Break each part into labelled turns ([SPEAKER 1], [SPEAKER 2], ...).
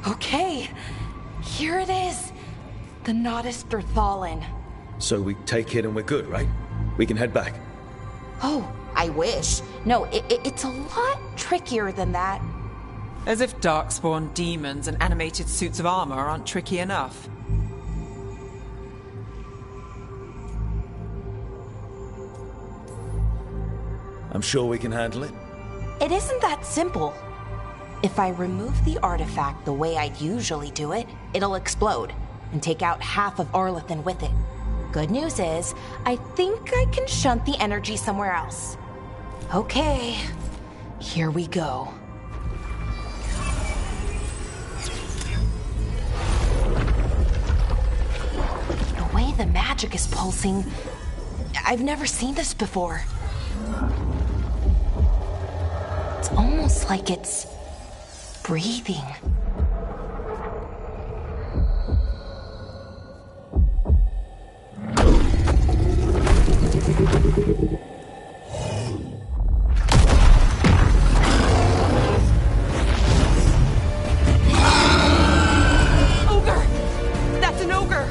[SPEAKER 1] Okay, here it is. The Nodus Derthalin.
[SPEAKER 2] So we take it and we're good, right? We can head back.
[SPEAKER 1] Oh, I wish. No, it's a lot trickier than that.
[SPEAKER 3] As if darkspawn demons and animated suits of armor aren't tricky enough.
[SPEAKER 2] I'm sure we can handle it.
[SPEAKER 1] It isn't that simple. If I remove the artifact the way I'd usually do it, it'll explode and take out half of Arlethan with it. Good news is, I think I can shunt the energy somewhere else. Okay, here we go. The way the magic is pulsing, I've never seen this before. It's almost like it's breathing.
[SPEAKER 3] Ogre! That's an ogre!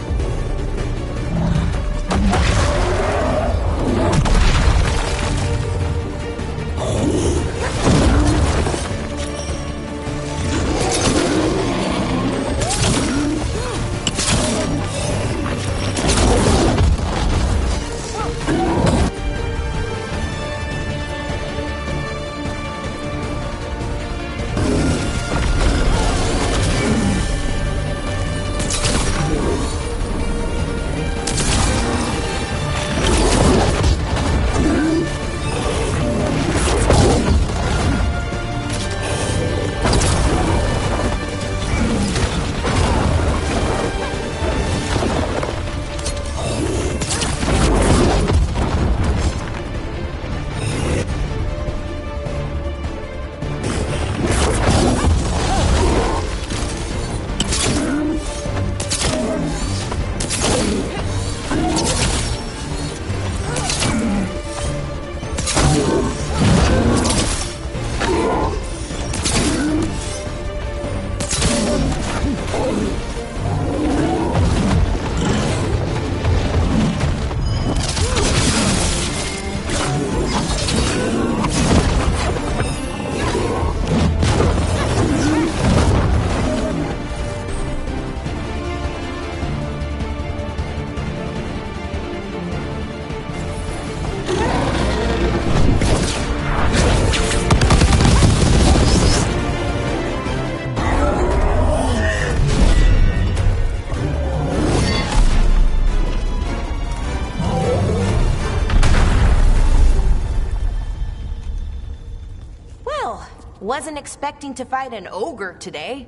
[SPEAKER 1] Wasn't expecting to fight an ogre today.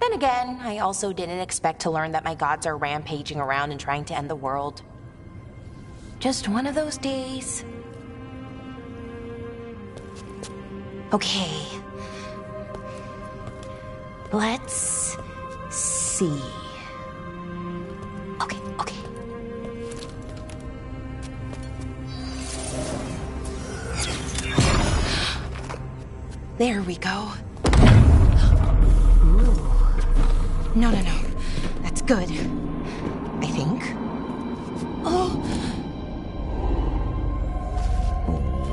[SPEAKER 1] Then again, I also didn't expect to learn that my gods are rampaging around and trying to end the world. Just one of those days. Okay. Let's see. Okay. There we go. Ooh. No. That's good. I think. Oh.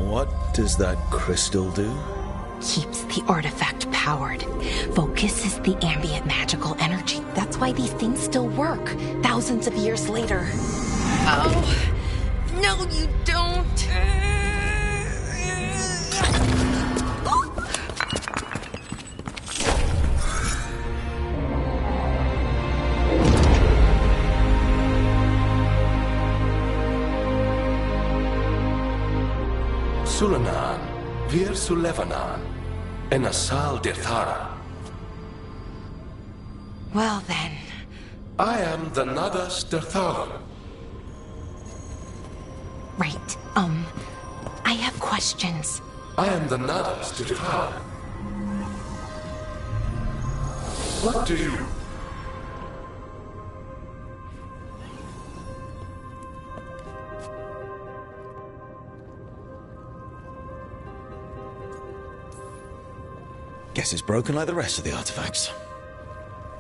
[SPEAKER 2] What does that crystal do?
[SPEAKER 1] Keeps the artifact powered. Focuses the ambient magical energy. That's why these things still work, thousands of years later. Oh. No, you don't.
[SPEAKER 4] Sulanan, Vir Sulevanan, and Asal Dirthara.
[SPEAKER 1] Well then.
[SPEAKER 4] I am the Nadas Dirthalan.
[SPEAKER 1] Right, I have questions.
[SPEAKER 4] I am the Nadas Dirthalan. What do you...
[SPEAKER 2] Guess it's broken like the rest of the artifacts.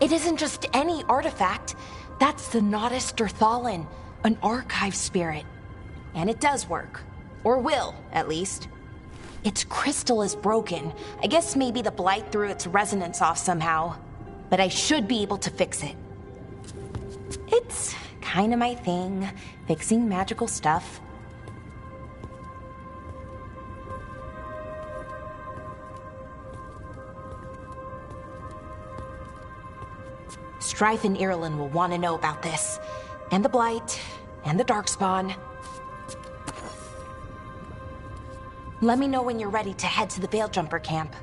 [SPEAKER 1] It isn't just any artifact. That's the Nodus Derthalin, an archive spirit. And it does work. Or will, at least. Its crystal is broken. I guess maybe the blight threw its resonance off somehow. But I should be able to fix it. It's kinda my thing, fixing magical stuff. Strife and Irulan will want to know about this. And the Blight, and the Darkspawn. Let me know when you're ready to head to the Veil-Jumper camp.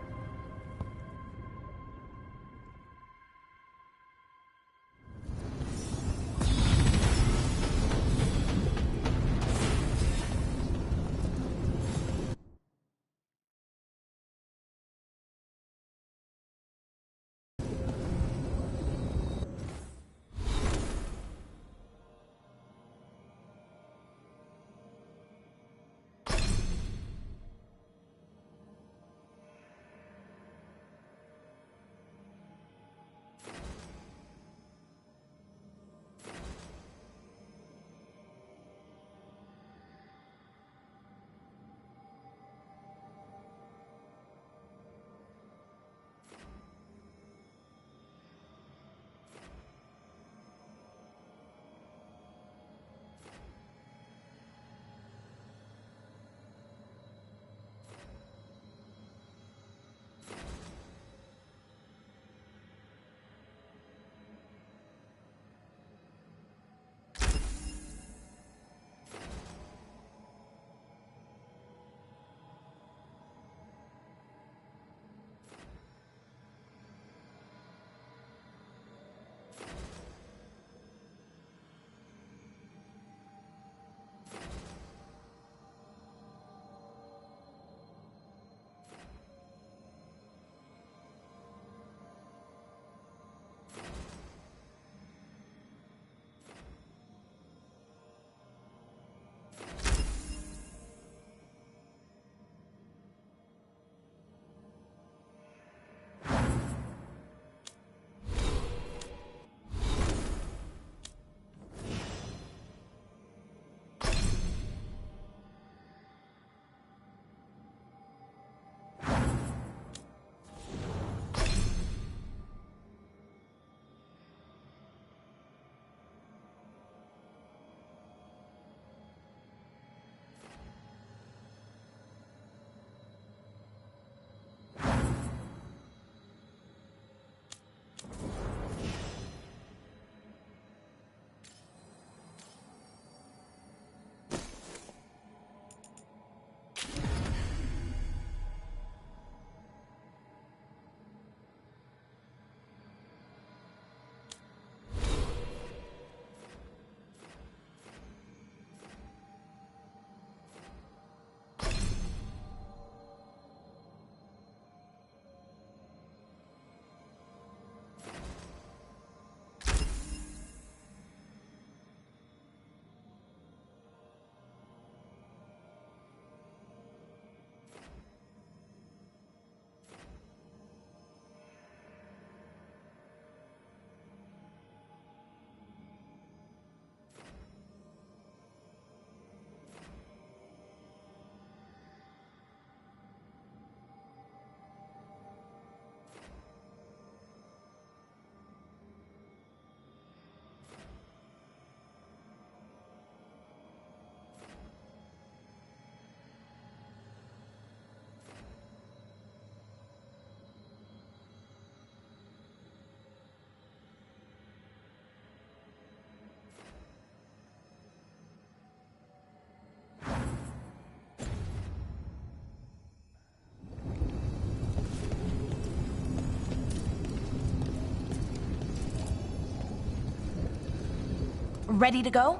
[SPEAKER 1] Ready to go?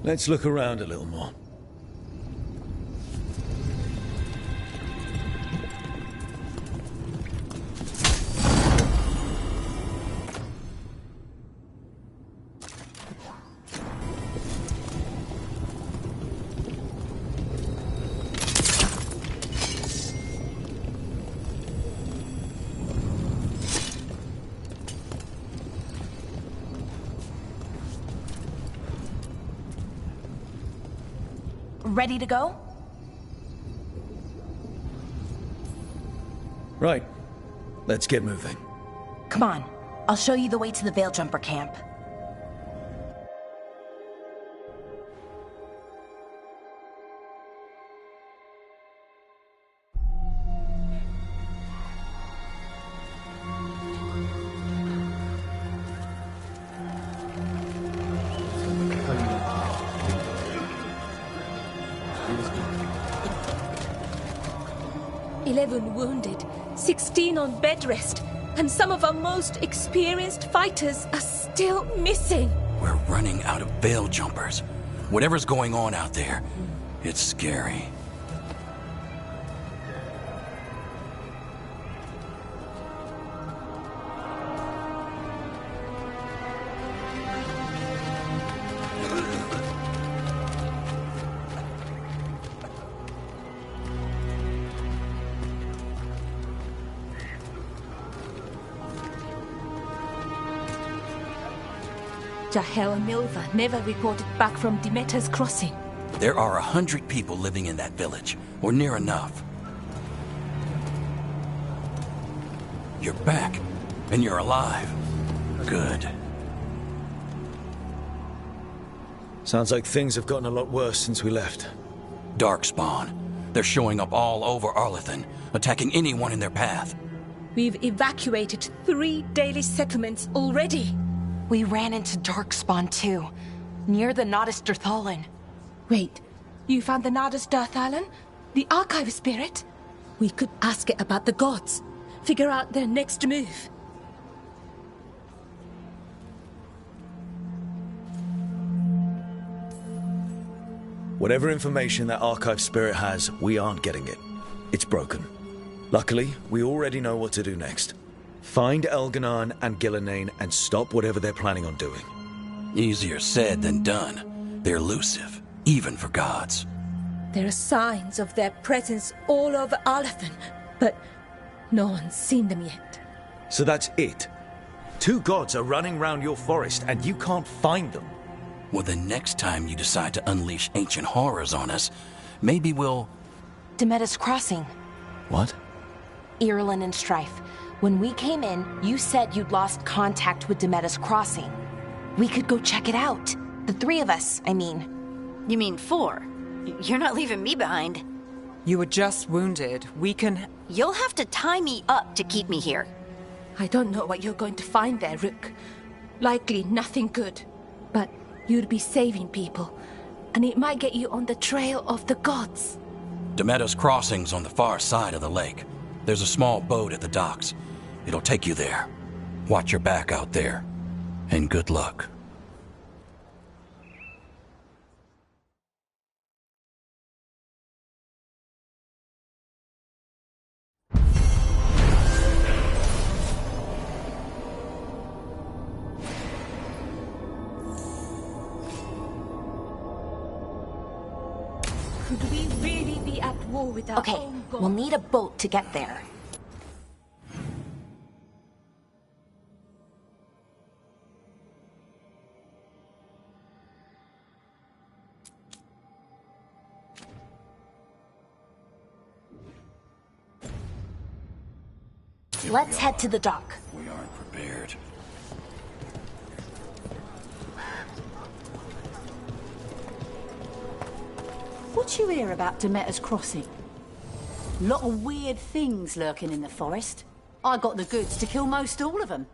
[SPEAKER 2] Let's look around a little more.
[SPEAKER 1] ready to go?
[SPEAKER 2] Right. Let's get moving.
[SPEAKER 1] Come on, I'll show you the way to the Veil Jumper camp.
[SPEAKER 5] Wounded, 16 on bed rest, and some of our most experienced fighters are still missing.
[SPEAKER 6] We're running out of Veil Jumpers. Whatever's going on out there, it's scary.
[SPEAKER 5] Jahel and Milva never reported back from Demeter's crossing.
[SPEAKER 6] There are 100 people living in that village, or near enough. You're back, and you're alive. Good.
[SPEAKER 2] Sounds like things have gotten a lot worse since we left.
[SPEAKER 6] Darkspawn. They're showing up all over Arlethan, attacking anyone in their path.
[SPEAKER 5] We've evacuated 3 daily settlements already.
[SPEAKER 1] We ran into Darkspawn too, near the Nodus Dirthalan.
[SPEAKER 5] Wait, you found the Nodus Dirthalan? The Archive Spirit? We could ask it about the gods. Figure out their next move.
[SPEAKER 2] Whatever information that Archive Spirit has, we aren't getting it. It's broken. Luckily, we already know what to do next. Find Elganon and Gillenane and stop whatever they're planning on doing.
[SPEAKER 6] Easier said than done. They're elusive, even for gods.
[SPEAKER 5] There are signs of their presence all over Arlethan, but no one's seen them yet.
[SPEAKER 2] So that's it? 2 gods are running round your forest and you can't find them?
[SPEAKER 6] Well, the next time you decide to unleash ancient horrors on us, maybe we'll...
[SPEAKER 1] Demeter's Crossing.
[SPEAKER 2] What?
[SPEAKER 1] Irulan and Strife. When we came in, you said you'd lost contact with Demeter's Crossing. We could go check it out. The 3 of us, I mean.
[SPEAKER 7] You mean 4? You're not leaving me behind.
[SPEAKER 3] You were just wounded. We can...
[SPEAKER 7] You'll have to tie me up to keep me here.
[SPEAKER 5] I don't know what you're going to find there, Rook. Likely nothing good. But you'd be saving people, and it might get you on the trail of the gods.
[SPEAKER 6] Demeter's Crossing's on the far side of the lake. There's a small boat at the docks. It'll take you there. Watch your back out there. And good luck.
[SPEAKER 5] Could we really be at war with our
[SPEAKER 1] Okay,
[SPEAKER 5] own gods?
[SPEAKER 1] we'll need a boat to get there. Let's head to the dock.
[SPEAKER 6] We aren't prepared.
[SPEAKER 8] What you hear about Demeter's Crossing? Lot of weird things lurking in the forest. I got the goods to kill most all of them.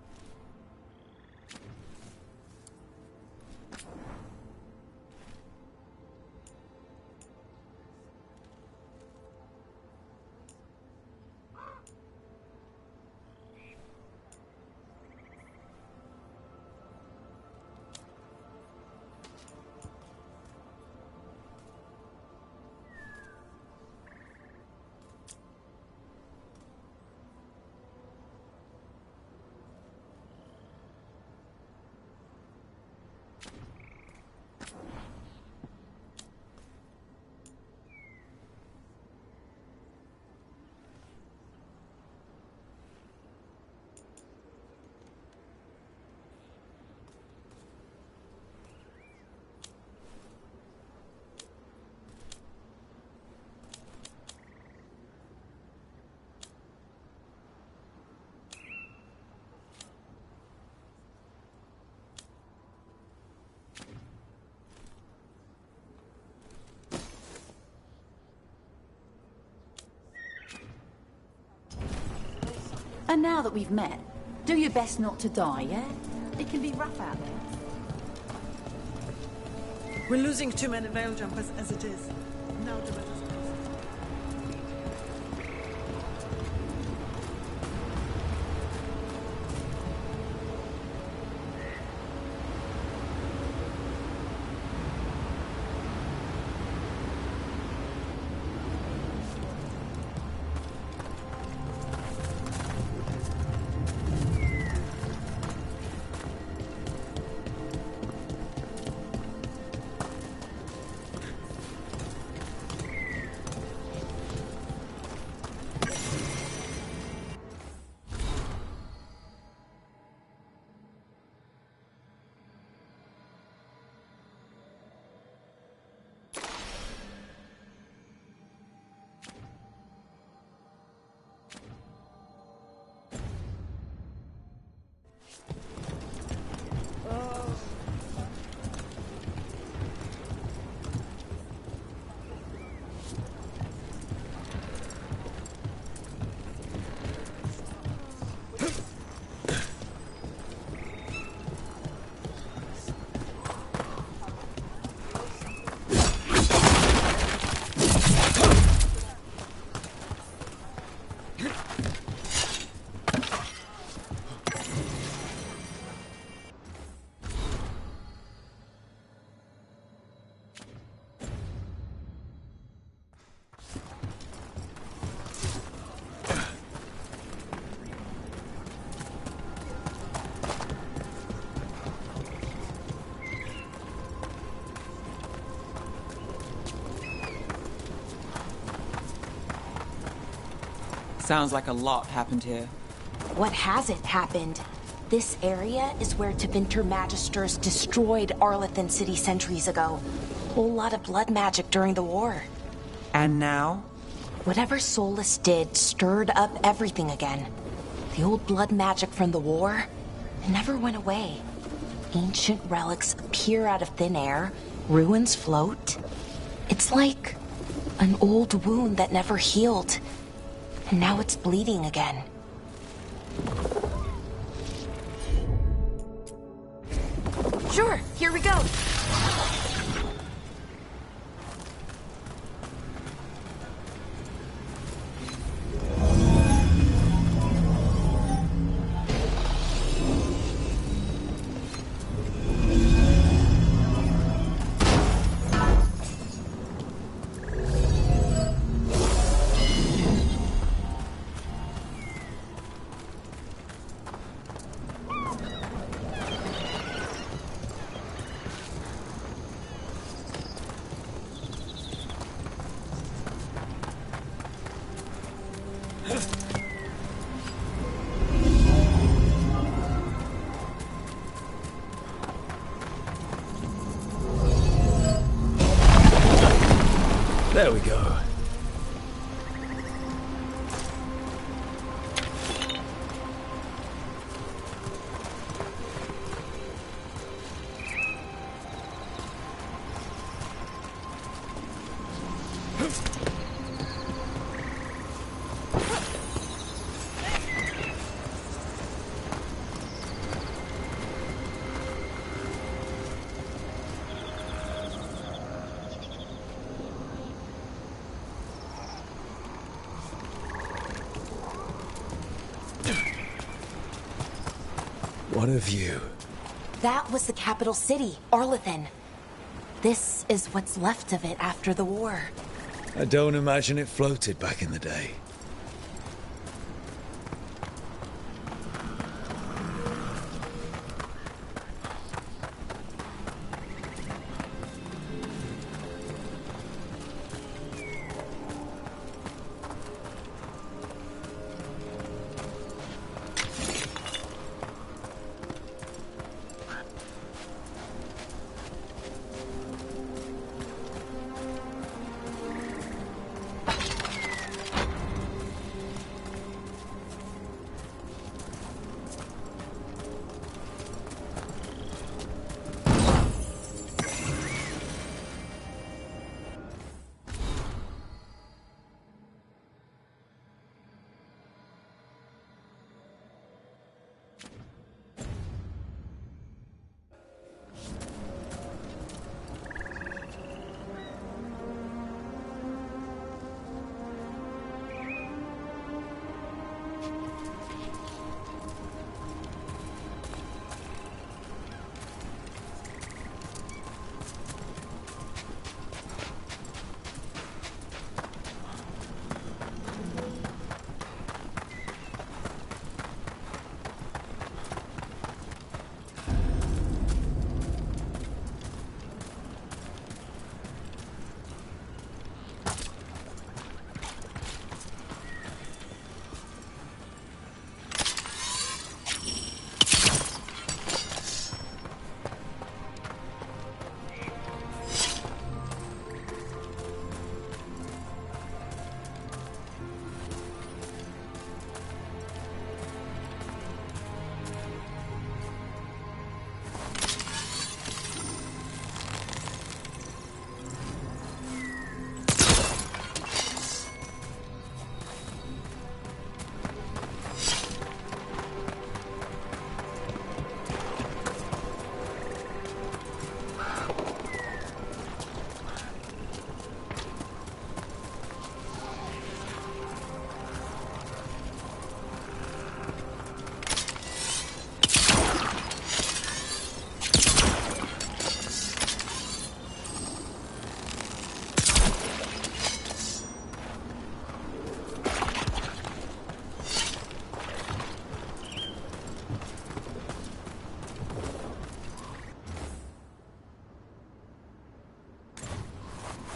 [SPEAKER 8] And now that we've met, do your best not to die, yeah? It can be rough out there.
[SPEAKER 9] We're losing too many veil jumpers as it is. Now to let us go.
[SPEAKER 3] Sounds like a lot happened here.
[SPEAKER 1] What hasn't happened? This area is where Tevinter Magisters destroyed Arlethan City centuries ago. Whole lot of blood magic during the war.
[SPEAKER 3] And now?
[SPEAKER 1] Whatever Solus did stirred up everything again. The old blood magic from the war, it never went away. Ancient relics appear out of thin air, ruins float. It's like an old wound that never healed. And now it's bleeding again. Sure, here we go.
[SPEAKER 2] There we go. What a view.
[SPEAKER 1] That was the capital city, Arlethan. This is what's left of it after the war.
[SPEAKER 2] I don't imagine it floated back in the day.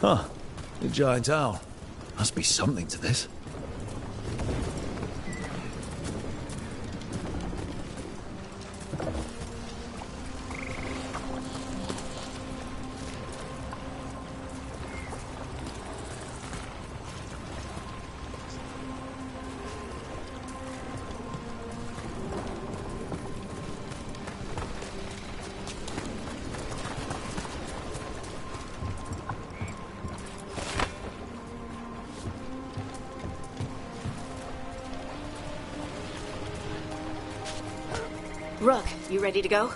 [SPEAKER 2] Huh. The giant owl. Must be something to this.
[SPEAKER 7] Rook, you ready to go?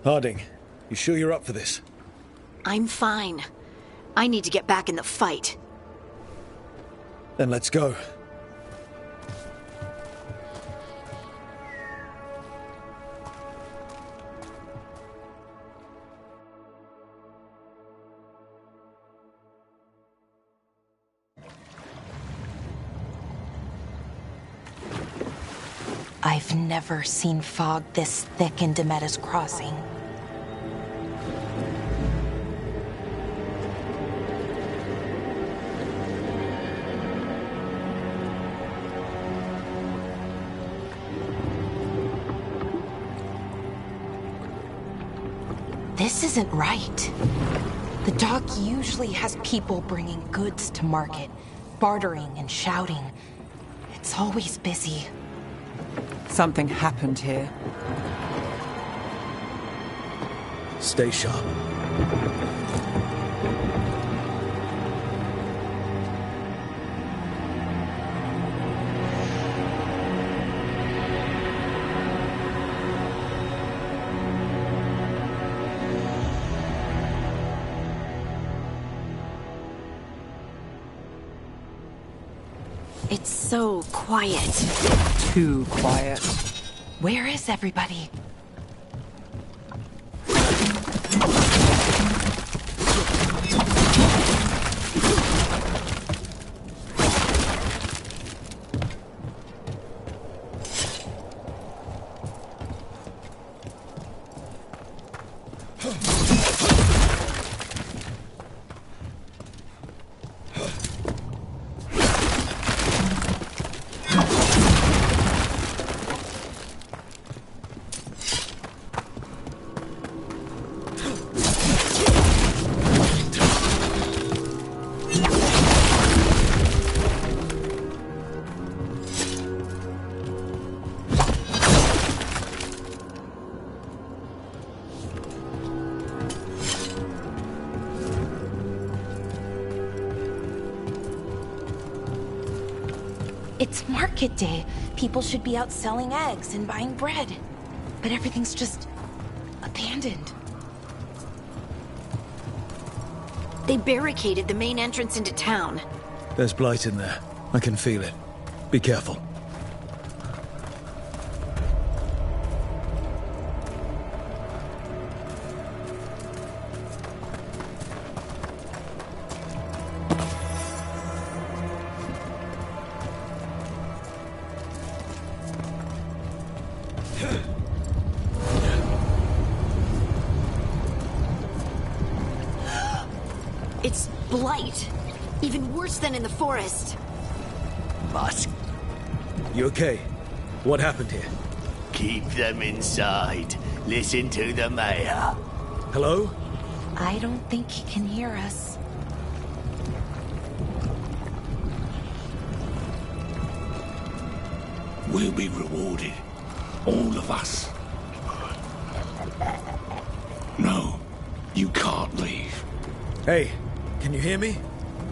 [SPEAKER 2] Harding, you sure you're up for this?
[SPEAKER 7] I'm fine. I need to get back in the fight.
[SPEAKER 2] Then let's go.
[SPEAKER 1] I've never seen fog this thick in Demetta's Crossing. This isn't right. The dock usually has people bringing goods to market, bartering and shouting. It's always busy.
[SPEAKER 3] Something happened here.
[SPEAKER 2] Stay sharp.
[SPEAKER 7] It's so quiet.
[SPEAKER 3] Too quiet.
[SPEAKER 1] Where is everybody? It's market day. People should be out selling eggs and buying bread. But everything's just abandoned.
[SPEAKER 7] They barricaded the main entrance into town.
[SPEAKER 2] There's blight in there. I can feel it. Be careful.
[SPEAKER 7] It's blight. Even worse than in the forest.
[SPEAKER 10] What?
[SPEAKER 2] You okay? What happened here?
[SPEAKER 10] Keep them inside. Listen to the mayor.
[SPEAKER 2] Hello?
[SPEAKER 1] I don't think he can hear us.
[SPEAKER 11] We'll be rewarded. All of us. No, you can't leave.
[SPEAKER 2] Hey, can you hear me?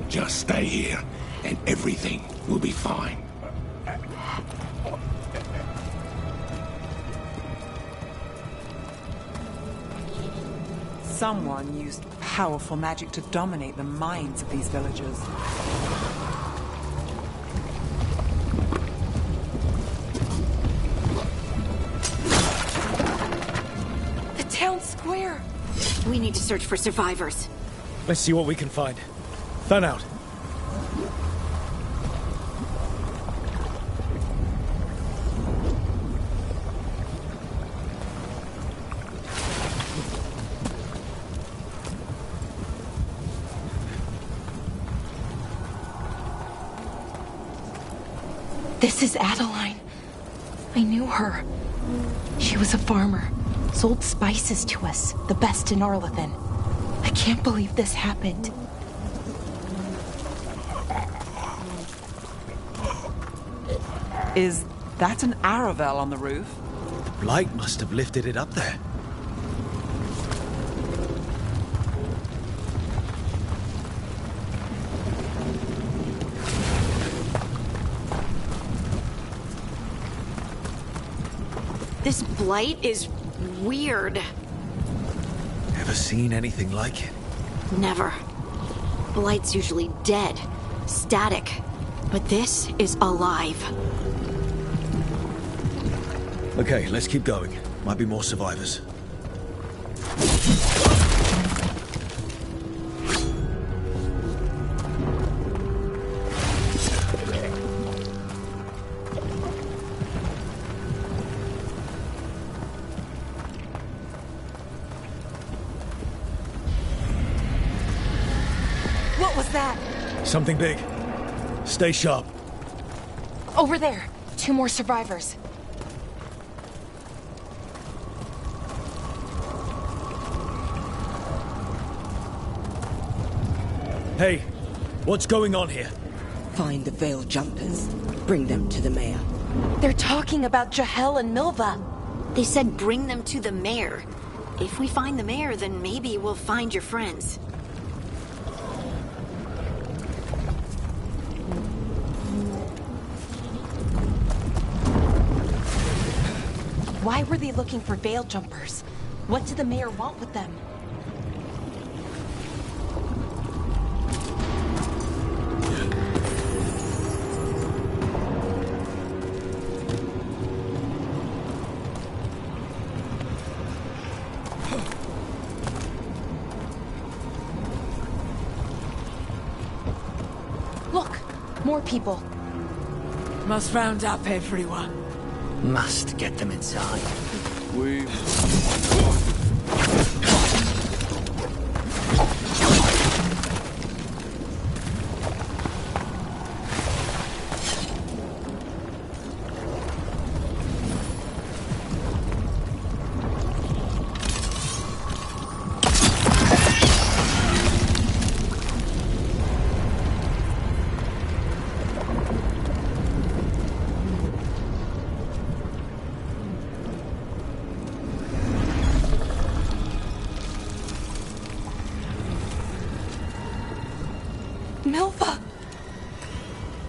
[SPEAKER 11] Just stay here, and everything will be fine.
[SPEAKER 3] Someone used powerful magic to dominate the minds of these villagers.
[SPEAKER 1] The town square!
[SPEAKER 7] We need to search for survivors.
[SPEAKER 2] Let's see what we can find. Fan out.
[SPEAKER 1] This is Adeline. I knew her. She was a farmer. Sold spices to us, the best in Arlethan. I can't believe this happened.
[SPEAKER 3] Is that an Aravel on the roof?
[SPEAKER 2] Blight must have lifted it up there.
[SPEAKER 7] This blight is weird.
[SPEAKER 2] Ever seen anything like it?
[SPEAKER 7] Never. Blight's usually dead, static. But this is alive.
[SPEAKER 2] Okay, let's keep going. Might be more survivors.
[SPEAKER 1] What was that?
[SPEAKER 2] Something big. Stay sharp.
[SPEAKER 1] Over there. 2 more survivors.
[SPEAKER 2] Hey, what's going on here?
[SPEAKER 12] Find the Veil Jumpers. Bring them to the mayor.
[SPEAKER 1] They're talking about Jahel and Milva.
[SPEAKER 7] They said bring them to the mayor. If we find the mayor, then maybe we'll find your friends.
[SPEAKER 1] Why were they looking for Veil Jumpers? What did the mayor want with them? Look! More people.
[SPEAKER 9] Must round up everyone.
[SPEAKER 10] Must get them inside.
[SPEAKER 1] Milva!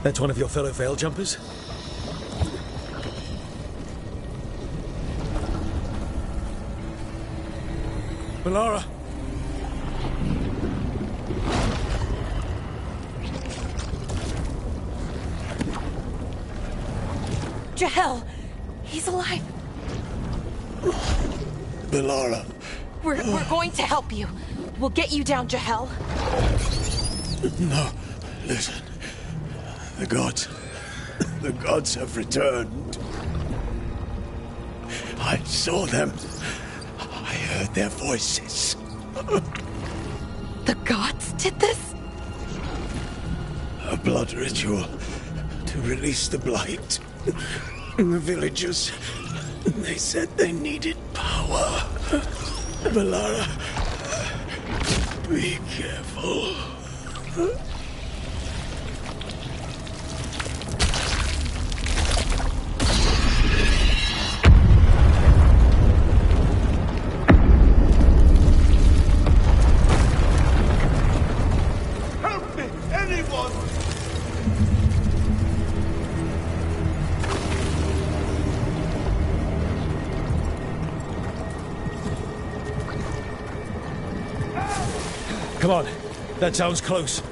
[SPEAKER 2] That's one of your fellow Veil Jumpers? Melara!
[SPEAKER 1] Jahel! He's alive!
[SPEAKER 11] Melara.
[SPEAKER 1] We're going to help you. We'll get you down, Jahel.
[SPEAKER 11] No, listen. The gods have returned. saw them. I heard their voices.
[SPEAKER 5] The gods did this?
[SPEAKER 11] A blood ritual to release the blight. The villagers, they said they needed power. Valara, be careful.
[SPEAKER 10] Help me, anyone!
[SPEAKER 2] Come on, that sounds close.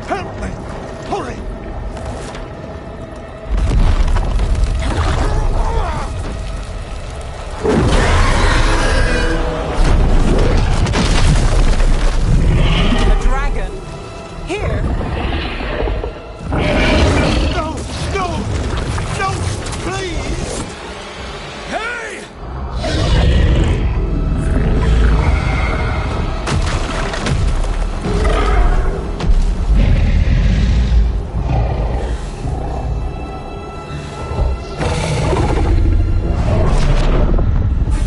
[SPEAKER 10] Help me! Hurry!
[SPEAKER 3] A dragon? Here?
[SPEAKER 10] No! No! No! Please!
[SPEAKER 2] Hey!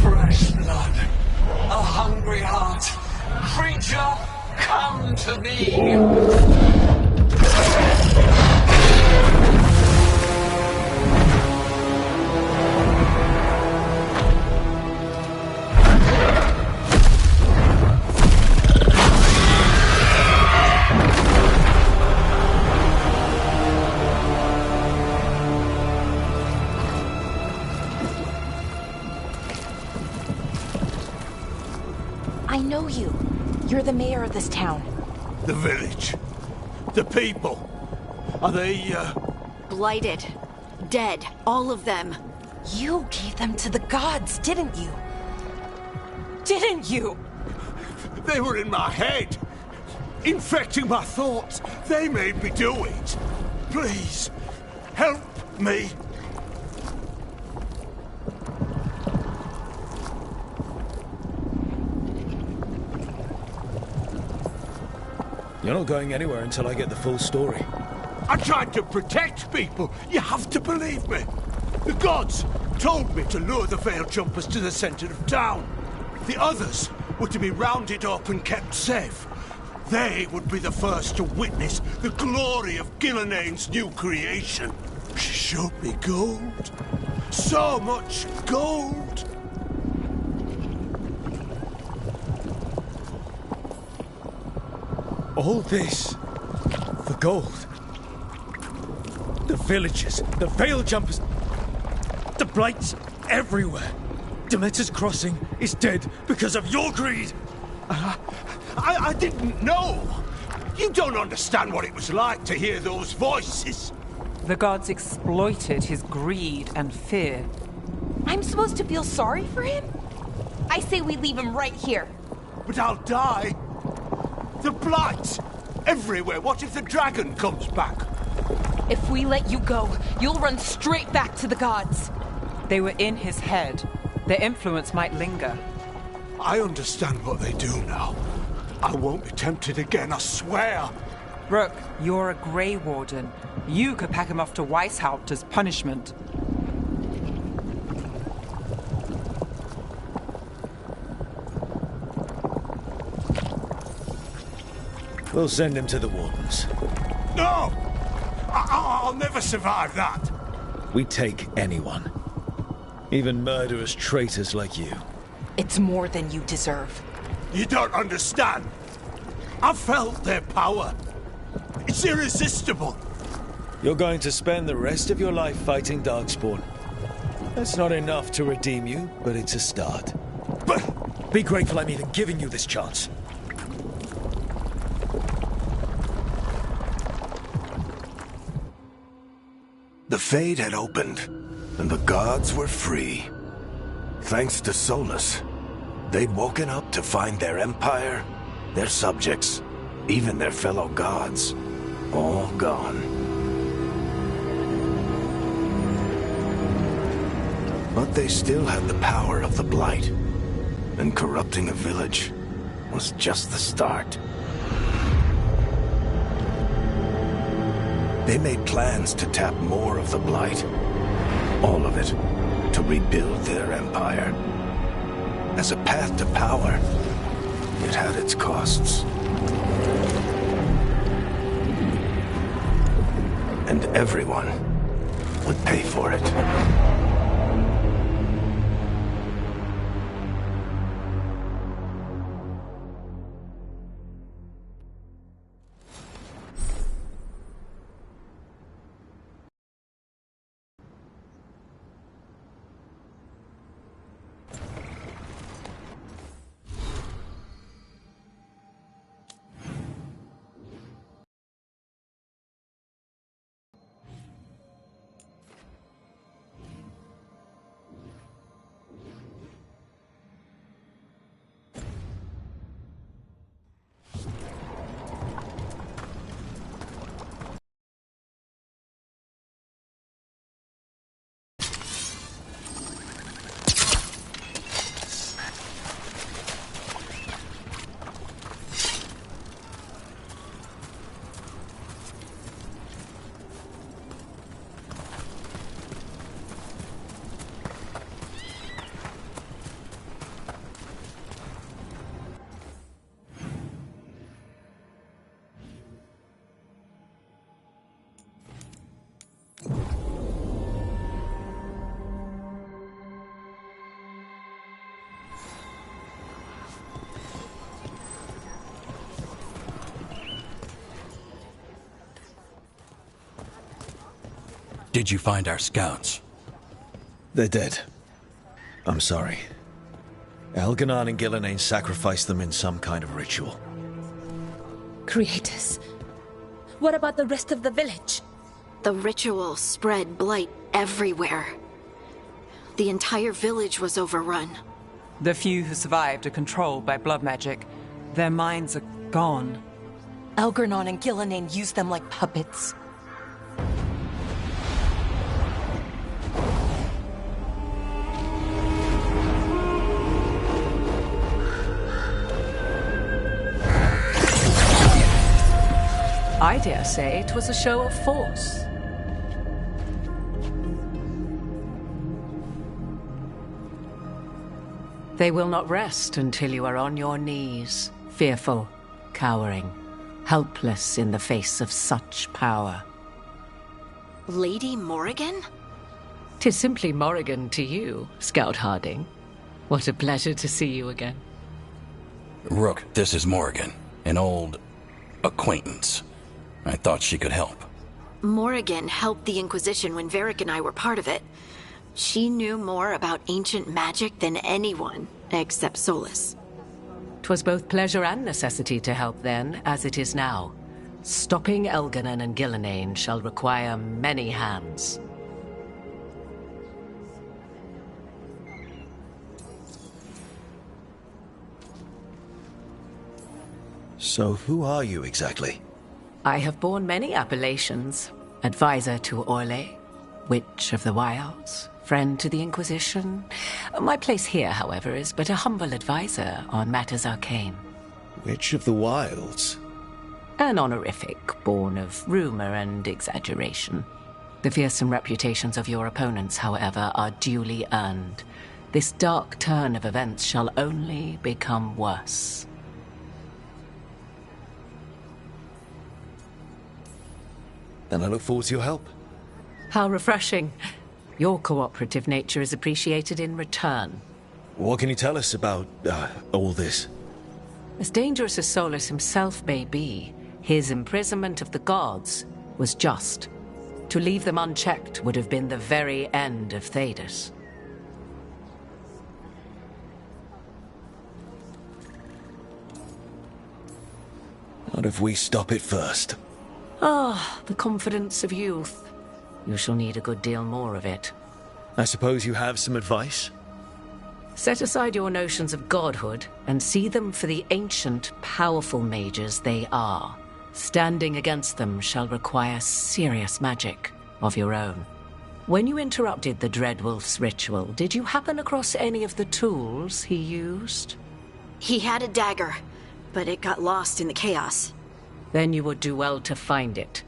[SPEAKER 6] Fresh blood, a hungry heart. Creature, come to me.
[SPEAKER 1] I know you. You're the mayor of this town.
[SPEAKER 10] The village. The people. Are they,
[SPEAKER 7] Blighted. Dead. All of them.
[SPEAKER 1] You gave them to the gods, didn't you? Didn't you?
[SPEAKER 10] They were in my head. Infecting my thoughts. They made me do it. Please, help me.
[SPEAKER 2] You're not going anywhere until I get the full story.
[SPEAKER 10] I tried to protect people. You have to believe me. The gods told me to lure the Veil Jumpers to the center of town. The others were to be rounded up and kept safe. They would be the first to witness the glory of Gilnenane's new creation. She showed me gold. So much gold.
[SPEAKER 2] All this for gold. The villagers, the Veil Jumpers, the blights everywhere. Demeter's Crossing is dead because of your greed.
[SPEAKER 10] I didn't know. You don't understand what it was like to hear those voices.
[SPEAKER 3] The gods exploited his greed and fear.
[SPEAKER 1] I'm supposed to feel sorry for him? I say we leave him right here.
[SPEAKER 10] But I'll die. The blight! Everywhere. What if the dragon comes back?
[SPEAKER 1] If we let you go, you'll run straight back to the gods.
[SPEAKER 3] They were in his head. Their influence might linger.
[SPEAKER 10] I understand what they do now. I won't be tempted again, I swear.
[SPEAKER 3] Rook, you're a Grey Warden. You could pack him off to Weishaupt as punishment.
[SPEAKER 2] We'll send him to the Wardens.
[SPEAKER 10] No! I'll never survive that.
[SPEAKER 2] We take anyone. Even murderous traitors like you.
[SPEAKER 1] It's more than you deserve.
[SPEAKER 10] You don't understand. I felt their power. It's irresistible.
[SPEAKER 2] You're going to spend the rest of your life fighting Darkspawn. That's not enough to redeem you, but it's a start.
[SPEAKER 10] But
[SPEAKER 2] be grateful I'm even giving you this chance.
[SPEAKER 11] Fade had opened, and the gods were free. Thanks to Solus, they'd woken up to find their empire, their subjects, even their fellow gods, all gone. But they still had the power of the Blight, and corrupting a village was just the start. They made plans to tap more of the Blight, all of it, to rebuild their empire. As a path to power, it had its costs. And everyone would pay for it.
[SPEAKER 6] Did you find our scouts?
[SPEAKER 2] They're dead. I'm sorry. Elganon and Gillenane sacrificed them in some kind of ritual.
[SPEAKER 5] Creators. What about the rest of the village?
[SPEAKER 7] The ritual spread blight everywhere. The entire village was overrun.
[SPEAKER 3] The few who survived are controlled by blood magic. Their minds are gone.
[SPEAKER 1] Elganon and Gillenane used them like puppets.
[SPEAKER 13] I dare say it was a show of force. They will not rest until you are on your knees, fearful, cowering, helpless in the face of such power.
[SPEAKER 7] Lady Morrigan?
[SPEAKER 13] 'Tis simply Morrigan to you, Scout Harding. What a pleasure to see you again.
[SPEAKER 6] Rook, this is Morrigan, an old acquaintance. I thought she could help.
[SPEAKER 7] Morrigan helped the Inquisition when Varric and I were part of it. She knew more about ancient magic than anyone, except Solus.
[SPEAKER 13] 'Twas both pleasure and necessity to help then, as it is now. Stopping Elganon and Gillenane shall require many hands.
[SPEAKER 2] So who are you exactly?
[SPEAKER 13] I have borne many appellations. Advisor to Orlais, Witch of the Wilds, friend to the Inquisition. My place here, however, is but a humble advisor on matters arcane.
[SPEAKER 2] Witch of the Wilds?
[SPEAKER 13] An honorific born of rumor and exaggeration. The fearsome reputations of your opponents, however, are duly earned. This dark turn of events shall only become worse.
[SPEAKER 2] Then I look forward to your help.
[SPEAKER 13] How refreshing. Your cooperative nature is appreciated in return.
[SPEAKER 2] What can you tell us about all this?
[SPEAKER 13] As dangerous as Solus himself may be, his imprisonment of the gods was just. To leave them unchecked would have been the very end of Thedas.
[SPEAKER 2] Not if we stop it first.
[SPEAKER 13] Ah, the confidence of youth. you shall need a good deal more of it.
[SPEAKER 2] I suppose you have some advice?
[SPEAKER 13] Set aside your notions of godhood and see them for the ancient, powerful mages they are. Standing against them shall require serious magic of your own. When you interrupted the Dreadwolf's ritual, did you happen across any of the tools he used?
[SPEAKER 7] He had a dagger, but it got lost in the chaos.
[SPEAKER 13] Then you would do well to find it.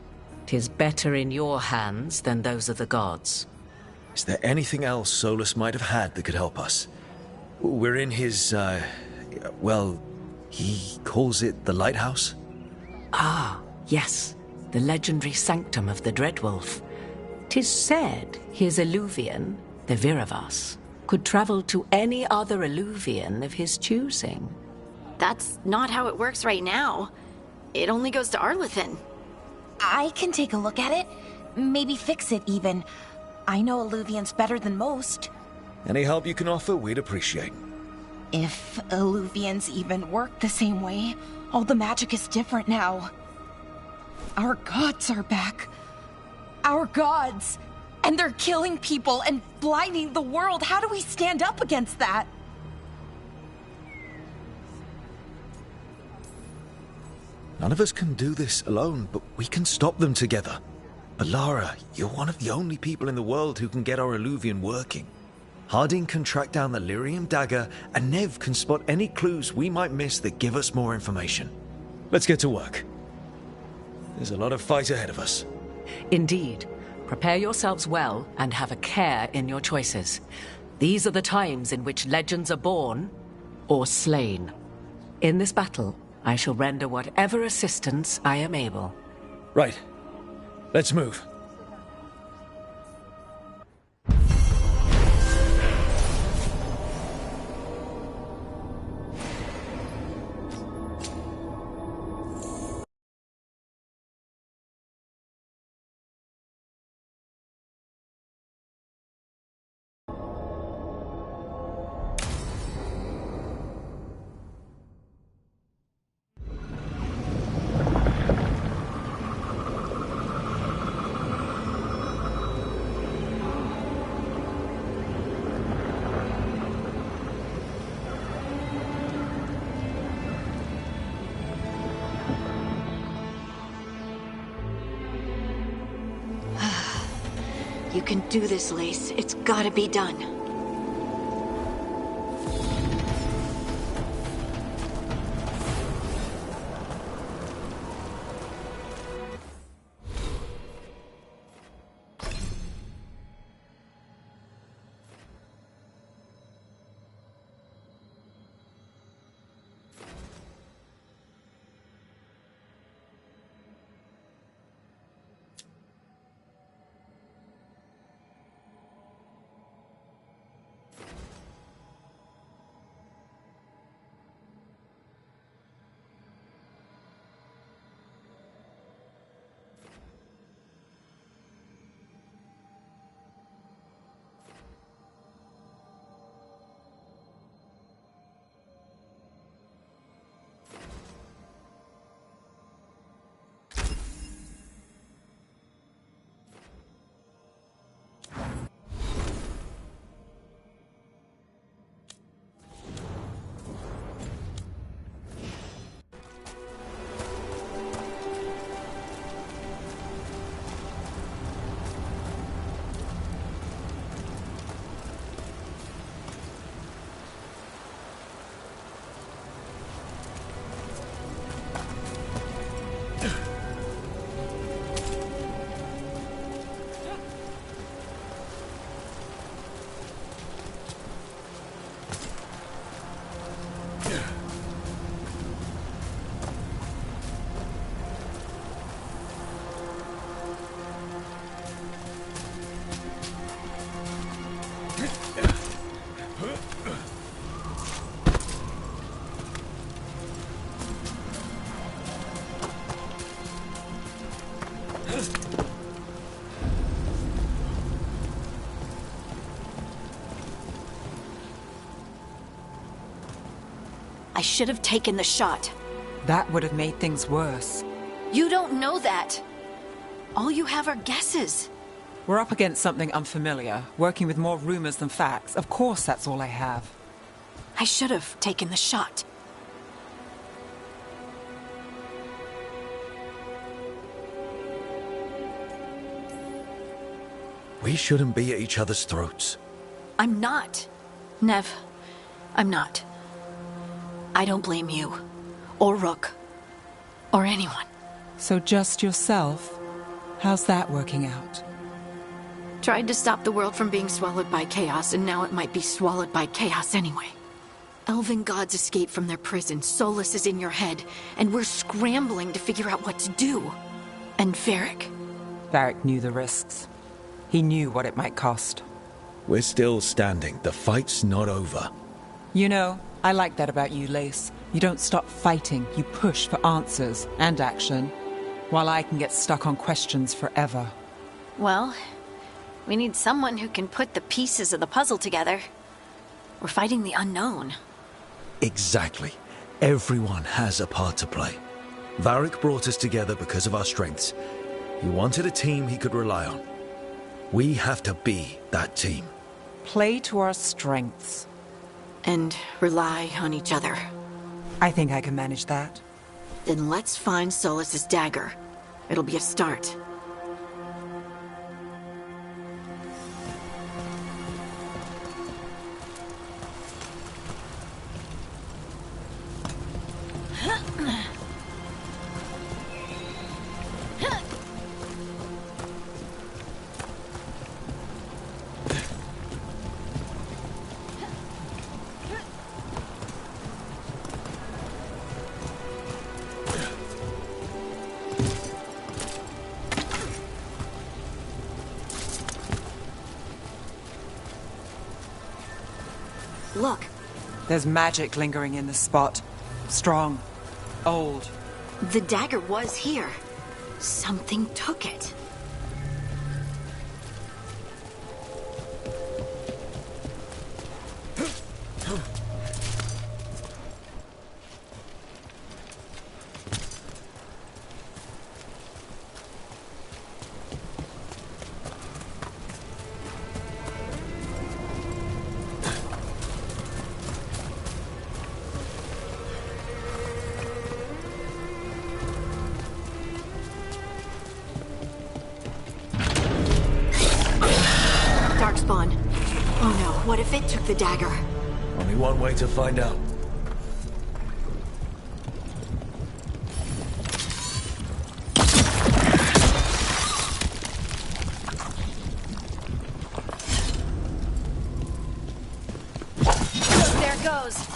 [SPEAKER 13] 'Tis better in your hands than those of the gods.
[SPEAKER 2] Is there anything else Solus might have had that could help us? We're in his, well, he calls it the lighthouse?
[SPEAKER 13] Ah, yes. The legendary sanctum of the Dreadwolf. 'Tis said his Illuvian, the Viravas, could travel to any other Illuvian of his choosing.
[SPEAKER 7] That's not how it works right now. It only goes to Arlethan.
[SPEAKER 1] I can take a look at it. Maybe fix it, even. I know Illuvians better than most.
[SPEAKER 2] Any help you can offer, we'd appreciate.
[SPEAKER 1] If Illuvians even work the same way, all the magic is different now. Our gods are back. Our gods! And they're killing people and blinding the world. How do we stand up against that?
[SPEAKER 2] None of us can do this alone, but we can stop them together. Alara, you're one of the only people in the world who can get our Illuvian working. Harding can track down the Lyrium dagger, and Nev can spot any clues we might miss that give us more information. Let's get to work. There's a lot of fight ahead of us.
[SPEAKER 13] Indeed. Prepare yourselves well and have a care in your choices. These are the times in which legends are born or slain. In this battle, I shall render whatever assistance I am able.
[SPEAKER 2] Right. Let's move.
[SPEAKER 7] You can do this, Lace. It's gotta be done. I should have taken the shot.
[SPEAKER 3] That would have made things worse.
[SPEAKER 7] You don't know that. All you have are guesses.
[SPEAKER 3] We're up against something unfamiliar, working with more rumors than facts. Of course that's all I have.
[SPEAKER 7] I should have taken the shot.
[SPEAKER 2] We shouldn't be at each other's throats.
[SPEAKER 7] I'm not. Nev, I'm not. I don't blame you, or Rook, or anyone.
[SPEAKER 3] So just yourself? How's that working out?
[SPEAKER 7] Tried to stop the world from being swallowed by chaos, and now it might be swallowed by chaos anyway. Elven gods escaped from their prison, Solus is in your head, and we're scrambling to figure out what to do. And Varric.
[SPEAKER 3] Varric knew the risks. He knew what it might cost.
[SPEAKER 2] We're still standing. The fight's not over.
[SPEAKER 3] You know, I like that about you, Lace. You don't stop fighting. You push for answers and action, while I can get stuck on questions forever.
[SPEAKER 7] Well, we need someone who can put the pieces of the puzzle together. We're fighting the unknown.
[SPEAKER 2] Exactly. Everyone has a part to play. Varric brought us together because of our strengths. He wanted a team he could rely on. We have to be that team.
[SPEAKER 3] Play to our strengths.
[SPEAKER 7] And rely on each other.
[SPEAKER 3] I think I can manage that.
[SPEAKER 7] Then let's find Solus's dagger. It'll be a start. Look.
[SPEAKER 3] There's magic lingering in this spot. Strong. Old.
[SPEAKER 7] The dagger was here. Something took it. Darkspawn. Oh no, what if it took the dagger?
[SPEAKER 2] Only one way to find out.
[SPEAKER 7] There it goes.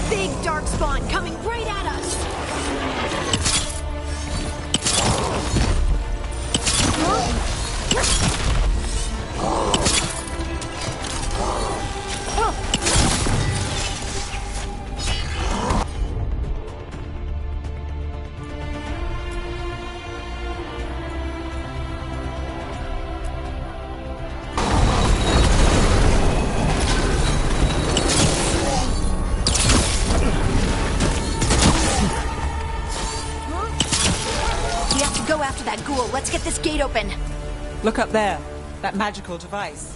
[SPEAKER 7] Big darkspawn coming right at us! We have to go after that ghoul. Let's get this gate open.
[SPEAKER 3] Look up there. That magical device.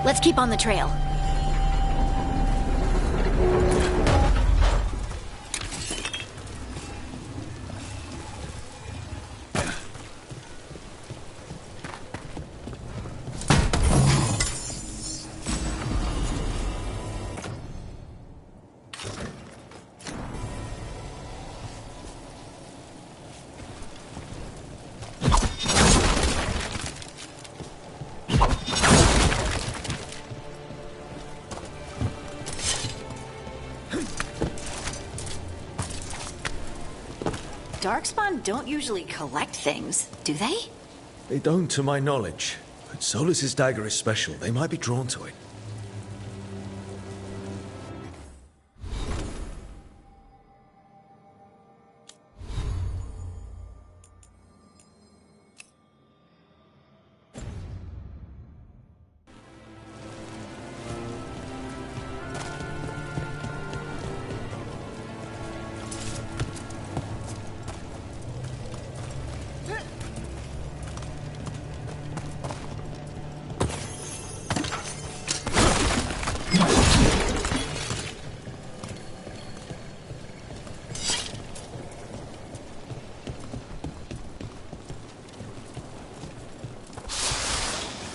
[SPEAKER 7] Let's keep on the trail. Darkspawn don't usually collect things, do they?
[SPEAKER 2] They don't, to my knowledge. But Solus's dagger is special. They might be drawn to it.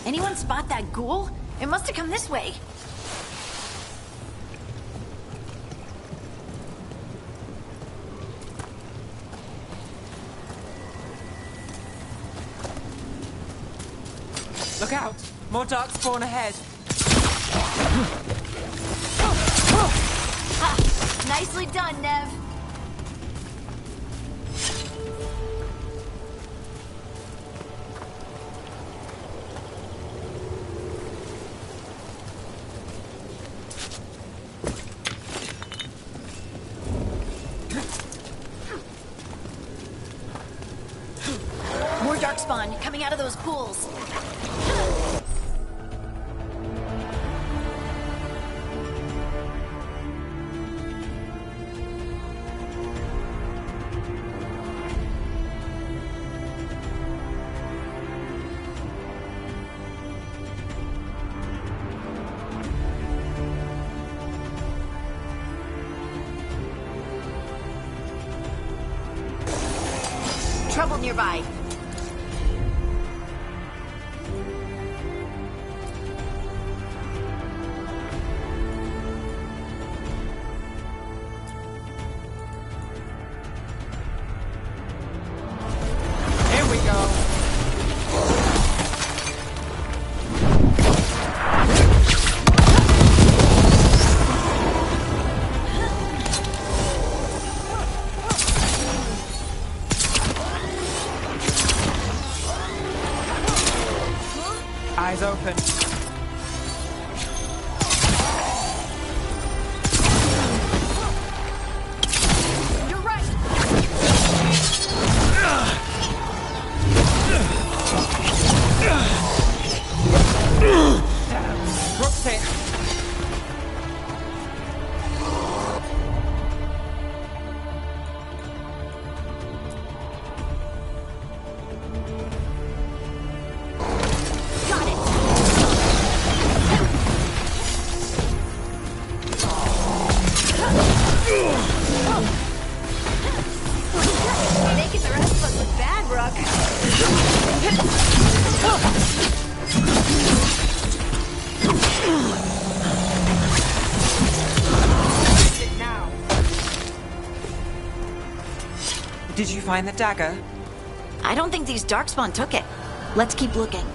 [SPEAKER 7] Anyone spot that ghoul? It must have come this way.
[SPEAKER 3] Look out! More darkspawn ahead.
[SPEAKER 7] Ha! Nicely done, Nev. More darkspawn coming out of those pools. Trouble nearby.
[SPEAKER 3] Here we go. Eyes open.
[SPEAKER 7] You're right.
[SPEAKER 3] Brooks it.
[SPEAKER 7] Got it. Making the rest of us look bad, Rook.
[SPEAKER 3] Did you find the dagger?
[SPEAKER 7] I don't think these darkspawn took it. Let's keep looking.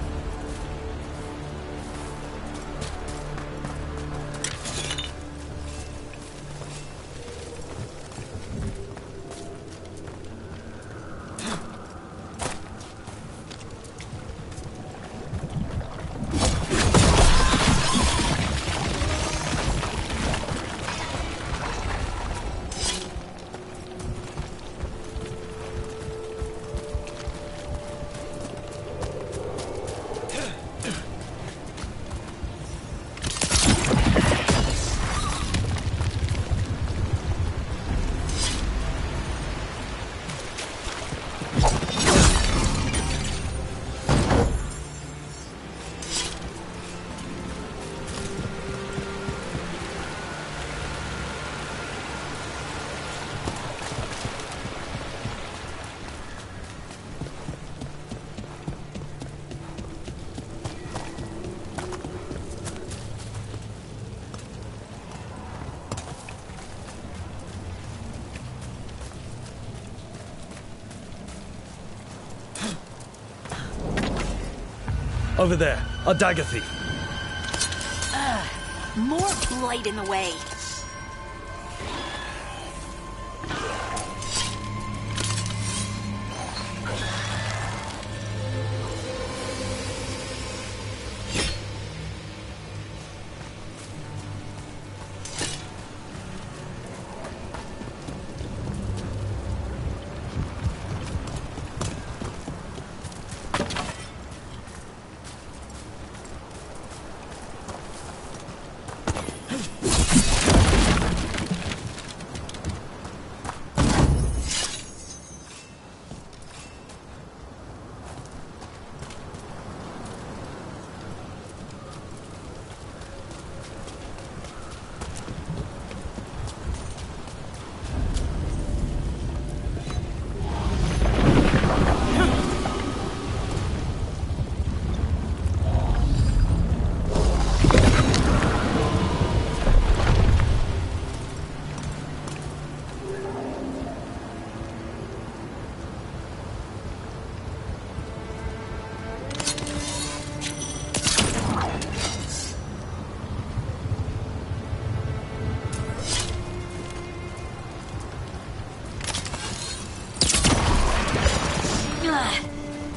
[SPEAKER 2] Over there, a dagger thief.
[SPEAKER 1] More blight in the way.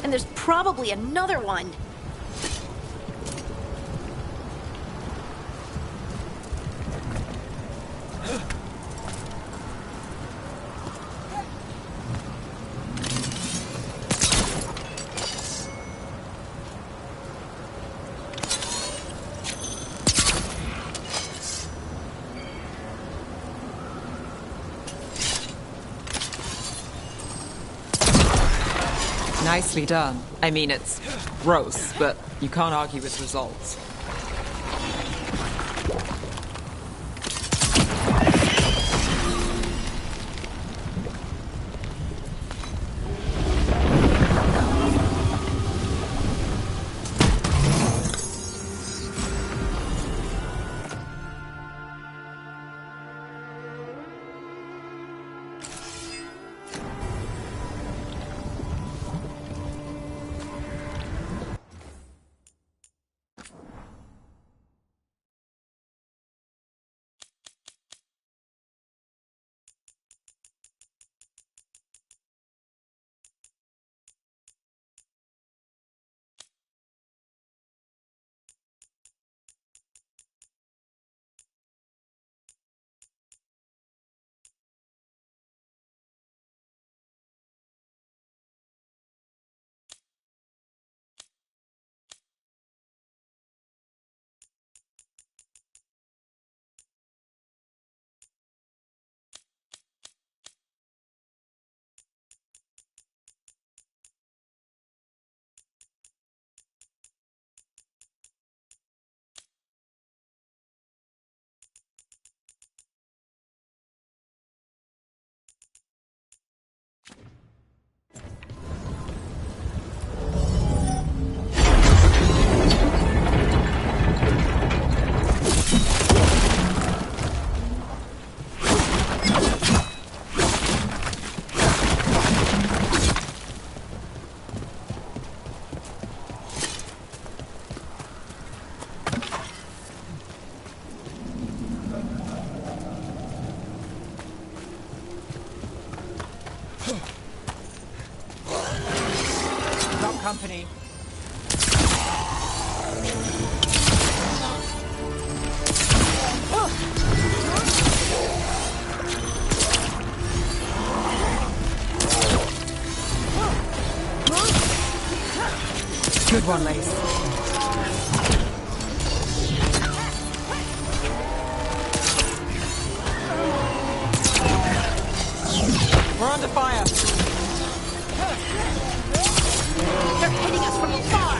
[SPEAKER 1] And there's probably another one.
[SPEAKER 3] Nicely done. I mean, it's gross, but you can't argue with results. Company. Good one, Lace. We're under fire.
[SPEAKER 1] They're hitting us from afar!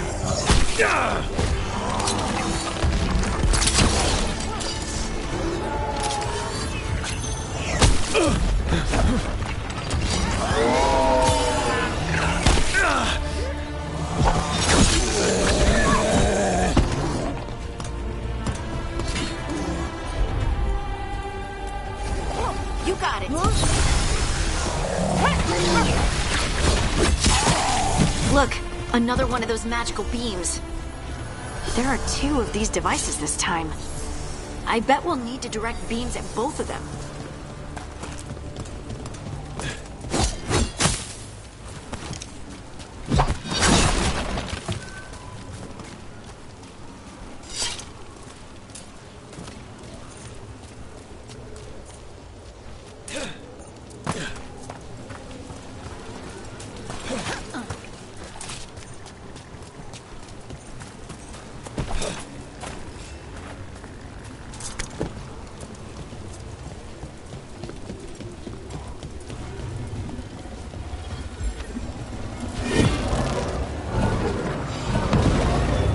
[SPEAKER 1] You got it! Look! Another one of those magical beams.
[SPEAKER 7] There are 2 of these devices this time. I bet we'll need to direct beams at both of them.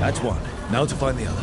[SPEAKER 2] That's one. Now to find the other.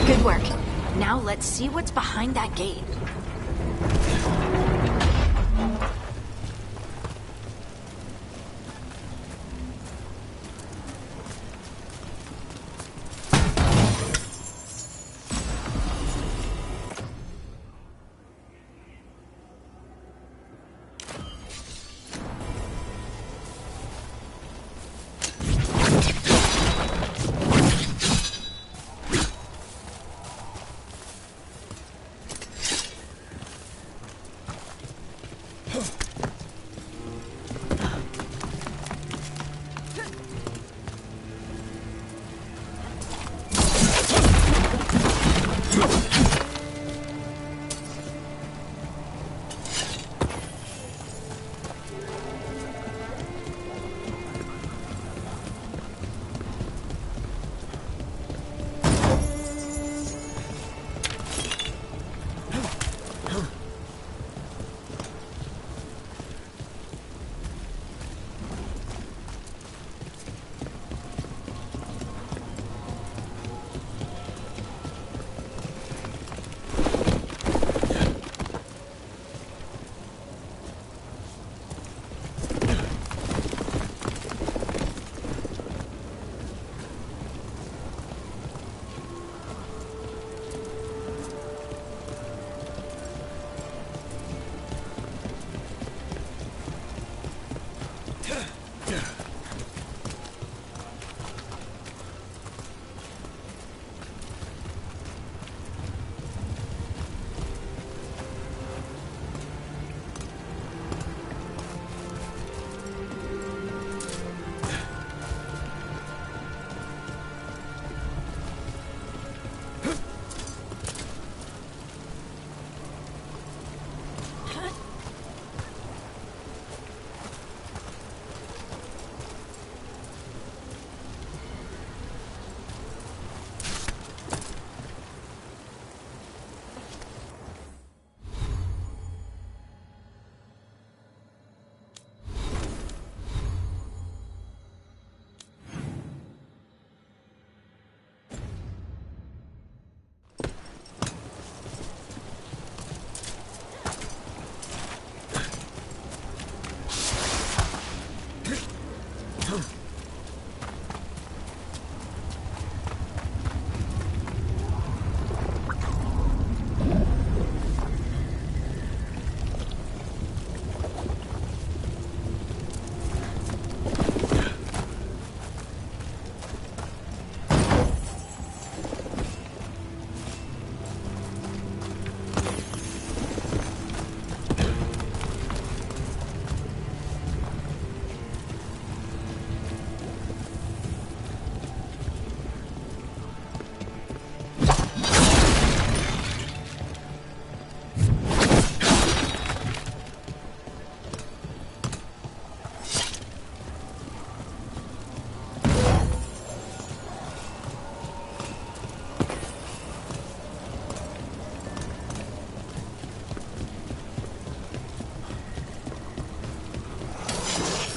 [SPEAKER 2] Good work. Now let's see what's behind that gate.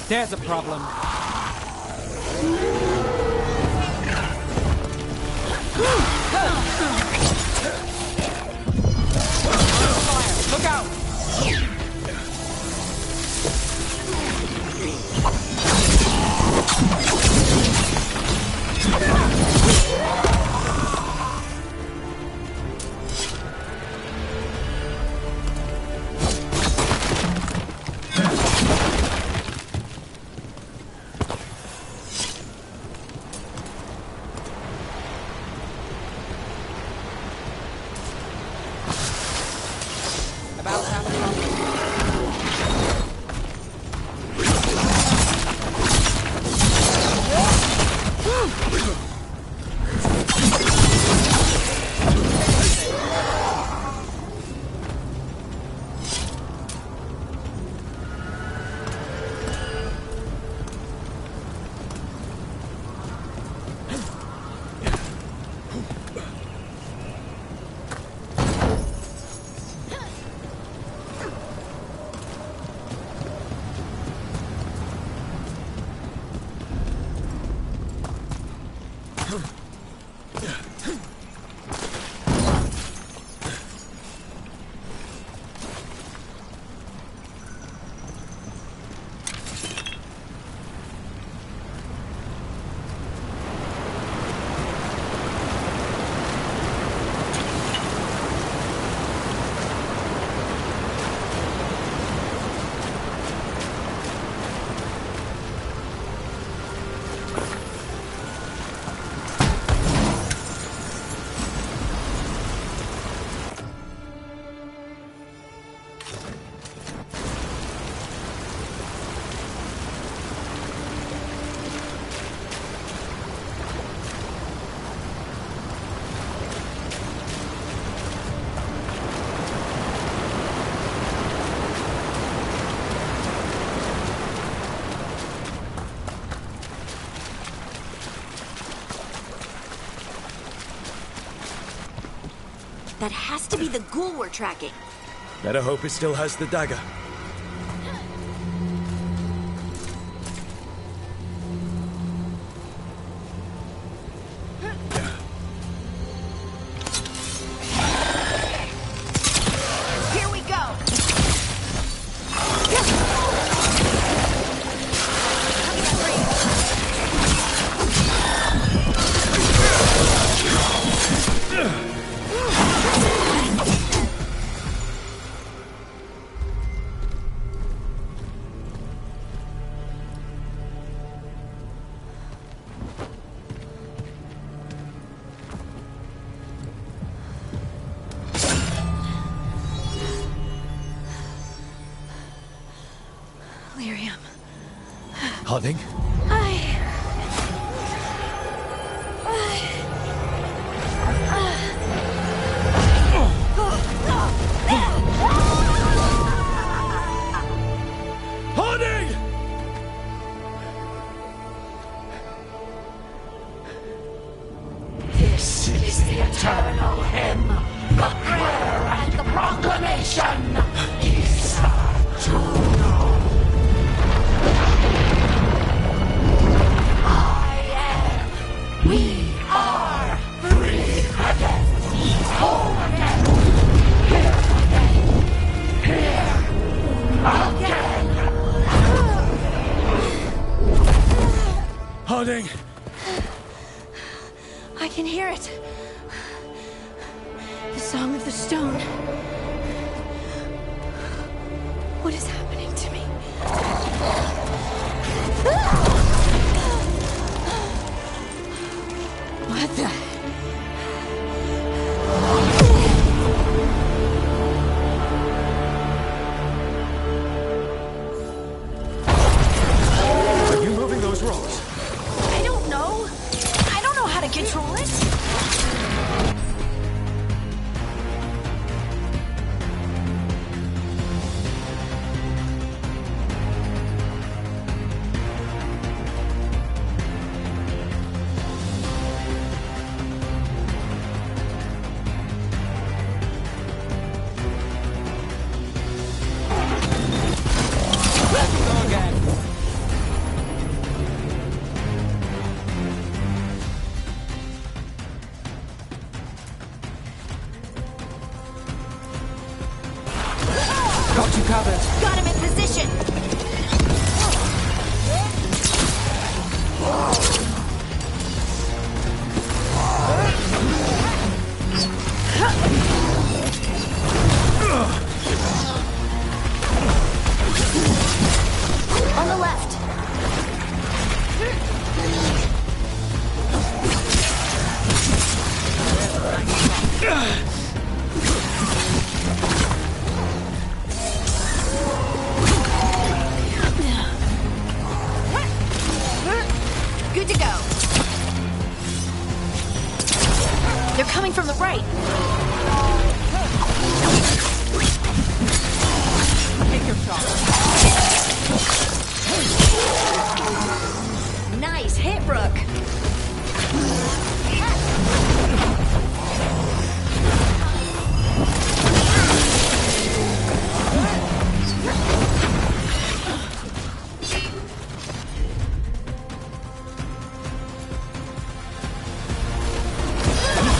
[SPEAKER 3] There's a problem. Look out!
[SPEAKER 14] That has to be the ghoul we're tracking.
[SPEAKER 2] Better hope it still has the dagger.
[SPEAKER 14] Here we go!
[SPEAKER 2] Harding? Harding!
[SPEAKER 15] This is the eternal hymn, the prayer and the proclamation. Isa Juno. We are free again, whole again, here again.
[SPEAKER 2] Harding!
[SPEAKER 5] I can hear it. The Song of the Stone. What is happening to me? What the?
[SPEAKER 2] Are you moving those rocks?
[SPEAKER 14] I don't know. I don't know how to control it.
[SPEAKER 3] covered.
[SPEAKER 14] Got him in position. On the left. Good to go. They're coming from the right.
[SPEAKER 3] Take your shot.
[SPEAKER 14] Nice hit, Rook.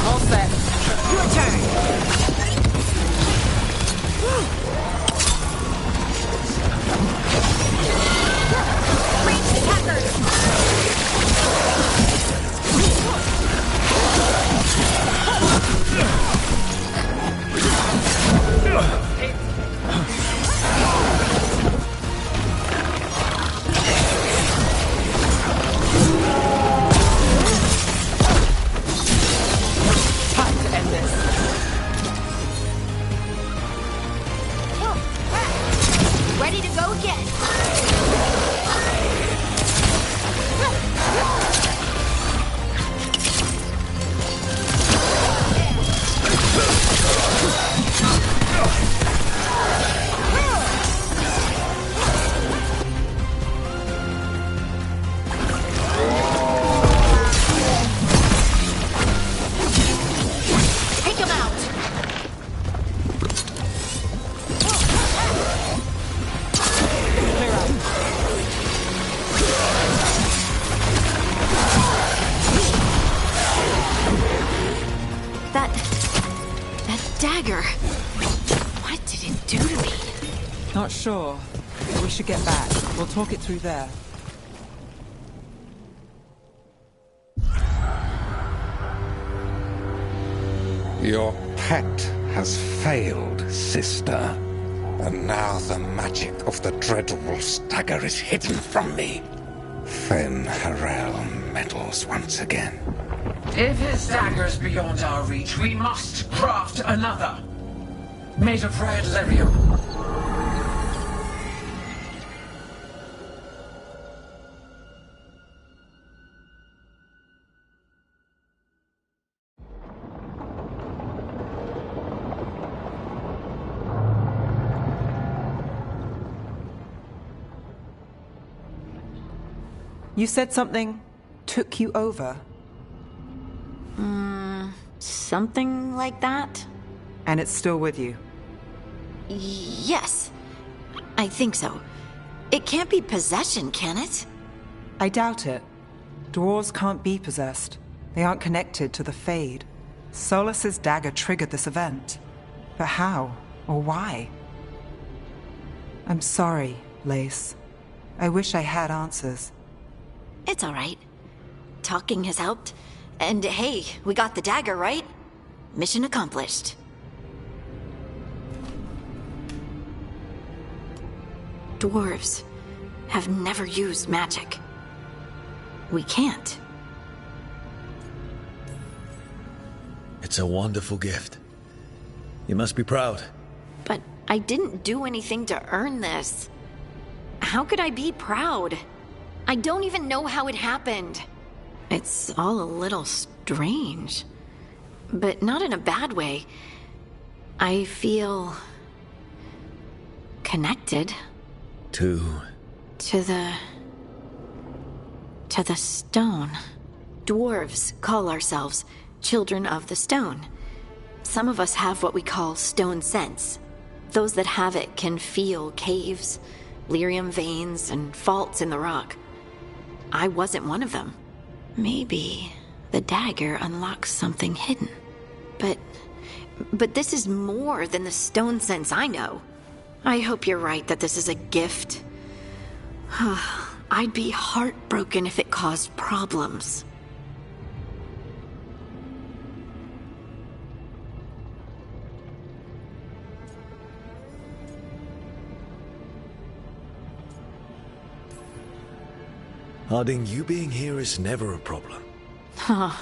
[SPEAKER 3] All set.
[SPEAKER 14] Your turn. Ranged attackers.
[SPEAKER 3] Time to end this.
[SPEAKER 14] Ready to go again. Take him out.
[SPEAKER 3] Clear out.
[SPEAKER 7] That dagger. What did it do to me?
[SPEAKER 3] Not sure. But we should get back. We'll talk it through there.
[SPEAKER 16] Your pet has failed, sister. And now the magic of the Dreadwolf's dagger is hidden from me. Fen Harel meddles once again.
[SPEAKER 15] If his dagger's beyond our reach, we must craft another. Made of red lyrium.
[SPEAKER 3] You said something took you over?
[SPEAKER 7] Something like that?
[SPEAKER 3] And it's still with you?
[SPEAKER 7] Yes. I think so. It can't be possession, can it?
[SPEAKER 3] I doubt it. Dwarves can't be possessed. They aren't connected to the Fade. Solus's dagger triggered this event. But how? Or why? I'm sorry, Lace. I wish I had answers.
[SPEAKER 7] It's all right. Talking has helped. And hey, we got the dagger, right? Mission accomplished. Dwarves have never used magic. We can't.
[SPEAKER 2] It's a wonderful gift. You must be proud.
[SPEAKER 7] But I didn't do anything to earn this. How could I be proud? I don't even know how it happened. It's all a little strange. But not in a bad way. I feel connected.
[SPEAKER 2] To
[SPEAKER 7] the stone. Dwarves call ourselves children of the stone. Some of us have what we call stone sense. Those that have it can feel caves, lyrium veins, and faults in the rock. I wasn't one of them. Maybe the dagger unlocks something hidden. But this is more than the stone sense I know. I hope you're right that this is a gift. I'd be heartbroken if it caused problems.
[SPEAKER 2] Harding, you being here is never a problem.
[SPEAKER 7] Huh.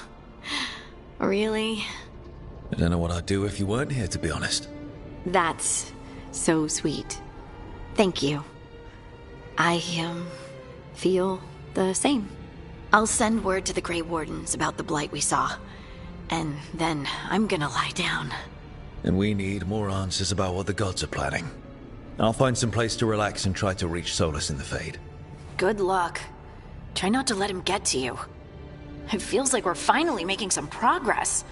[SPEAKER 7] Really?
[SPEAKER 2] I don't know what I'd do if you weren't here, to be honest.
[SPEAKER 7] That's so sweet. Thank you. I, feel the same. I'll send word to the Grey Wardens about the blight we saw. And then I'm gonna lie down.
[SPEAKER 2] And we need more answers about what the gods are planning. I'll find some place to relax and try to reach Solus in the Fade.
[SPEAKER 7] Good luck. Try not to let him get to you. It feels like we're finally making some progress.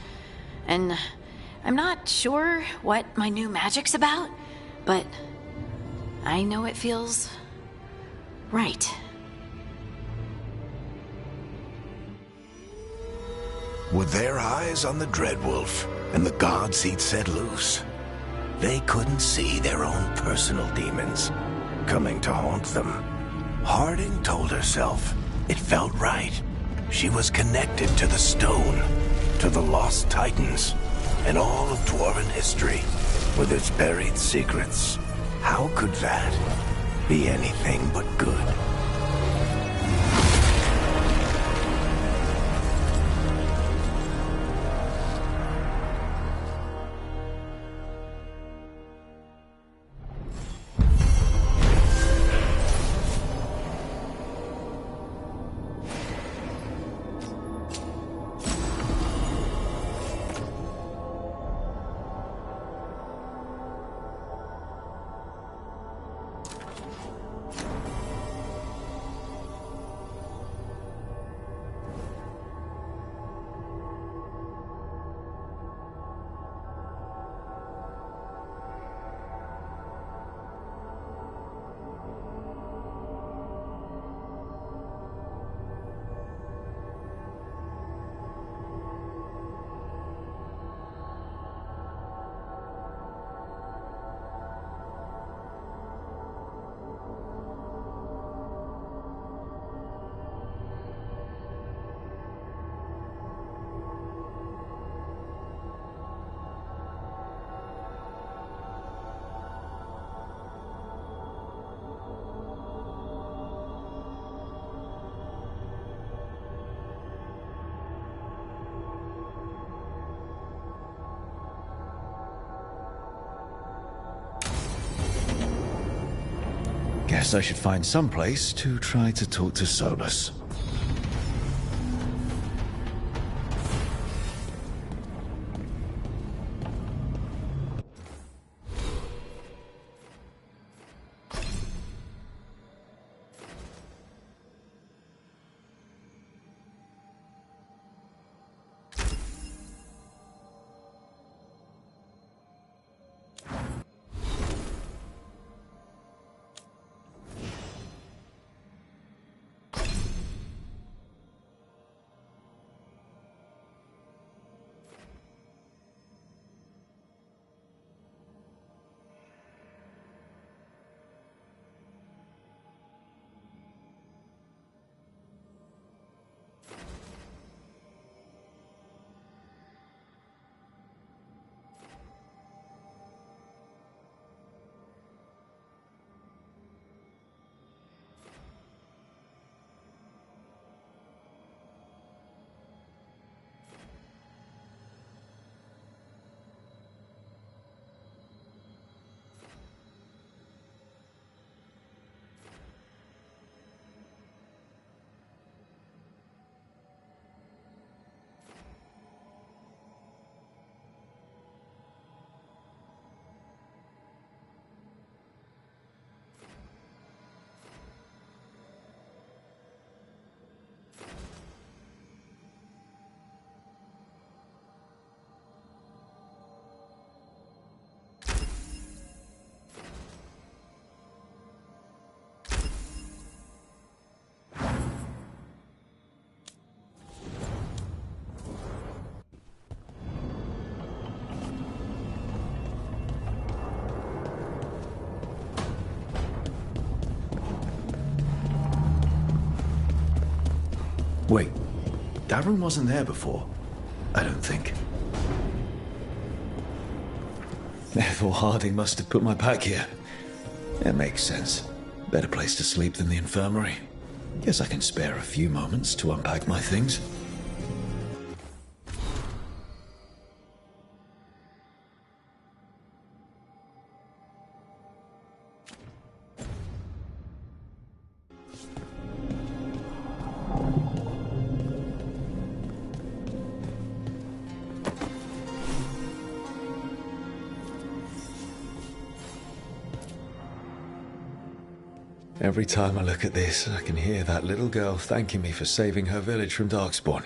[SPEAKER 7] And I'm not sure what my new magic's about, but I know it feels right.
[SPEAKER 11] With their eyes on the Dreadwolf and the gods he'd set loose, they couldn't see their own personal demons coming to haunt them. Harding told herself it felt right. She was connected to the stone, to the lost titans, and all of Dwarven history, with its buried secrets. How could that be anything but good?
[SPEAKER 2] Guess I should find some place to try to talk to Solus. Wait, Darren wasn't there before? I don't think. Therefore Harding must have put my pack here. It makes sense. Better place to sleep than the infirmary. Guess I can spare a few moments to unpack my things. Every time I look at this, I can hear that little girl thanking me for saving her village from Darkspawn.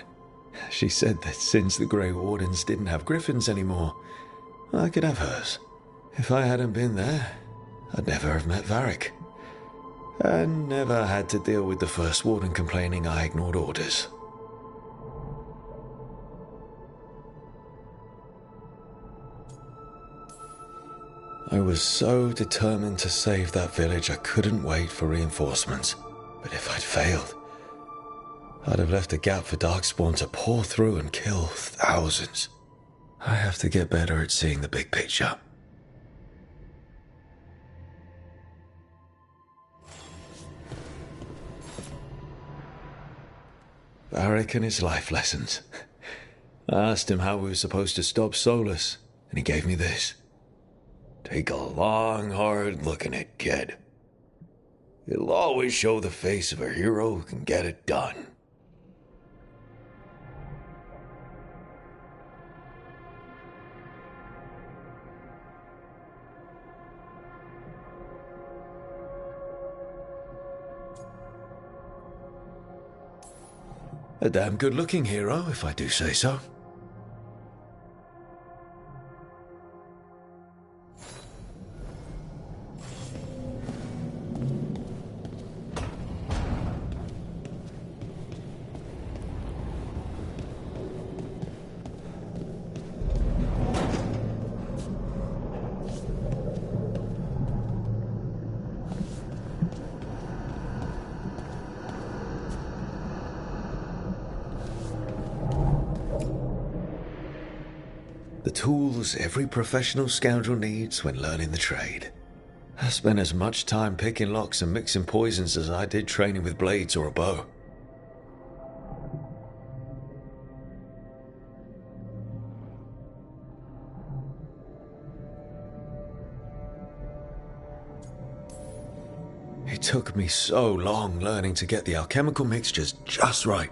[SPEAKER 2] She said that since the Grey Wardens didn't have griffins anymore, I could have hers. If I hadn't been there, I'd never have met Varric. And never had to deal with the First Warden complaining I ignored orders. I was so determined to save that village I couldn't wait for reinforcements. But if I'd failed, I'd have left a gap for Darkspawn to pour through and kill thousands. I have to get better at seeing the big picture. Varric and his life lessons. I asked him how we were supposed to stop Solus, and he gave me this. Take a long, hard look at it, kid. It'll always show the face of a hero who can get it done. A damn good-looking hero, if I do say so. The tools every professional scoundrel needs when learning the trade. I spent as much time picking locks and mixing poisons as I did training with blades or a bow. It took me so long learning to get the alchemical mixtures just right.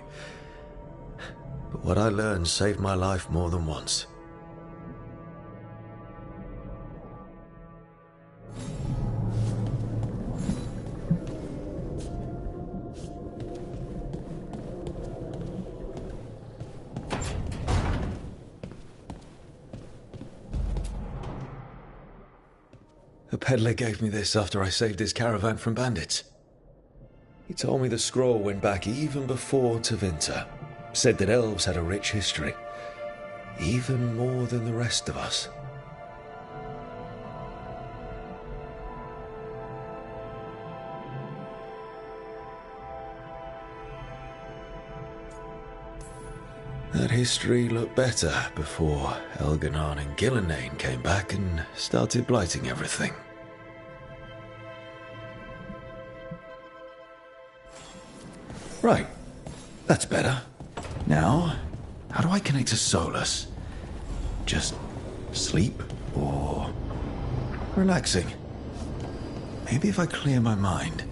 [SPEAKER 2] But what I learned saved my life more than once. A peddler gave me this after I saved his caravan from bandits. He told me the scroll went back even before Tevinter. Said that elves had a rich history, even more than the rest of us. That history looked better before Elganon and Gillenane came back and started blighting everything. Right, that's better. Now, how do I connect to Solus? Just sleep or relaxing? Maybe if I clear my mind.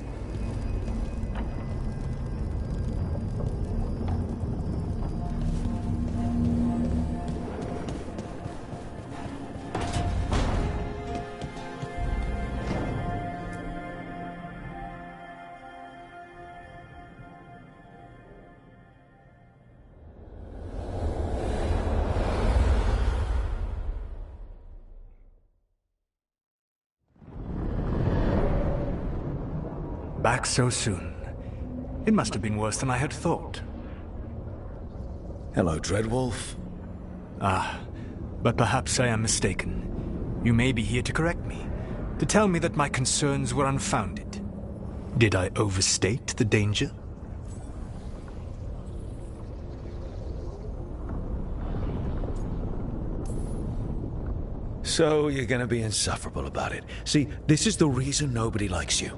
[SPEAKER 17] Back so soon. It must have been worse than I had thought.
[SPEAKER 2] Hello, Dreadwolf.
[SPEAKER 17] Ah, but perhaps I am mistaken. You may be here to correct me, to tell me that my concerns were unfounded. Did I overstate the danger?
[SPEAKER 2] So you're gonna be insufferable about it. See, this is the reason nobody likes you.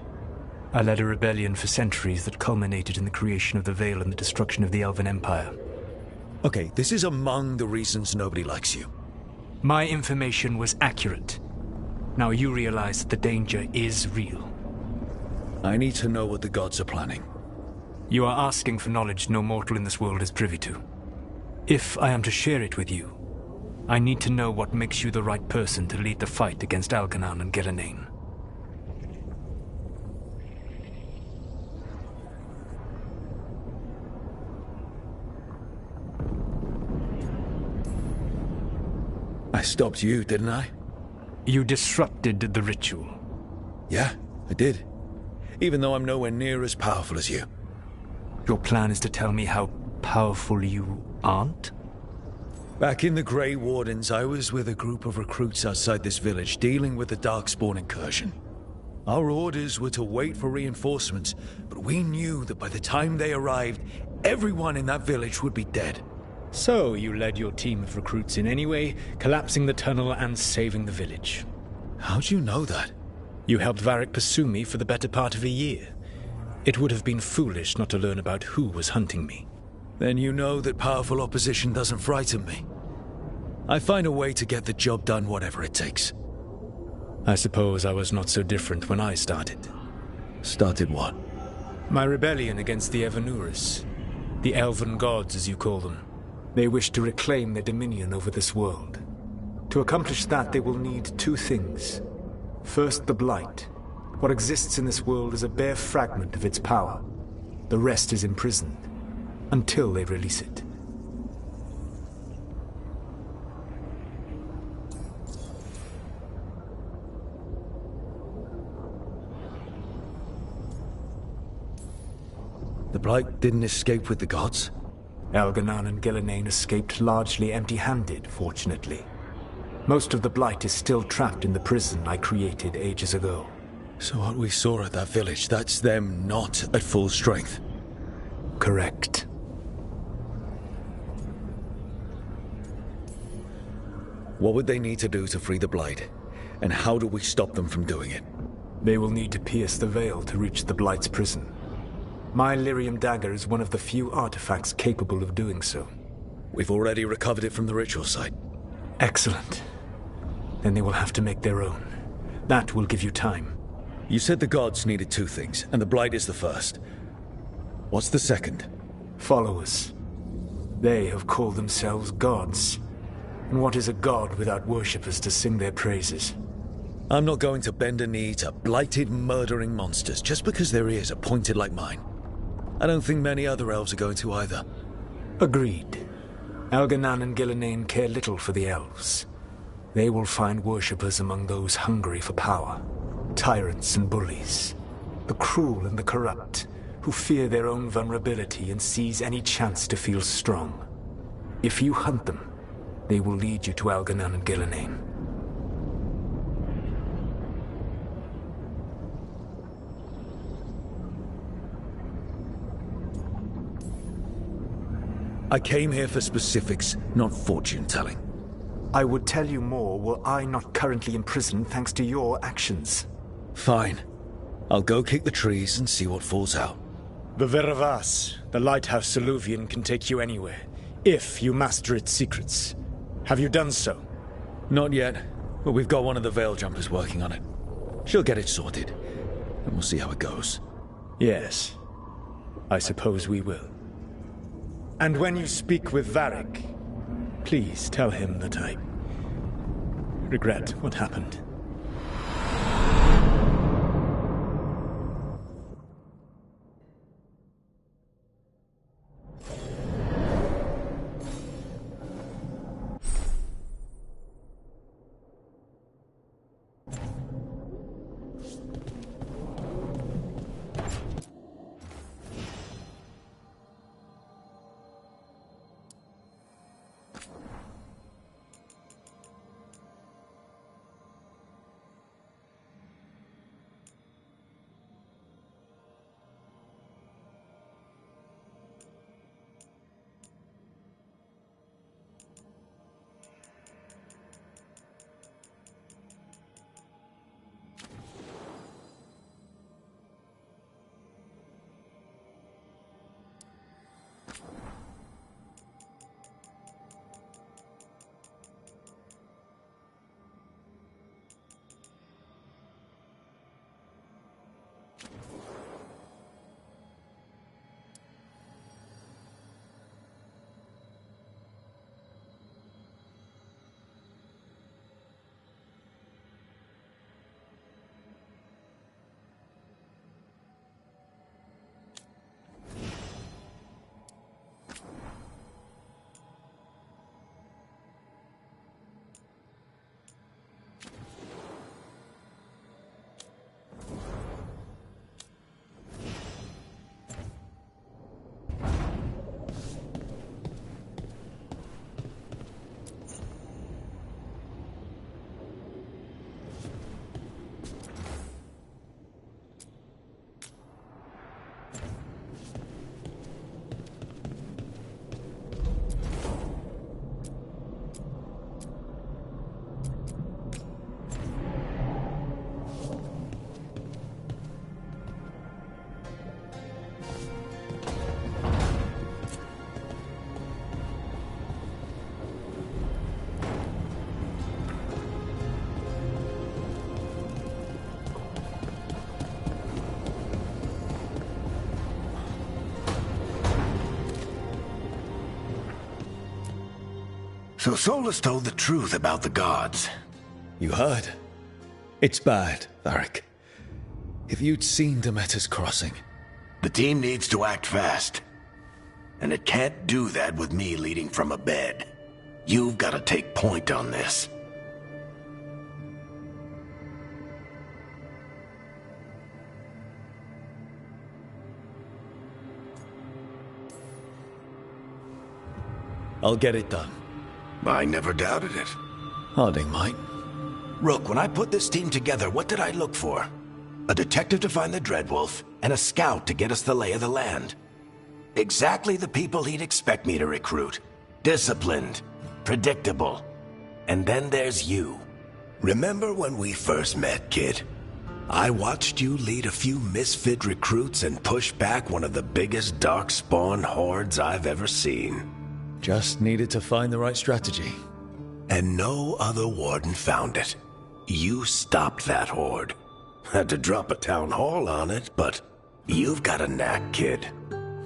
[SPEAKER 17] I led a rebellion for centuries that culminated in the creation of the Veil and the destruction of the Elven Empire.
[SPEAKER 2] Okay, this is among the reasons nobody likes you.
[SPEAKER 17] My information was accurate. Now you realize that the danger is real.
[SPEAKER 2] I need to know what the gods are planning.
[SPEAKER 17] You are asking for knowledge no mortal in this world is privy to. If I am to share it with you, I need to know what makes you the right person to lead the fight against Algernon and Gillenane.
[SPEAKER 2] I stopped you, didn't I?
[SPEAKER 17] You disrupted the ritual.
[SPEAKER 2] Yeah, I did. Even though I'm nowhere near as powerful as you.
[SPEAKER 17] Your plan is to tell me how powerful you aren't?
[SPEAKER 2] Back in the Grey Wardens, I was with a group of recruits outside this village dealing with the Darkspawn incursion. Our orders were to wait for reinforcements, but we knew that by the time they arrived, everyone in that village would be dead.
[SPEAKER 17] So you led your team of recruits in any way, collapsing the tunnel and saving the village.
[SPEAKER 2] How'd you know that?
[SPEAKER 17] You helped Varric pursue me for the better part of a year. It would have been foolish not to learn about who was hunting me.
[SPEAKER 2] Then you know that powerful opposition doesn't frighten me. I find a way to get the job done whatever it takes.
[SPEAKER 17] I suppose I was not so different when I started.
[SPEAKER 2] Started what?
[SPEAKER 17] My rebellion against the Evanuris. The Elven Gods, as you call them. They wish to reclaim their dominion over this world. To accomplish that, they will need two things. First, the Blight. What exists in this world is a bare fragment of its power. The rest is imprisoned, until they release it.
[SPEAKER 2] The Blight didn't escape with the gods?
[SPEAKER 17] Algernon and Gillenane escaped largely empty-handed, fortunately. Most of the Blight is still trapped in the prison I created ages ago.
[SPEAKER 2] So what we saw at that village, that's them not at full strength?
[SPEAKER 17] Correct.
[SPEAKER 2] What would they need to do to free the Blight? And how do we stop them from doing it?
[SPEAKER 17] They will need to pierce the veil to reach the Blight's prison. My Lyrium dagger is one of the few artifacts capable of doing so.
[SPEAKER 2] We've already recovered it from the ritual site.
[SPEAKER 17] Excellent. Then they will have to make their own. That will give you time.
[SPEAKER 2] You said the gods needed two things, and the Blight is the first. What's the second?
[SPEAKER 17] Followers. They have called themselves gods. And what is a god without worshippers to sing their praises?
[SPEAKER 2] I'm not going to bend a knee to blighted, murdering monsters just because their ears are pointed like mine. I don't think many other elves are going to either.
[SPEAKER 17] Agreed. Algernon and Gillenane care little for the elves. They will find worshippers among those hungry for power. Tyrants and bullies. The cruel and the corrupt, who fear their own vulnerability and seize any chance to feel strong. If you hunt them, they will lead you to Algernon and Gillenane.
[SPEAKER 2] I came here for specifics, not fortune-telling.
[SPEAKER 17] I would tell you more were I not currently imprisoned thanks to your actions.
[SPEAKER 2] Fine. I'll go kick the trees and see what falls out.
[SPEAKER 17] The Veravas, the lighthouse Soluvian, can take you anywhere, if you master its secrets. Have you done so?
[SPEAKER 2] Not yet, but we've got one of the Veil Jumpers working on it. She'll get it sorted, and we'll see how it goes.
[SPEAKER 17] Yes. I suppose we will. And when you speak with Varric, please tell him that I regret what happened.
[SPEAKER 11] So Solus told the truth about the gods.
[SPEAKER 2] You heard? It's bad, Varric. If you'd seen Demeter's crossing...
[SPEAKER 11] The team needs to act fast. And it can't do that with me leading from a bed. You've got to take point on this.
[SPEAKER 2] I'll get it done.
[SPEAKER 11] I never doubted it.
[SPEAKER 2] Harding might.
[SPEAKER 11] Rook, when I put this team together, what did I look for? A detective to find the Dreadwolf, and a scout to get us the lay of the land. Exactly the people he'd expect me to recruit. Disciplined, predictable. And then there's you. Remember when we first met, kid? I watched you lead a few misfit recruits and push back one of the biggest darkspawn hordes I've ever seen.
[SPEAKER 2] Just needed to find the right strategy.
[SPEAKER 11] And no other warden found it. You stopped that horde. Had to drop a town hall on it, but you've got a knack, kid.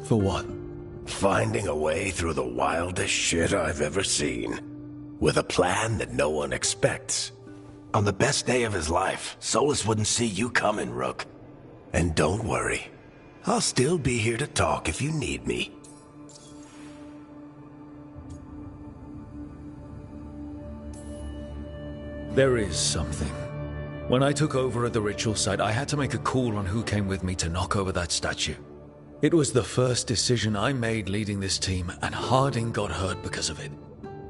[SPEAKER 2] For what?
[SPEAKER 11] Finding a way through the wildest shit I've ever seen. With a plan that no one expects. On the best day of his life, Solus wouldn't see you coming, Rook. And don't worry. I'll still be here to talk if you need me.
[SPEAKER 2] There is something. When I took over at the ritual site, I had to make a call on who came with me to knock over that statue. It was the first decision I made leading this team, and Harding got hurt because of it.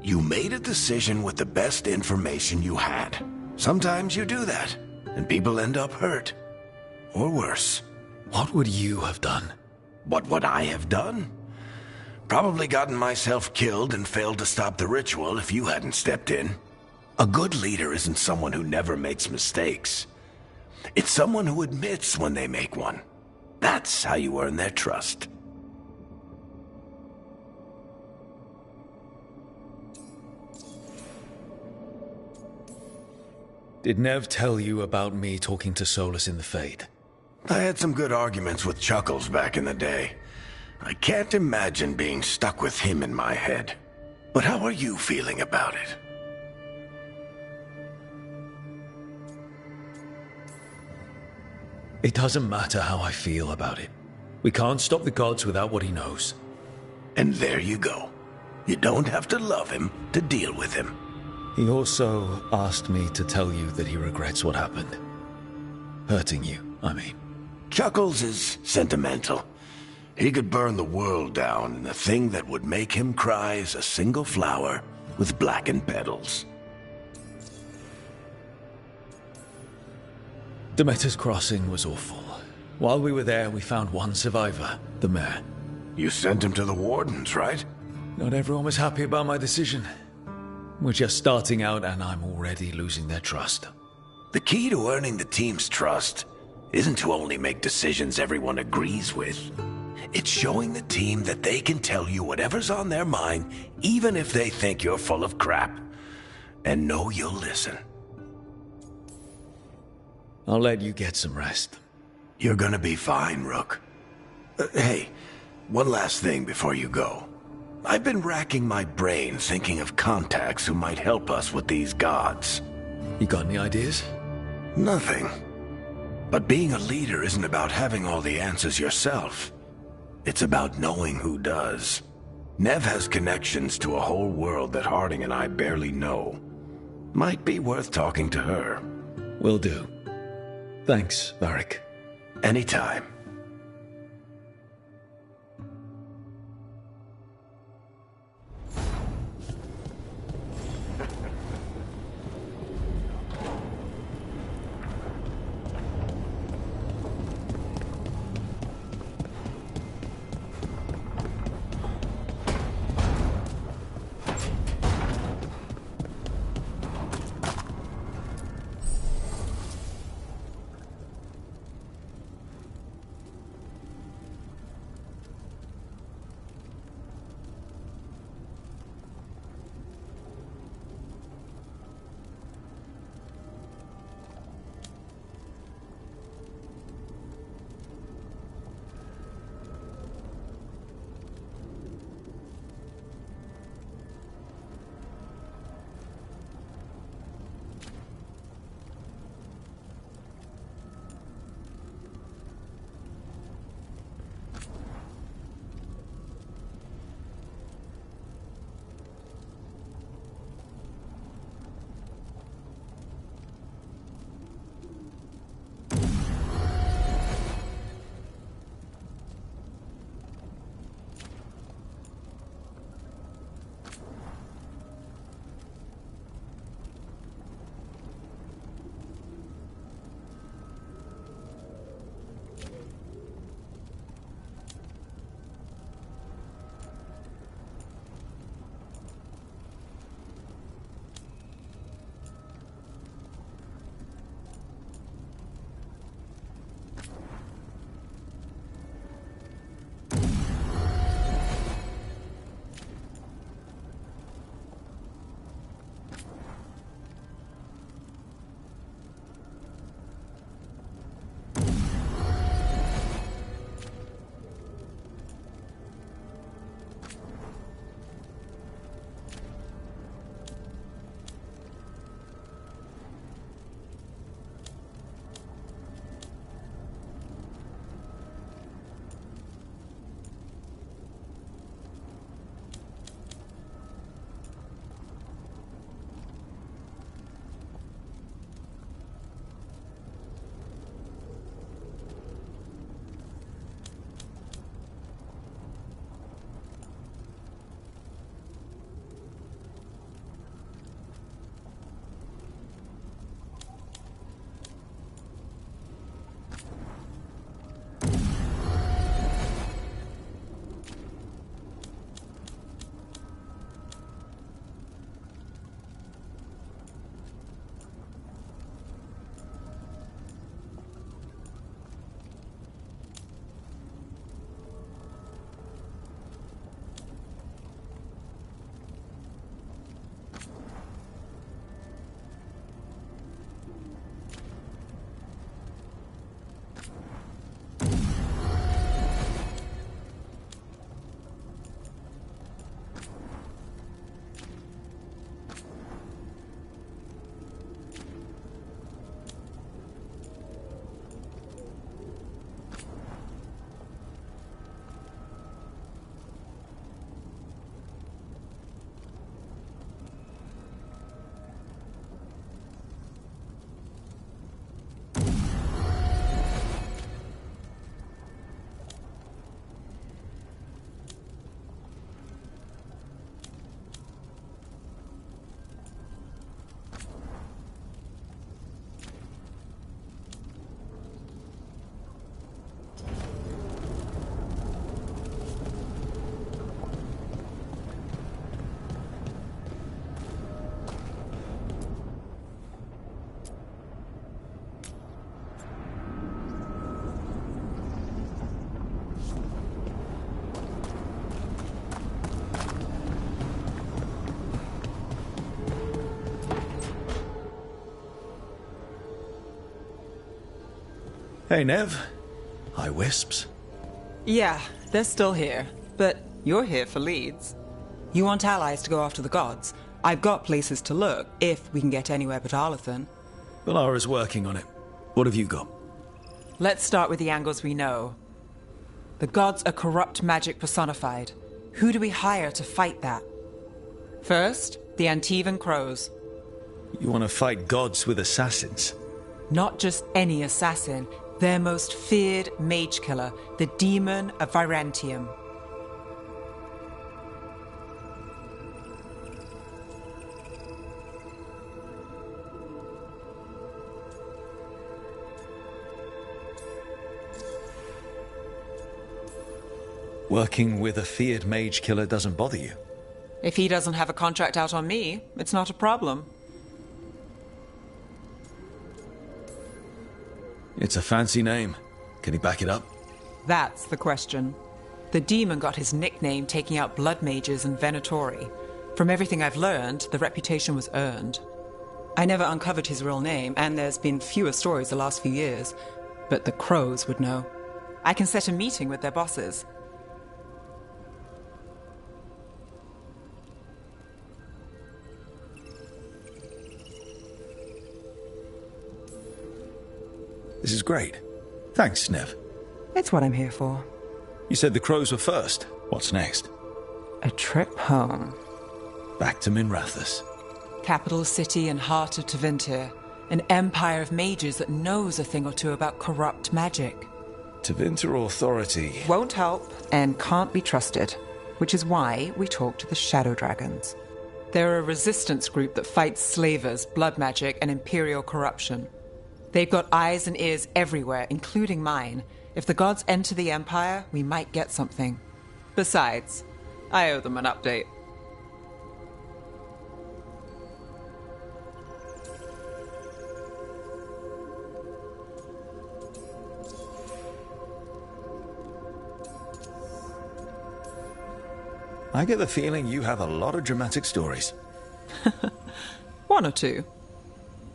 [SPEAKER 11] You made a decision with the best information you had. Sometimes you do that, and people end up hurt. Or worse.
[SPEAKER 2] What would you have done?
[SPEAKER 11] What would I have done? Probably gotten myself killed and failed to stop the ritual if you hadn't stepped in. A good leader isn't someone who never makes mistakes. It's someone who admits when they make one. That's how you earn their trust.
[SPEAKER 2] Did Nev tell you about me talking to Solus in the Fade?
[SPEAKER 11] I had some good arguments with Chuckles back in the day. I can't imagine being stuck with him in my head. But how are you feeling about it?
[SPEAKER 2] It doesn't matter how I feel about it. We can't stop the gods without what he knows.
[SPEAKER 11] And there you go. You don't have to love him to deal with him.
[SPEAKER 2] He also asked me to tell you that he regrets what happened. Hurting you, I mean.
[SPEAKER 11] Chuckles is sentimental. He could burn the world down, and the thing that would make him cry is a single flower with blackened petals.
[SPEAKER 2] Demeter's crossing was awful. While we were there, we found one survivor, the mayor.
[SPEAKER 11] You sent him to the wardens, right?
[SPEAKER 2] Not everyone was happy about my decision. We're just starting out, and I'm already losing their trust.
[SPEAKER 11] The key to earning the team's trust isn't to only make decisions everyone agrees with. It's showing the team that they can tell you whatever's on their mind, even if they think you're full of crap. And know you'll listen.
[SPEAKER 2] I'll let you get some rest.
[SPEAKER 11] You're gonna be fine, Rook. Hey, one last thing before you go. I've been racking my brain thinking of contacts who might help us with these gods.
[SPEAKER 2] You got any ideas?
[SPEAKER 11] Nothing. But being a leader isn't about having all the answers yourself. It's about knowing who does. Nev has connections to a whole world that Harding and I barely know. Might be worth talking to her.
[SPEAKER 2] Will do. Thanks, Varric.
[SPEAKER 11] Anytime.
[SPEAKER 2] Hey, Nev. Hi, Wisps.
[SPEAKER 3] Yeah, they're still here. But you're here for leads. You want allies to go after the gods? I've got places to look, if we can get anywhere but Arlathan.
[SPEAKER 2] Valara's working on it. What have you got?
[SPEAKER 3] Let's start with the angles we know. The gods are corrupt magic personified. Who do we hire to fight that? First, the Antivan Crows.
[SPEAKER 2] You want to fight gods with assassins?
[SPEAKER 3] Not just any assassin, their most feared mage killer, the Demon of Virantium.
[SPEAKER 2] Working with a feared mage killer doesn't bother you?
[SPEAKER 3] If he doesn't have a contract out on me, it's not a problem.
[SPEAKER 2] It's a fancy name. Can he back it up?
[SPEAKER 3] That's the question. The demon got his nickname taking out blood mages and Venatori. From everything I've learned, the reputation was earned. I never uncovered his real name, and there's been fewer stories the last few years. But the Crows would know. I can set a meeting with their bosses.
[SPEAKER 2] This is great. Thanks, Nev.
[SPEAKER 3] It's what I'm here for.
[SPEAKER 2] You said the Crows were first. What's next?
[SPEAKER 3] A trip home.
[SPEAKER 2] Back to Minrathous.
[SPEAKER 3] Capital city and heart of Tevinter. An empire of mages that knows a thing or two about corrupt magic.
[SPEAKER 2] Tevinter authority
[SPEAKER 3] won't help and can't be trusted, which is why we talk to the Shadow Dragons. They're a resistance group that fights slavers, blood magic, and imperial corruption. They've got eyes and ears everywhere, including mine. If the gods enter the Empire, we might get something. Besides, I owe them an update.
[SPEAKER 2] I get the feeling you have a lot of dramatic stories.
[SPEAKER 3] One or two.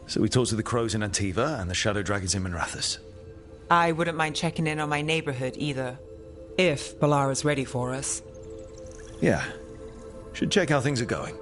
[SPEAKER 2] So we talked to the Crows in Antiva and the Shadow Dragons in Minrathous.
[SPEAKER 3] I wouldn't mind checking in on my neighborhood either. If Balara's ready for us.
[SPEAKER 2] Yeah. Should check how things are going.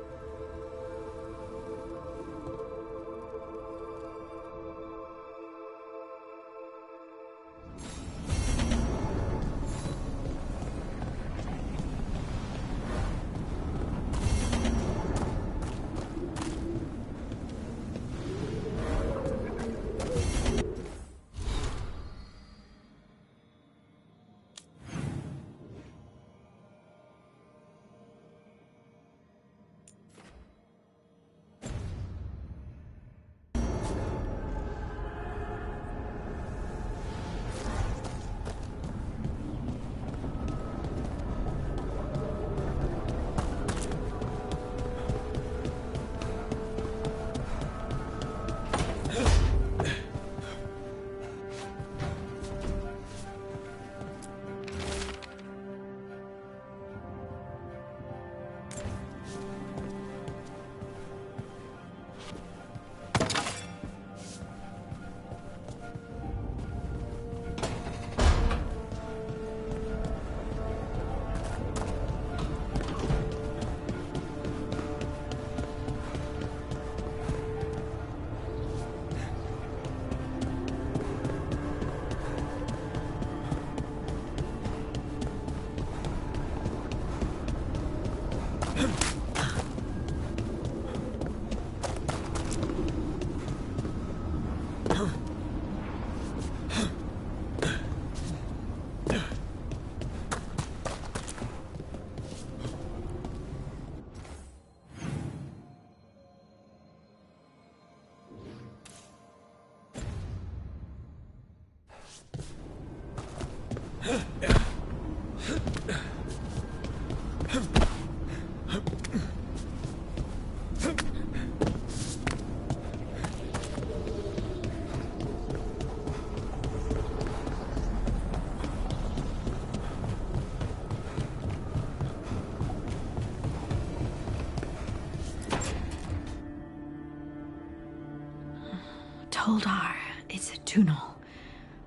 [SPEAKER 7] Toldar, it's a tunnel.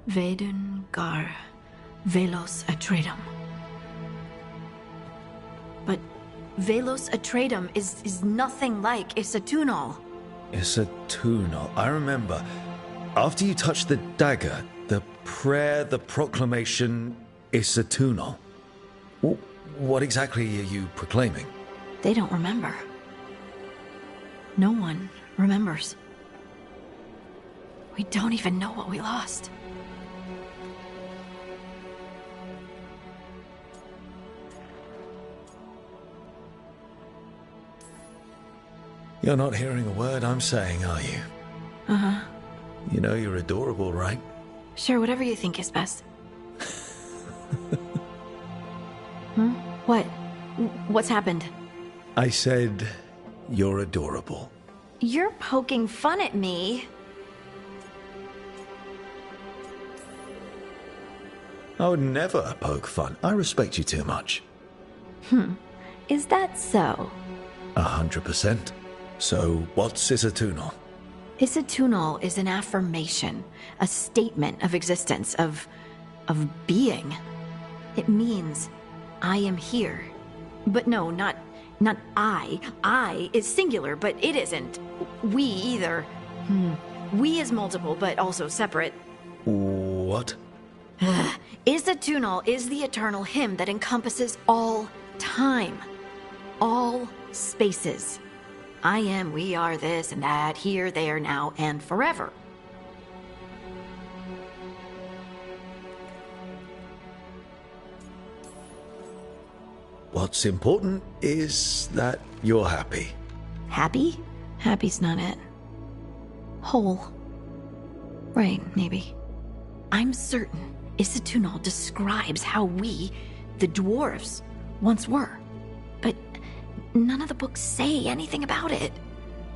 [SPEAKER 7] Veilguard, Velos Atreides. But Velos Atreides is nothing like Isatunal.
[SPEAKER 2] Isatunal. I remember. After you touched the dagger, the prayer, the proclamation, Isatunal. What exactly are you proclaiming?
[SPEAKER 7] They don't remember. No one remembers. We don't even know what we lost.
[SPEAKER 2] You're not hearing a word I'm saying, are you?
[SPEAKER 7] Uh-huh.
[SPEAKER 2] You know you're adorable, right?
[SPEAKER 7] Sure, whatever you think is best. What? What's happened?
[SPEAKER 2] I said you're adorable.
[SPEAKER 7] You're poking fun at me.
[SPEAKER 2] I would never poke fun. I respect you too much.
[SPEAKER 7] Is that so?
[SPEAKER 2] 100%. So, what's Isatunal?
[SPEAKER 7] Isatunal is an affirmation, a statement of existence, of being. It means, I am here. But no, not I. I is singular, but it isn't. We either. We is multiple, but also separate.
[SPEAKER 2] What?
[SPEAKER 7] Isatunal is the eternal hymn that encompasses all time. All spaces. I am, we are, this and that, here, there, now, and forever.
[SPEAKER 2] What's important is that you're happy.
[SPEAKER 7] Happy? Happy's not it. Whole. Right, maybe. I'm certain Isatunal describes how we, the dwarves, once were. But none of the books say anything about it.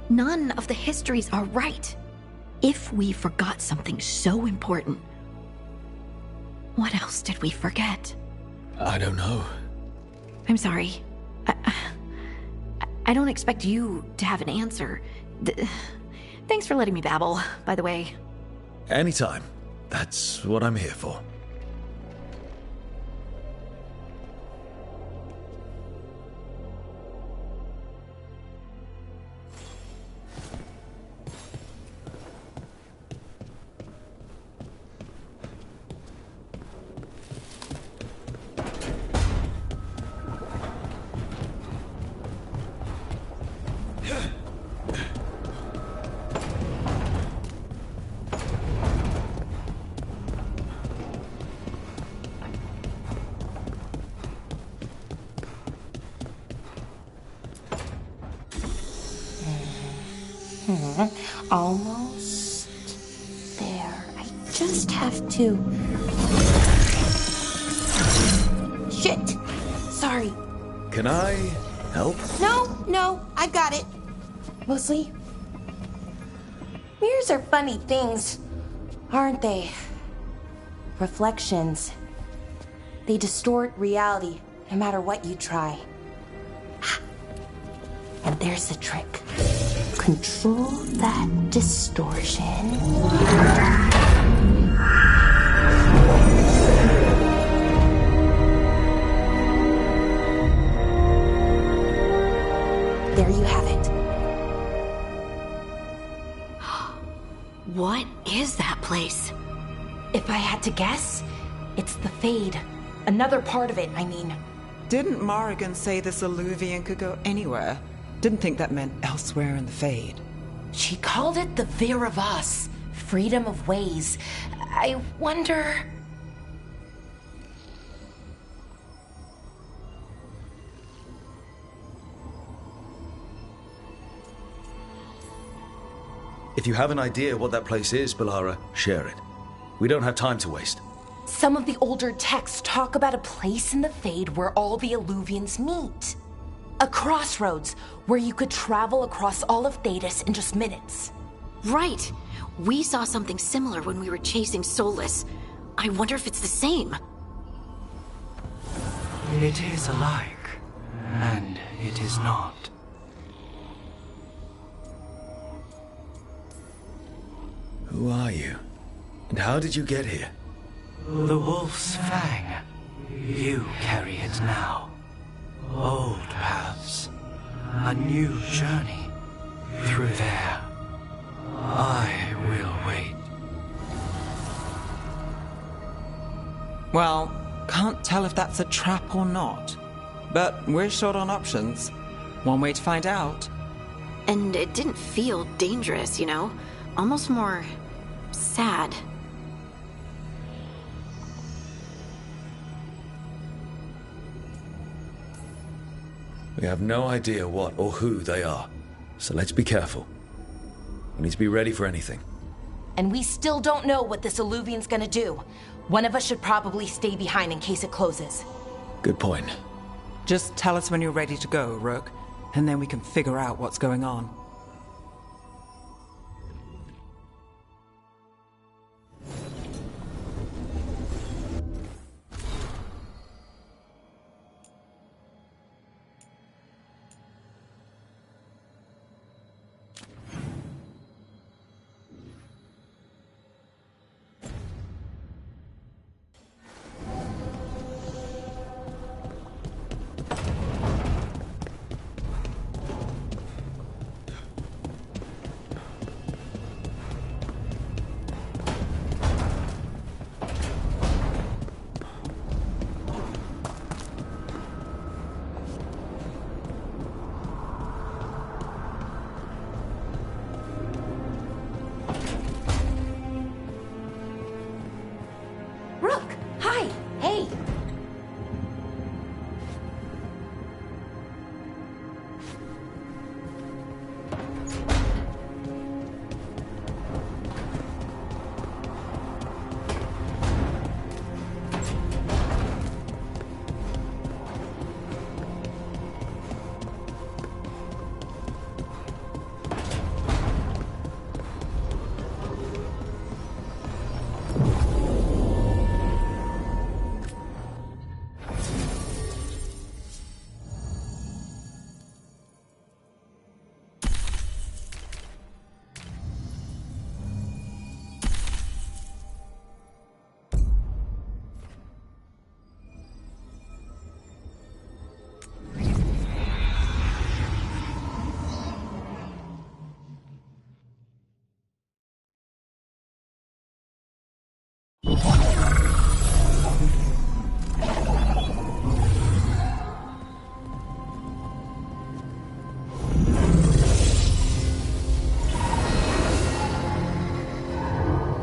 [SPEAKER 7] None of the histories are right. If we forgot something so important, what else did we forget?
[SPEAKER 2] I don't know.
[SPEAKER 7] I'm sorry. I don't expect you to have an answer. Thanks for letting me babble, by the way.
[SPEAKER 2] Anytime. That's what I'm here for.
[SPEAKER 1] Almost there. I just have to... Shit! Sorry.
[SPEAKER 2] Can I help?
[SPEAKER 1] No, I got it. Mostly, mirrors are funny things, aren't they? Reflections. They distort reality, no matter what you try. And there's the trick. Control that distortion. There you have it.
[SPEAKER 7] What is that place?
[SPEAKER 1] If I had to guess, it's the Fade. Another part of it, I mean.
[SPEAKER 3] Didn't Morrigan say this Illuvian could go anywhere? Didn't think that meant elsewhere in the Fade.
[SPEAKER 1] She called it the Veer of Us, freedom of ways. I wonder...
[SPEAKER 2] If you have an idea what that place is, Balara, share it. We don't have time to waste.
[SPEAKER 1] Some of the older texts talk about a place in the Fade where all the Illuvians meet. A crossroads where you could travel across all of Thedas in just minutes.
[SPEAKER 7] Right. We saw something similar when we were chasing Solus. I wonder if it's the same.
[SPEAKER 18] It is alike, and it is not.
[SPEAKER 2] Who are you? And how did you get here?
[SPEAKER 18] The wolf's fang. You carry it now. Old paths. A new journey. Through there. I will wait.
[SPEAKER 3] Well, can't tell if that's a trap or not. But we're short on options. One way to find out.
[SPEAKER 7] And it didn't feel dangerous, you know? Almost more sad.
[SPEAKER 2] We have no idea what or who they are, so let's be careful. We need to be ready for anything.
[SPEAKER 1] And we still don't know what this Alluvian's gonna do. One of us should probably stay behind in case it closes.
[SPEAKER 2] Good point.
[SPEAKER 3] Just tell us when you're ready to go, Rook, and then we can figure out what's going on.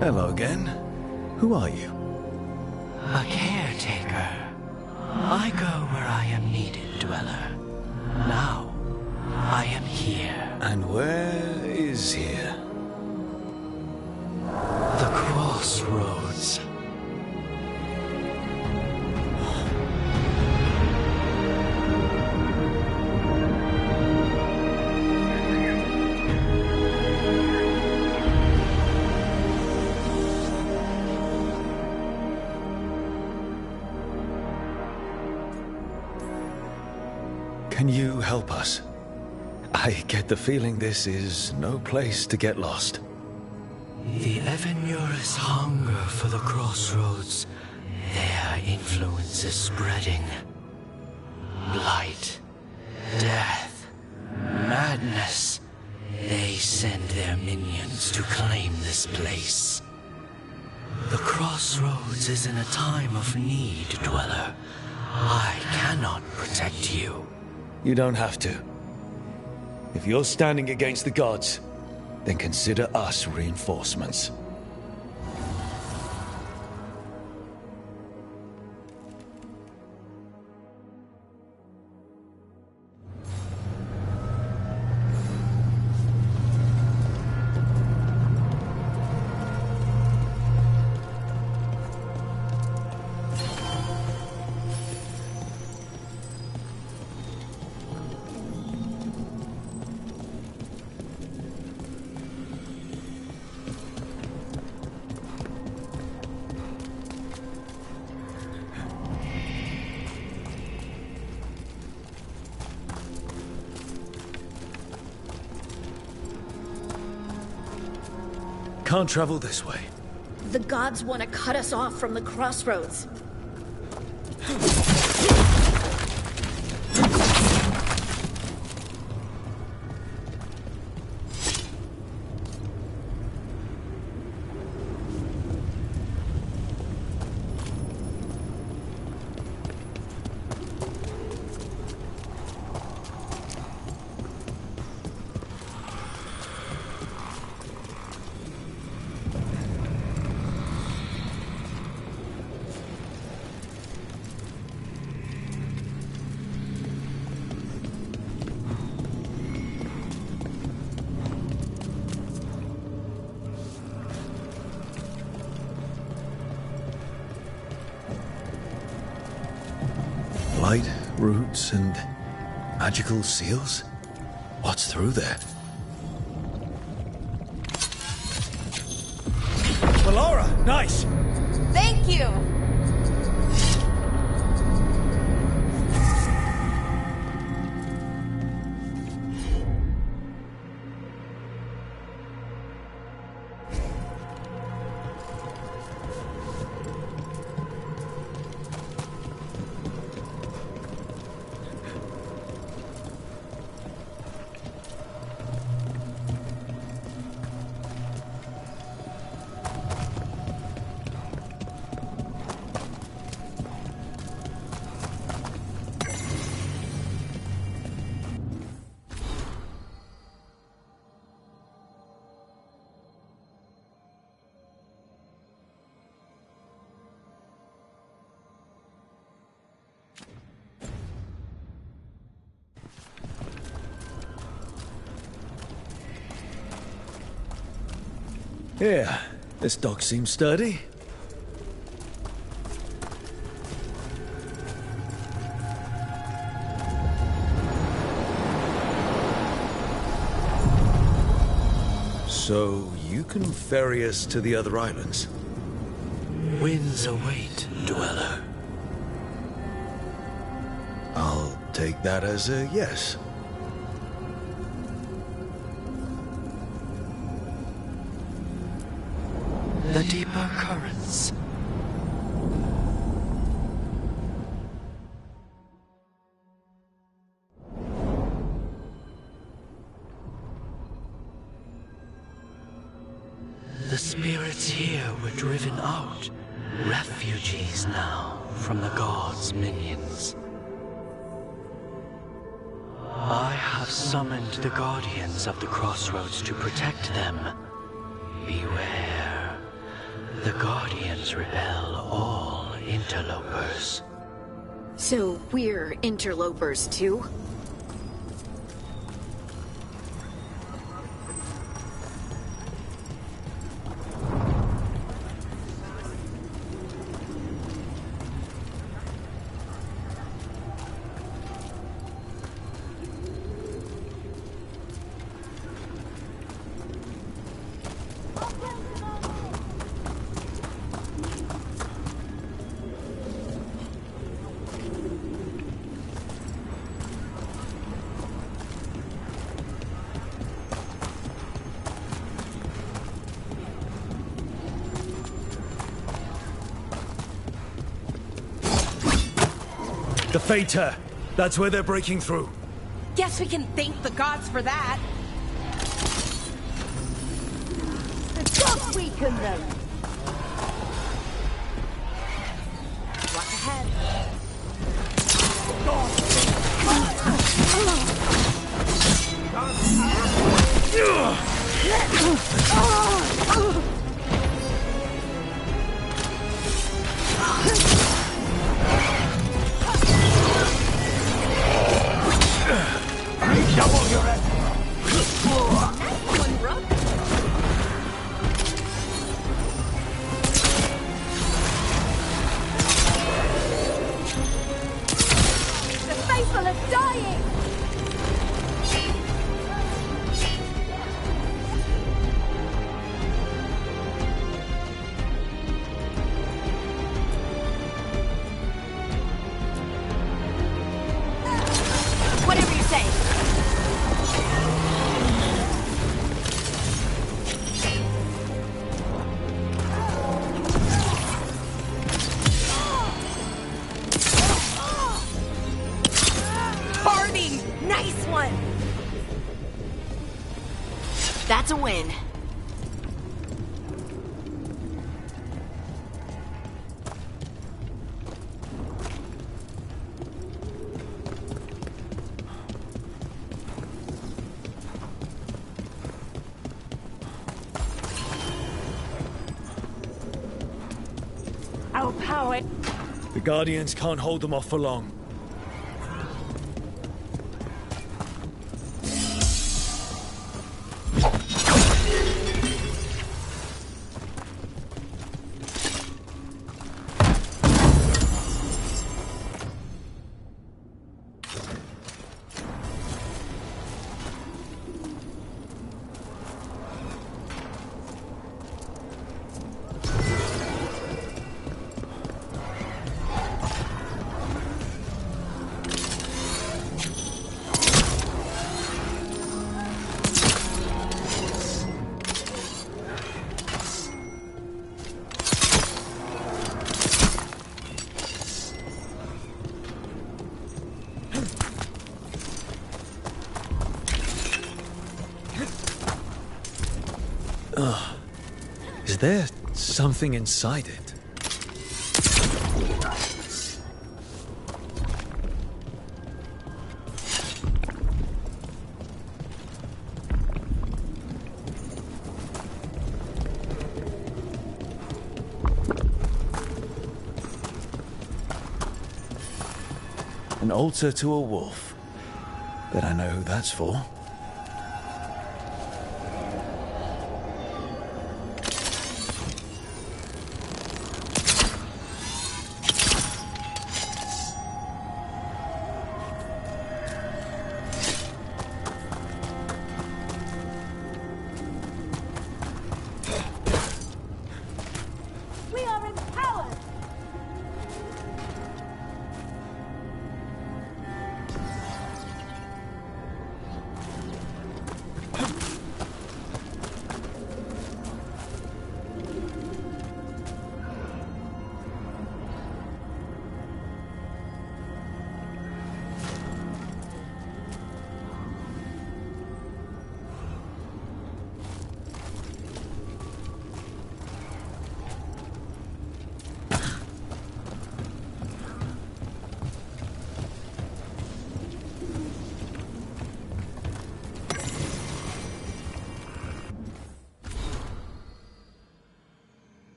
[SPEAKER 2] Hello again. Who are you?
[SPEAKER 18] A caretaker. I go where I am needed, Dweller. Now, I am here.
[SPEAKER 2] And where is here?
[SPEAKER 18] The crossroads.
[SPEAKER 2] Can you help us? I get the feeling this is no place to get lost.
[SPEAKER 18] The Evenurus hunger for the crossroads. Their influence is spreading. Blight, death, madness. They send their minions to claim this place. The crossroads is in a time of need, Dweller. I cannot protect you.
[SPEAKER 2] You don't have to. If you're standing against the gods, then consider us reinforcements. Can't travel this way.
[SPEAKER 7] The gods want to cut us off from the crossroads.
[SPEAKER 2] Light, roots, and magical seals? What's through there? Laura, nice!
[SPEAKER 1] Thank you!
[SPEAKER 2] Yeah, this dock seems sturdy. So, you can ferry us to the other islands?
[SPEAKER 18] Winds await, dweller.
[SPEAKER 2] I'll take that as a yes.
[SPEAKER 18] The deeper currents. The spirits here were driven out, refugees now from the gods' minions. I have summoned the guardians of the crossroads to protect them. Beware. The guardians repel all interlopers.
[SPEAKER 7] So we're interlopers too?
[SPEAKER 2] The Fater! That's where they're breaking through.
[SPEAKER 1] Guess we can thank the gods for that.
[SPEAKER 8] The gods weaken them!
[SPEAKER 1] Watch ahead.
[SPEAKER 10] Double your effort.
[SPEAKER 8] The faithful are dying!
[SPEAKER 14] That's a win.
[SPEAKER 15] Our power.
[SPEAKER 2] The Guardians can't hold them off for long. Is there something inside it? An altar to a wolf. Bet I know who that's for.
[SPEAKER 15] We are empowered!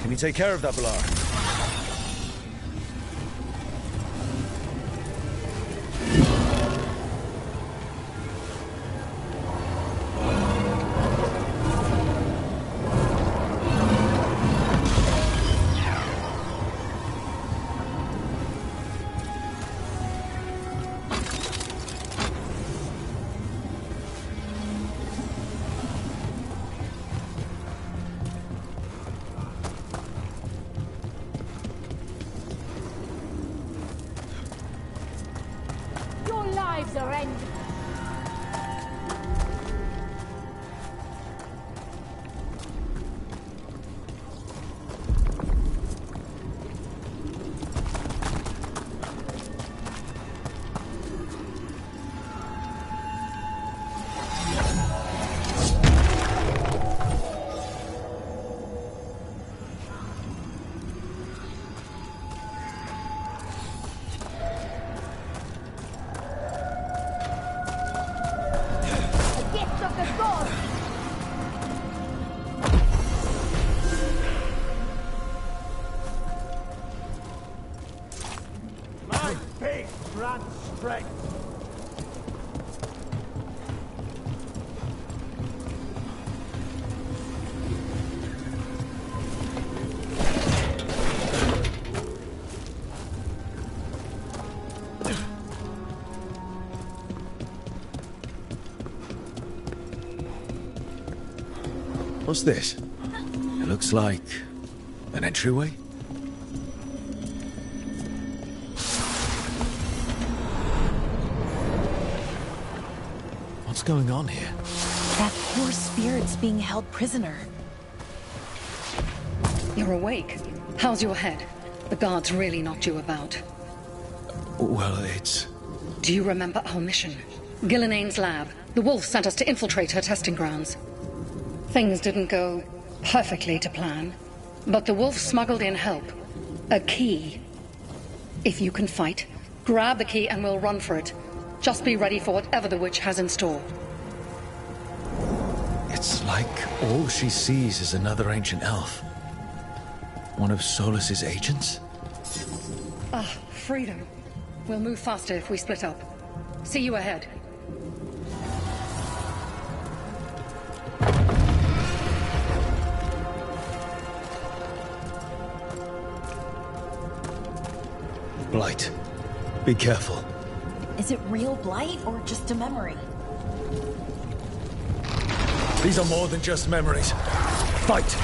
[SPEAKER 2] Can you take care of that, Balara?
[SPEAKER 15] Your lives are ended.
[SPEAKER 10] My big grand strength.
[SPEAKER 2] What's this? It looks like an entryway. What's going on here?
[SPEAKER 1] That poor spirit's being held prisoner.
[SPEAKER 19] You're awake. How's your head? The guards really knocked you about.
[SPEAKER 2] Well, it's...
[SPEAKER 19] Do you remember our mission? Gillinane's lab. The wolf sent us to infiltrate her testing grounds. Things didn't go perfectly to plan, but the wolf smuggled in help. A key. If you can fight, grab the key and we'll run for it. Just be ready for whatever the witch has in store.
[SPEAKER 2] It's like all she sees is another ancient elf. One of Solus's agents?
[SPEAKER 19] Ah, freedom. We'll move faster if we split up. See you ahead.
[SPEAKER 2] Blight. Be careful.
[SPEAKER 1] Is it real blight or just a memory?
[SPEAKER 2] These are more than just memories. Fight!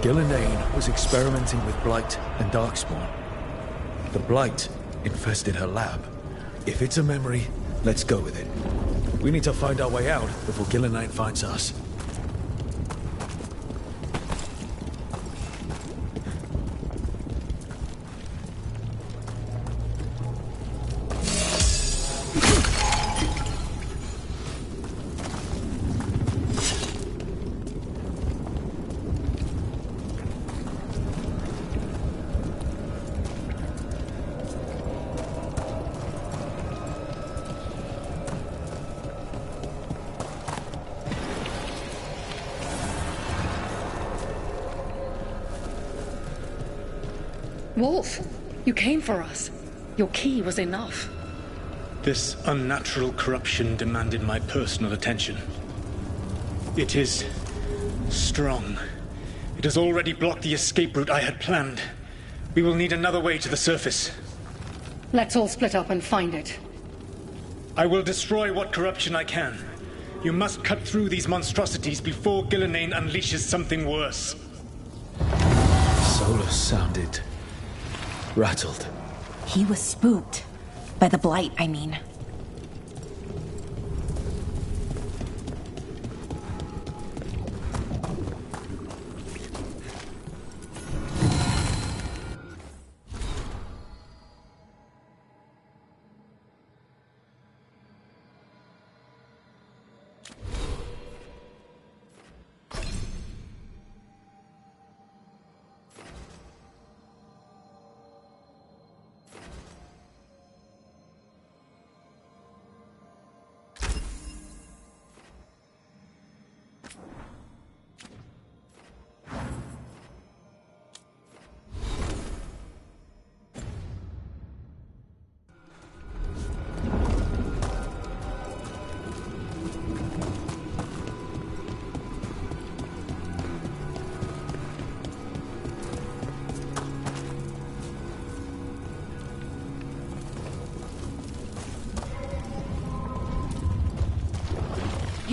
[SPEAKER 2] Gillinane was experimenting with Blight and Darkspawn. The Blight infested her lab. If it's a memory, let's go with it. We need to find our way out before Gillinane finds us.
[SPEAKER 19] Wolf, you came for us. Your key was enough.
[SPEAKER 17] This unnatural corruption demanded my personal attention. It is strong. It has already blocked the escape route I had planned. We will need another way to the surface.
[SPEAKER 19] Let's all split up and find it.
[SPEAKER 17] I will destroy what corruption I can. You must cut through these monstrosities before Gillinane unleashes something worse.
[SPEAKER 2] Solus sounded rattled.
[SPEAKER 1] He was spooked. By the Blight, I mean.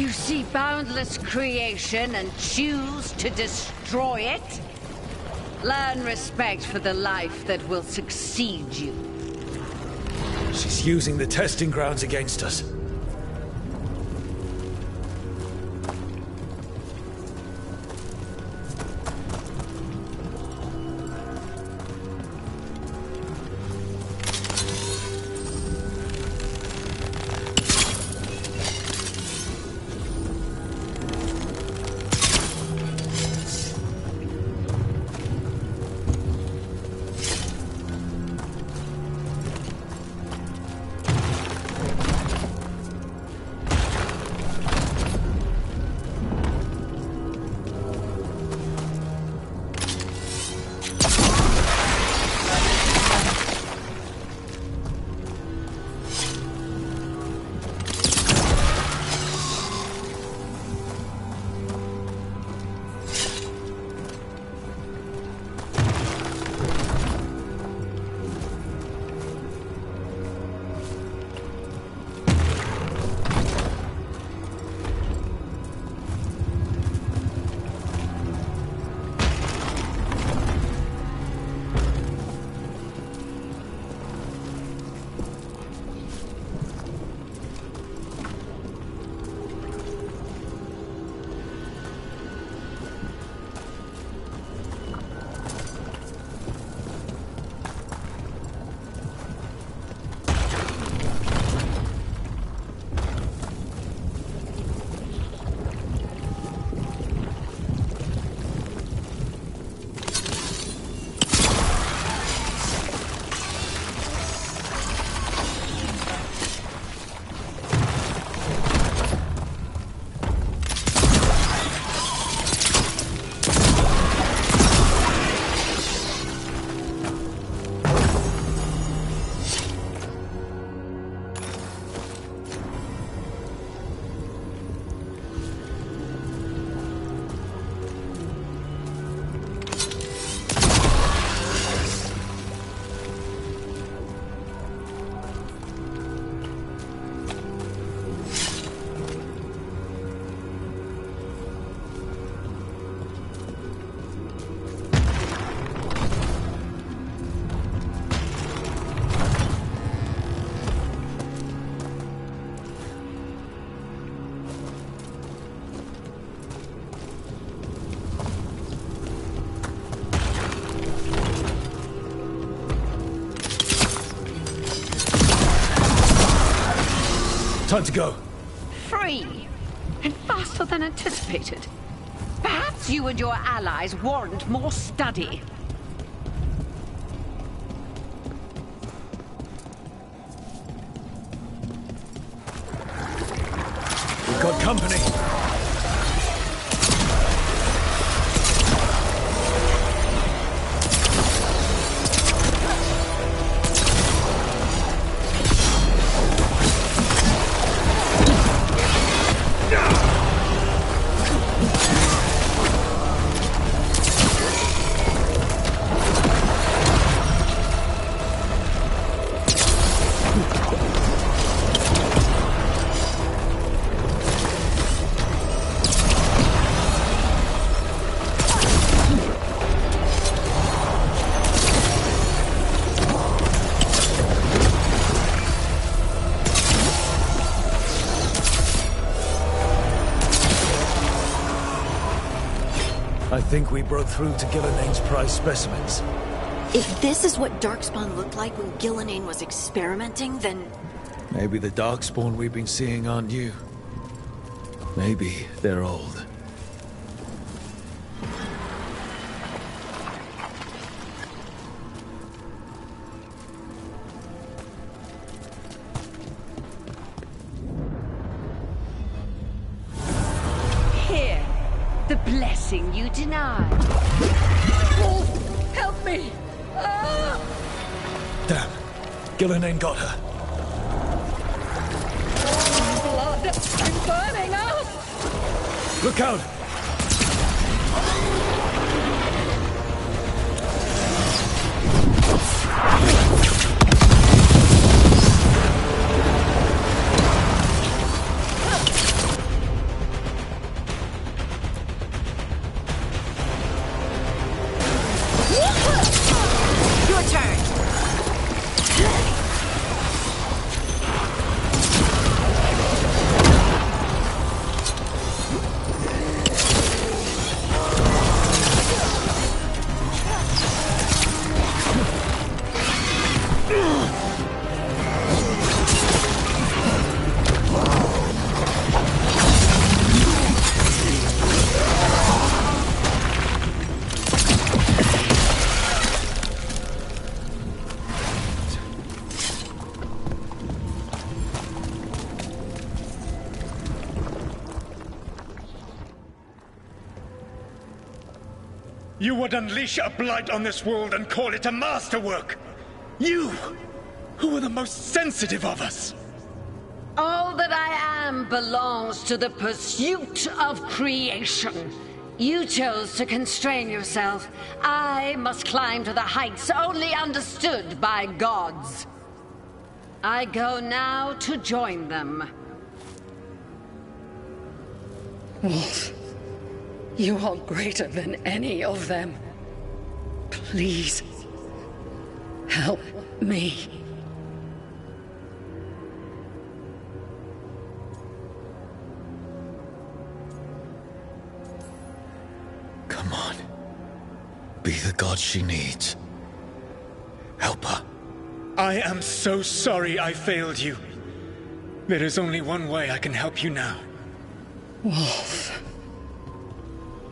[SPEAKER 20] You see boundless creation and choose to destroy it? Learn respect for the life that will succeed you.
[SPEAKER 2] She's using the testing grounds against us. Time to go.
[SPEAKER 20] Free! And faster than anticipated. Perhaps you and your allies warrant more study.
[SPEAKER 2] We've got company. I think we broke through to Gillinane's prize specimens.
[SPEAKER 7] If this is what Darkspawn looked like when Gillinane was experimenting, then...
[SPEAKER 2] Maybe the Darkspawn we've been seeing aren't new. Maybe they're old.
[SPEAKER 20] Here, the blessing you denied. Wolf, help me! Ah!
[SPEAKER 2] Damn. Gillinane got her.
[SPEAKER 20] Blood! I'm burning up!
[SPEAKER 2] Look out!
[SPEAKER 21] You would unleash a blight on this world and call it a masterwork! You, who are the most sensitive of us!
[SPEAKER 20] All that I am belongs to the pursuit of creation. You chose to constrain yourself. I must climb to the heights only understood by gods. I go now to join them.
[SPEAKER 19] Wolf, you are greater than any of them. Please, help me.
[SPEAKER 2] Come on. Be the god she needs. Help her.
[SPEAKER 21] I am so sorry I failed you. There is only one way I can help you now.
[SPEAKER 19] Wolf.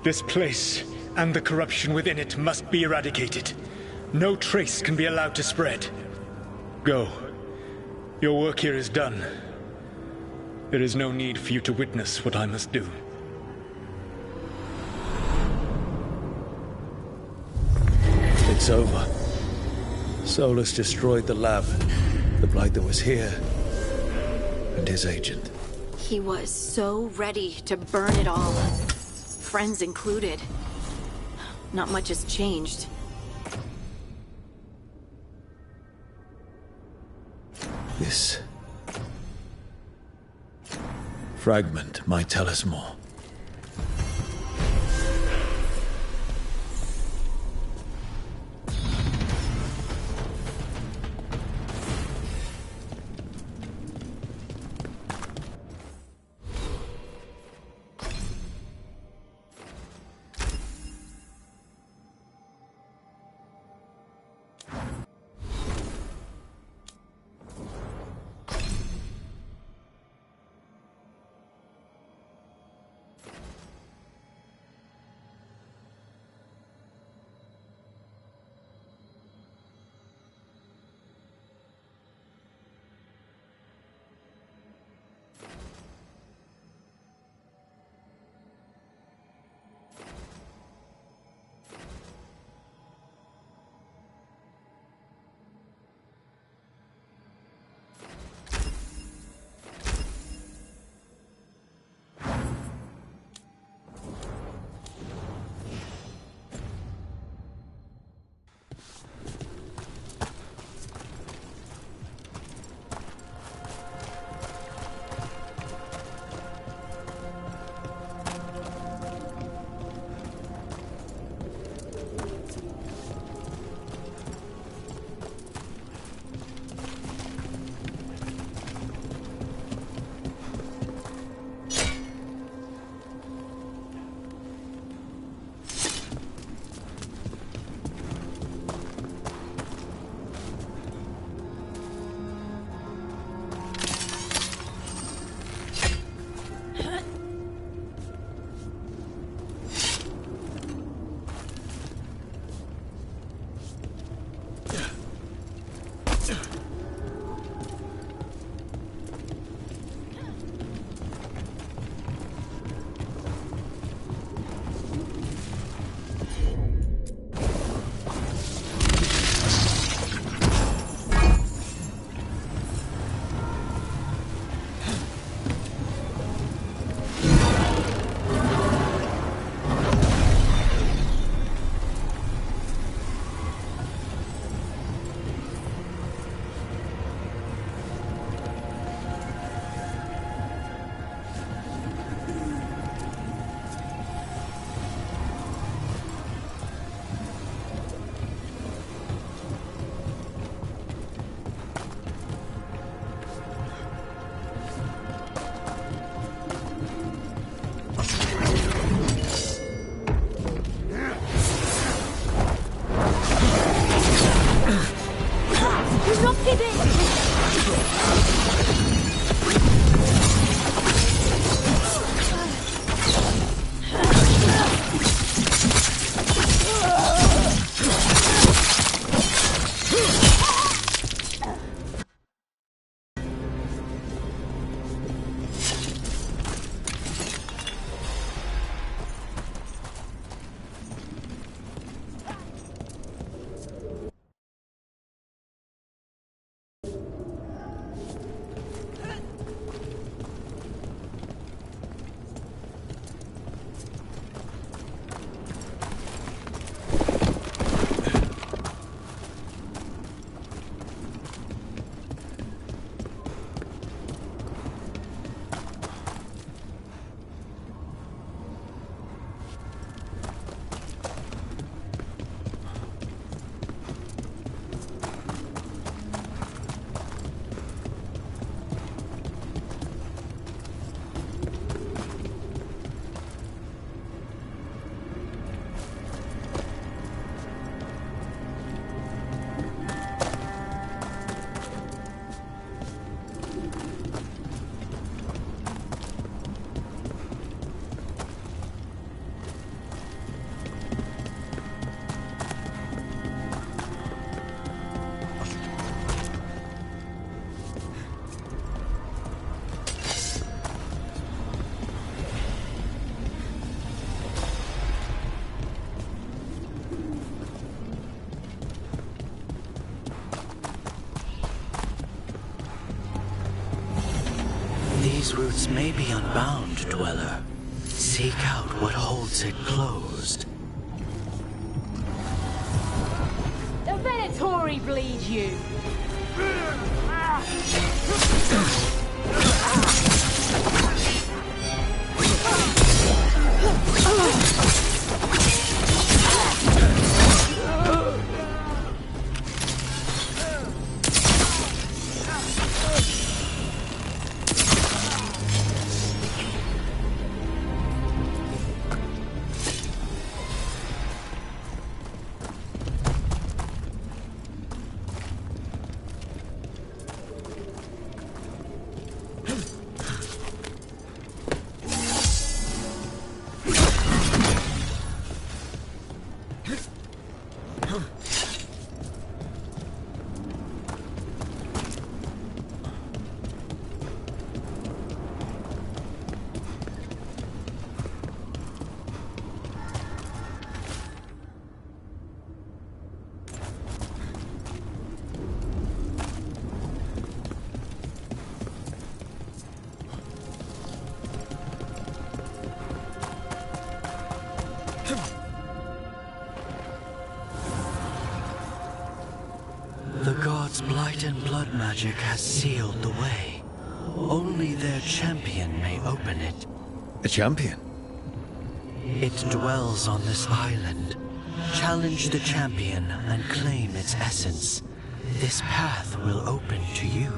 [SPEAKER 21] This place and the corruption within it must be eradicated. No trace can be allowed to spread. Go. Your work here is done. There is no need for you to witness what I must do.
[SPEAKER 2] It's over. Solus destroyed the lab, the blight that was here, and his agent.
[SPEAKER 7] He was so ready to burn it all. Friends included. Not much has changed.
[SPEAKER 2] This fragment might tell us more.
[SPEAKER 18] These roots may be unbound, Dweller. Seek out what holds it closed.
[SPEAKER 14] The Venatori bleed you!
[SPEAKER 18] The gods' blight and blood magic has sealed the way. Only their champion may open it.
[SPEAKER 2] A champion?
[SPEAKER 18] It dwells on this island. Challenge the champion and claim its essence. This path will open to you.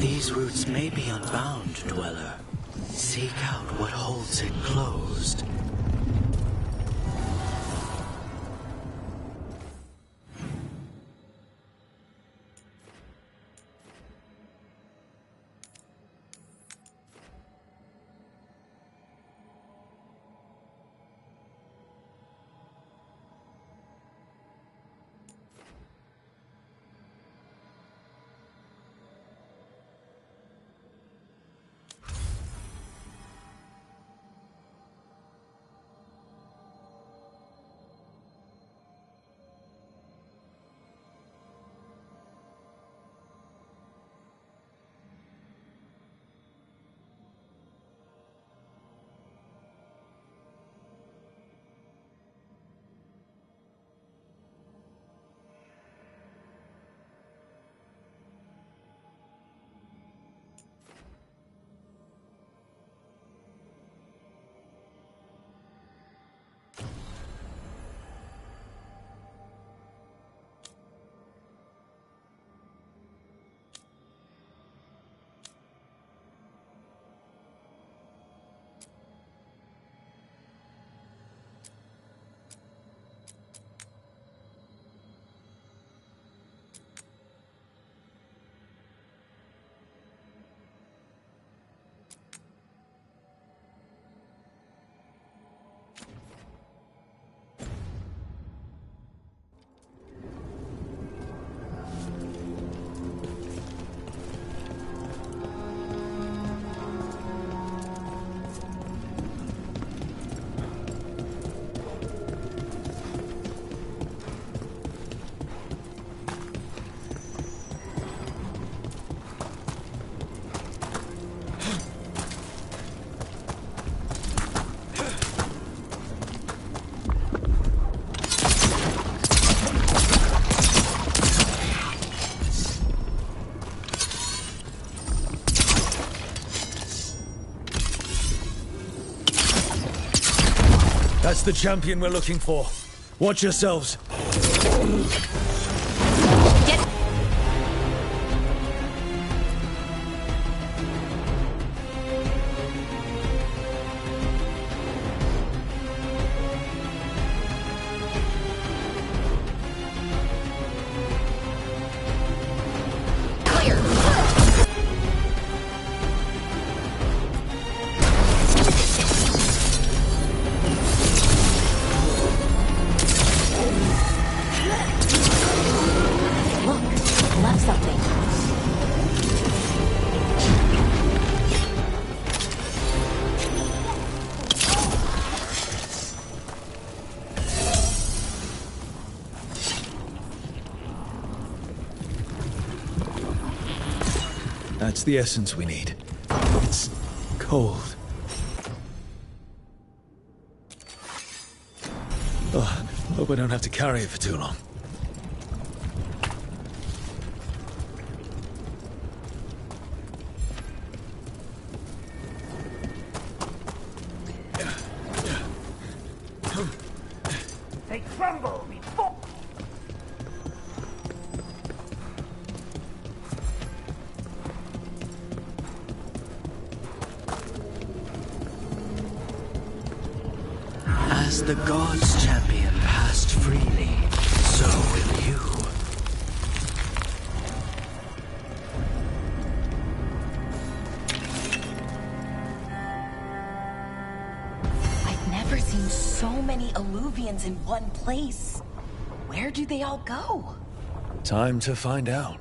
[SPEAKER 18] These roots may be unbound, Dweller. Seek out what holds it closed.
[SPEAKER 2] That's the champion we're looking for. Watch yourselves. That's the essence we need. It's cold. Oh, hope I don't have to carry it for too long.
[SPEAKER 15] They crumble before... As the gods' champion passed freely, so will you.
[SPEAKER 1] I've never seen so many Illuvians in one place. Where do they all go?
[SPEAKER 2] Time to find out.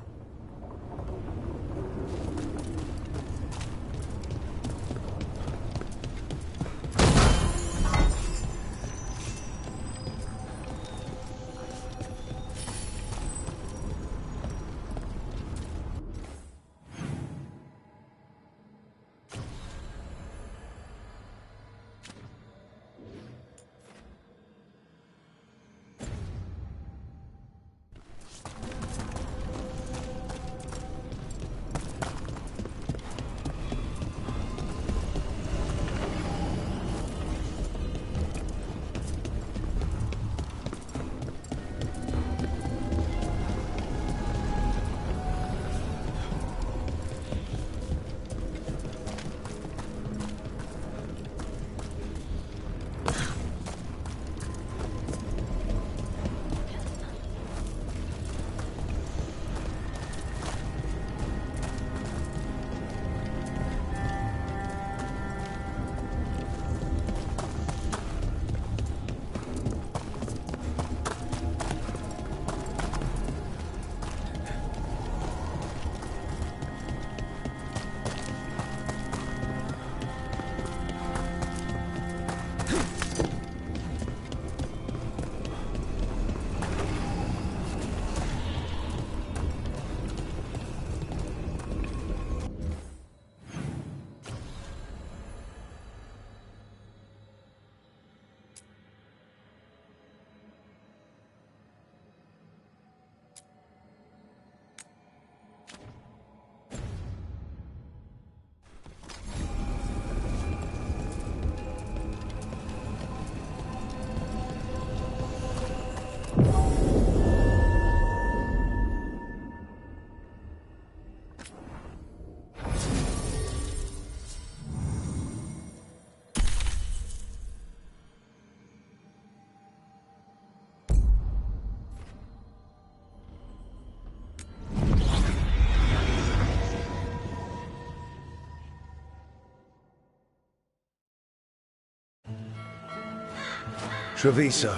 [SPEAKER 2] Treviso,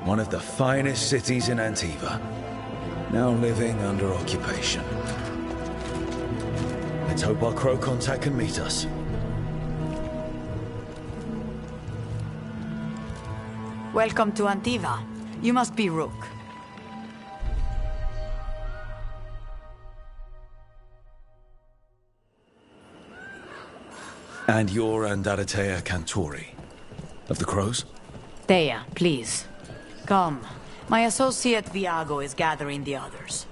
[SPEAKER 2] one of the finest cities in Antiva, now living under occupation. Let's hope our crow contact can meet us.
[SPEAKER 4] Welcome to Antiva. You must be Rook.
[SPEAKER 2] And you're Andaratea Cantori, of the Crows?
[SPEAKER 4] Thea, please. Come. My associate Viago is gathering the others.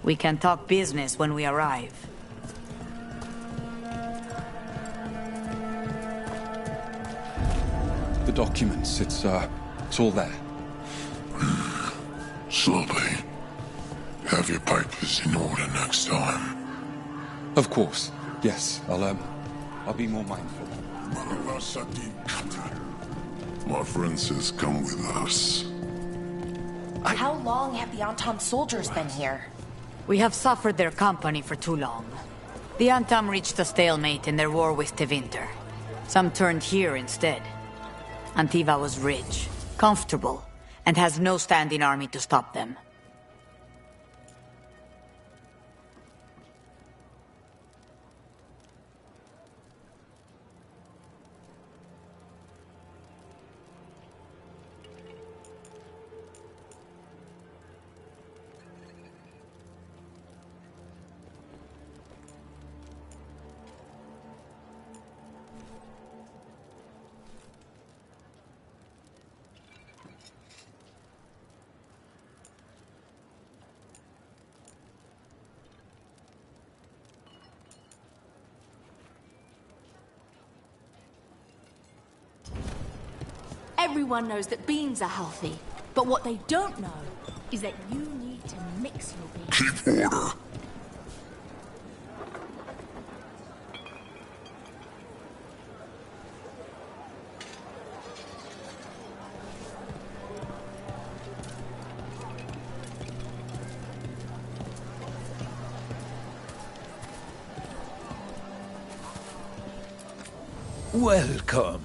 [SPEAKER 4] We can talk business when we arrive.
[SPEAKER 12] the documents. It's all there.
[SPEAKER 22] Sloppy. Have your papers in order next time.
[SPEAKER 12] Of course. Yes, I'll be more mindful.
[SPEAKER 22] My friend says come with us.
[SPEAKER 1] How long have the Antam soldiers been here?
[SPEAKER 4] We have suffered their company for too long. The Antam reached a stalemate in their war with Tevinter. Some turned here instead. Antiva was rich, comfortable, and has no standing army to stop them.
[SPEAKER 8] Everyone knows that beans are healthy, but what they don't know is that you need to mix your beans.
[SPEAKER 22] Keep order.
[SPEAKER 23] Welcome.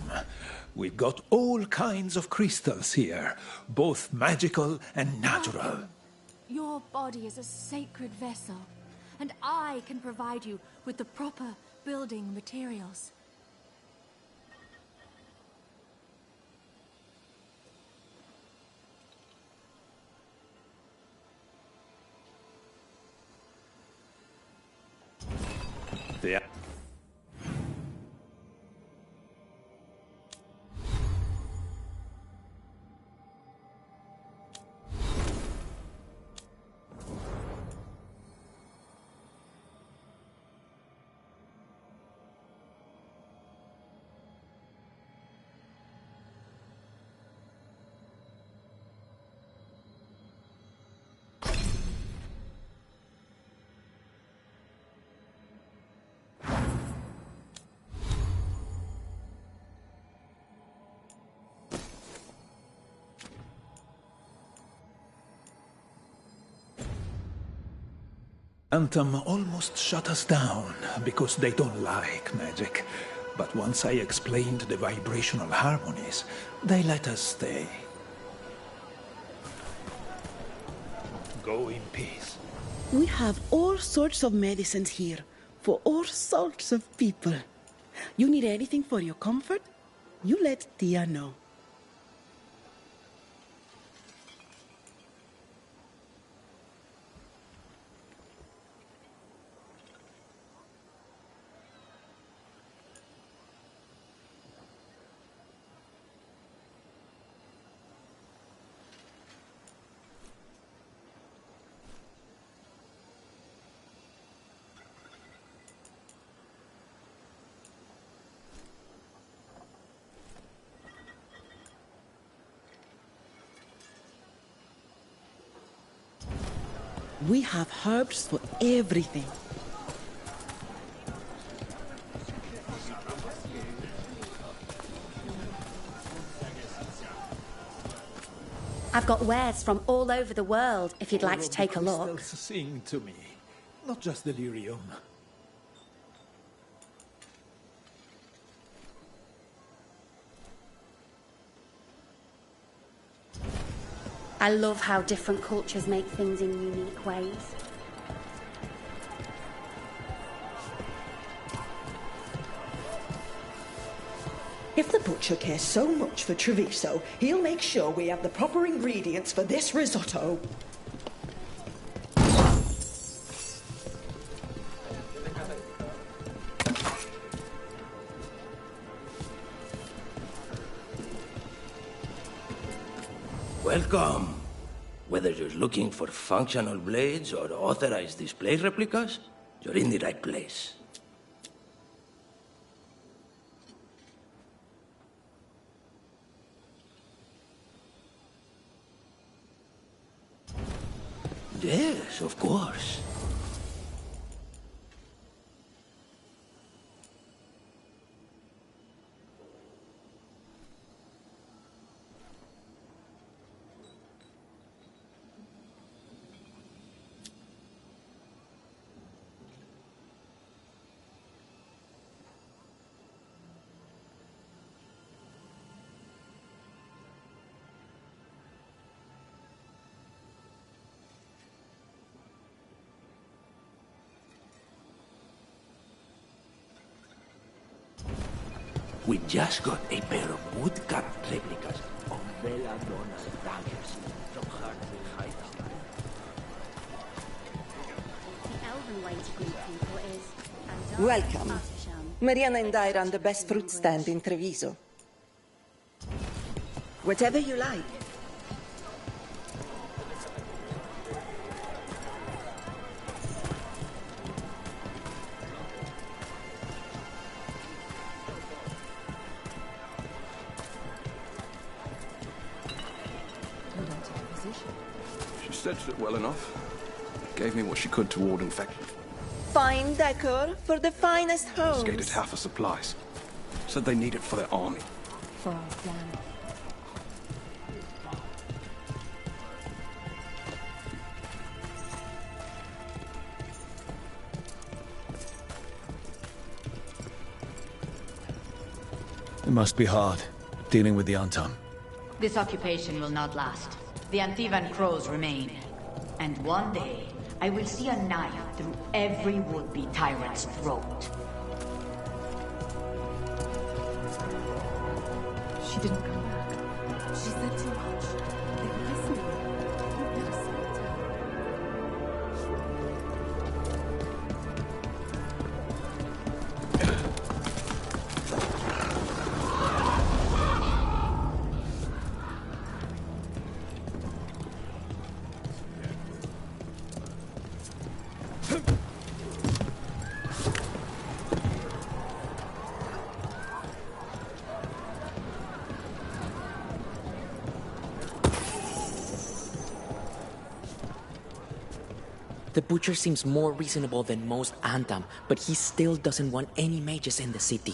[SPEAKER 23] We've got all kinds of crystals here, both magical and natural.
[SPEAKER 8] Your body is a sacred vessel, and I can provide you with the proper building materials.
[SPEAKER 23] Yeah. Antam almost shut us down because they don't like magic. But once I explained the vibrational harmonies, they let us stay. Go in peace.
[SPEAKER 24] We have all sorts of medicines here for all sorts of people. You need anything for your comfort? You let Tia know. We have herbs for everything.
[SPEAKER 25] I've got wares from all over the world, if you'd like to take a look.
[SPEAKER 23] Sing to me, not just delirium.
[SPEAKER 25] I love how different cultures make things in unique ways.
[SPEAKER 24] If the butcher cares so much for Treviso, he'll make sure we have the proper ingredients for this risotto.
[SPEAKER 18] Welcome. Whether you're looking for functional blades or authorized display replicas, you're in the right place.
[SPEAKER 23] Yes, of course. We just got a pair of woodcut replicas of Veilguard's daggers from Hartwell Hideout.
[SPEAKER 25] The elven way to greet people is...
[SPEAKER 5] Welcome. Mariana and I run the best fruit stand in Treviso. Whatever you like.
[SPEAKER 12] She stretched it well enough. Gave me what she could to ward infection.
[SPEAKER 5] Fine decor for the finest homes.
[SPEAKER 12] Skated half the supplies. Said they need it for their army.
[SPEAKER 25] For our plan.
[SPEAKER 2] It must be hard, dealing with the Untum.
[SPEAKER 4] This occupation will not last. The Antivan crows remain. And one day, I will see a knife through every would-be tyrant's throat.
[SPEAKER 24] She didn't come back. She said too much. They were listening. You better say it to her.
[SPEAKER 6] The Butcher seems more reasonable than most Antam, but he still doesn't want any mages in the city.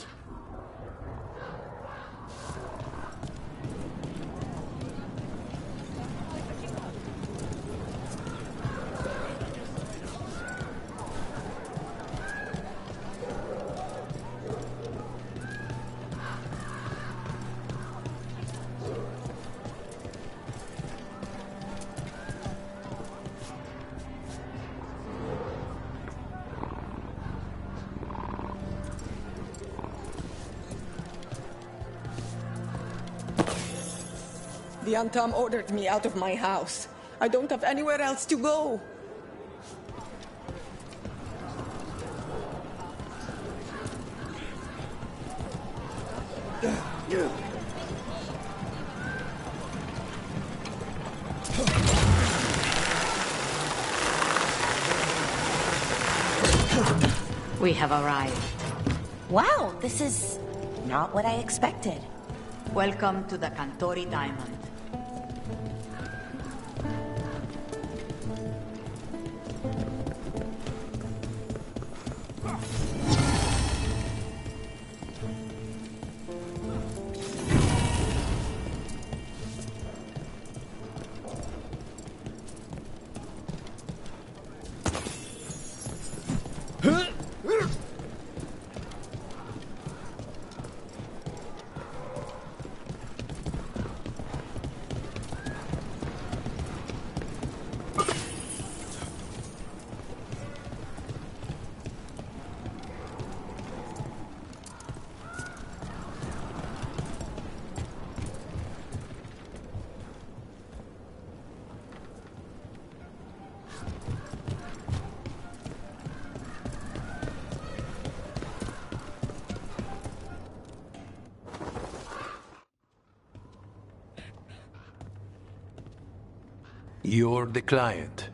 [SPEAKER 5] The Antam ordered me out of my house. I don't have anywhere else to go.
[SPEAKER 4] We have arrived.
[SPEAKER 1] Wow, this is not what I expected.
[SPEAKER 4] Welcome to the Cantori Diamond.
[SPEAKER 23] You're the client.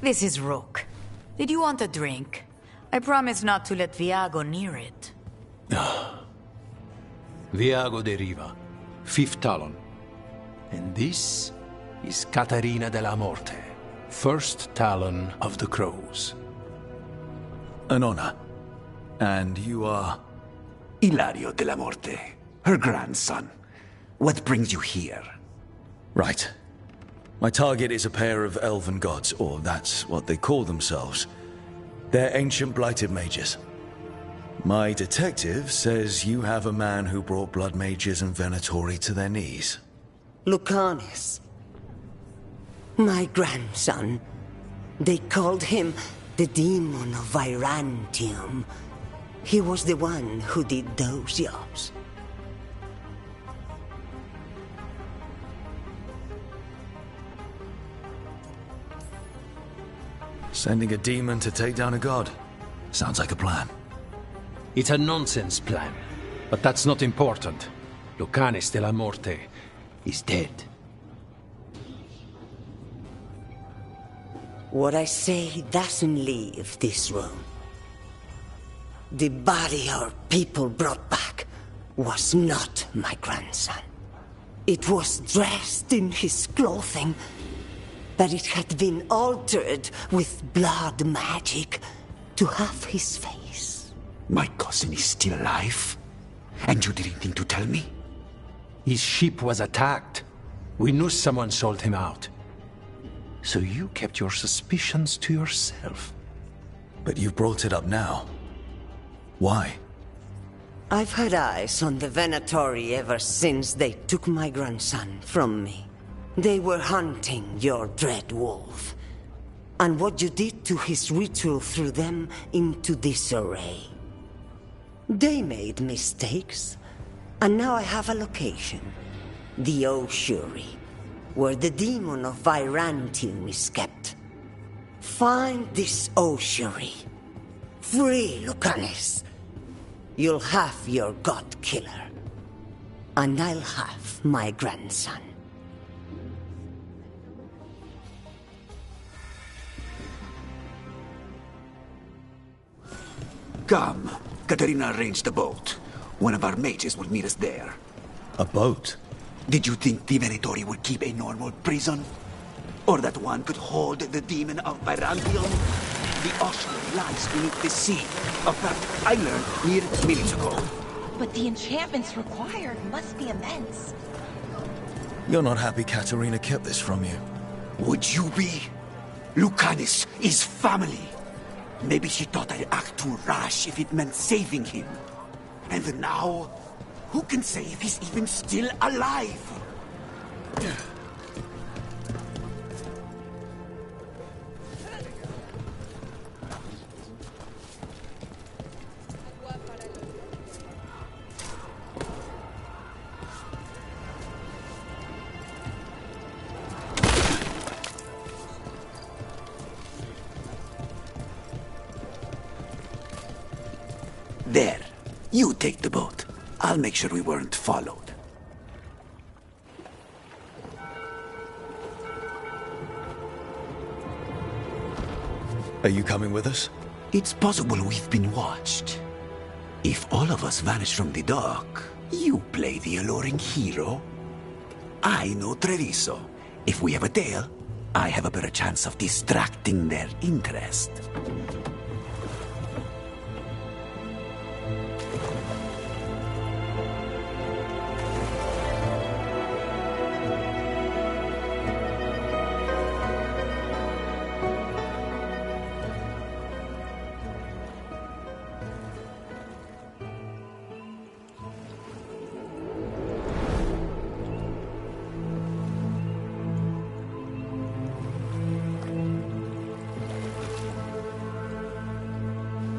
[SPEAKER 4] This is Rook. Did you want a drink? I promise not to let Viago near it.
[SPEAKER 23] Viago de Riva, Fifth Talon. And this is Catarina della Morte,
[SPEAKER 3] First Talon of the Crows.
[SPEAKER 2] An honor. And you are?
[SPEAKER 9] Ilario de la Morte, her grandson. What brings you here?
[SPEAKER 2] Right. My target is a pair of elven gods, or that's what they call themselves. They're ancient blighted mages. My detective says you have a man who brought blood mages and Venatori to their knees.
[SPEAKER 11] Lucanis. My grandson. They called him the Demon of Virantium. He was the one who did those jobs.
[SPEAKER 2] Sending a demon to take down a god. Sounds like a plan.
[SPEAKER 3] It's a nonsense plan, but that's not important. Lucanis de la Morte is dead.
[SPEAKER 11] What I say doesn't leave this room. The body our people brought back was not my grandson. It was dressed in his clothing, but it had been altered with blood magic to have his face.
[SPEAKER 9] My cousin is still alive? And you didn't think to tell me?
[SPEAKER 3] His ship was attacked. We knew someone sold him out. So you kept your suspicions to yourself.
[SPEAKER 2] But you've brought it up now. Why?
[SPEAKER 11] I've had eyes on the Venatori ever since they took my grandson from me. They were hunting your dread wolf. And what you did to his ritual threw them into disarray. They made mistakes, and now I have a location. The ossuary, where the demon of Virantium is kept. Find this ossuary. Free Lucanis. You'll have your god killer. And I'll have my grandson.
[SPEAKER 9] Come. Katerina arranged a boat. One of our mages will meet us there.
[SPEAKER 2] A boat?
[SPEAKER 9] Did you think the Venatori would keep a normal prison? Or that one could hold the demon of Virantium? The ossuary lies beneath the sea. A fact I learned mere minutes ago.
[SPEAKER 1] But the enchantments required must be immense.
[SPEAKER 2] You're not happy Katerina kept this from you.
[SPEAKER 9] Would you be? Lucanis is family. Maybe she thought I'd act too rash if it meant saving him. And now, who can say if he's even still alive? There. You take the boat. I'll make sure we weren't followed.
[SPEAKER 2] Are you coming with us?
[SPEAKER 9] It's possible we've been watched. If all of us vanish from the dock, you play the alluring hero. I know Treviso. If we have a tail, I have a better chance of distracting their interest.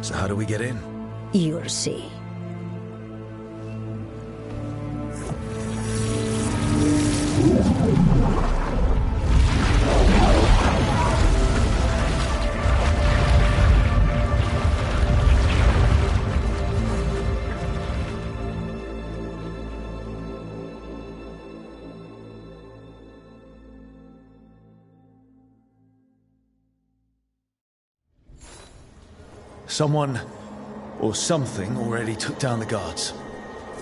[SPEAKER 2] So how do we get in?
[SPEAKER 25] You'll see.
[SPEAKER 2] Someone or something already took down the guards.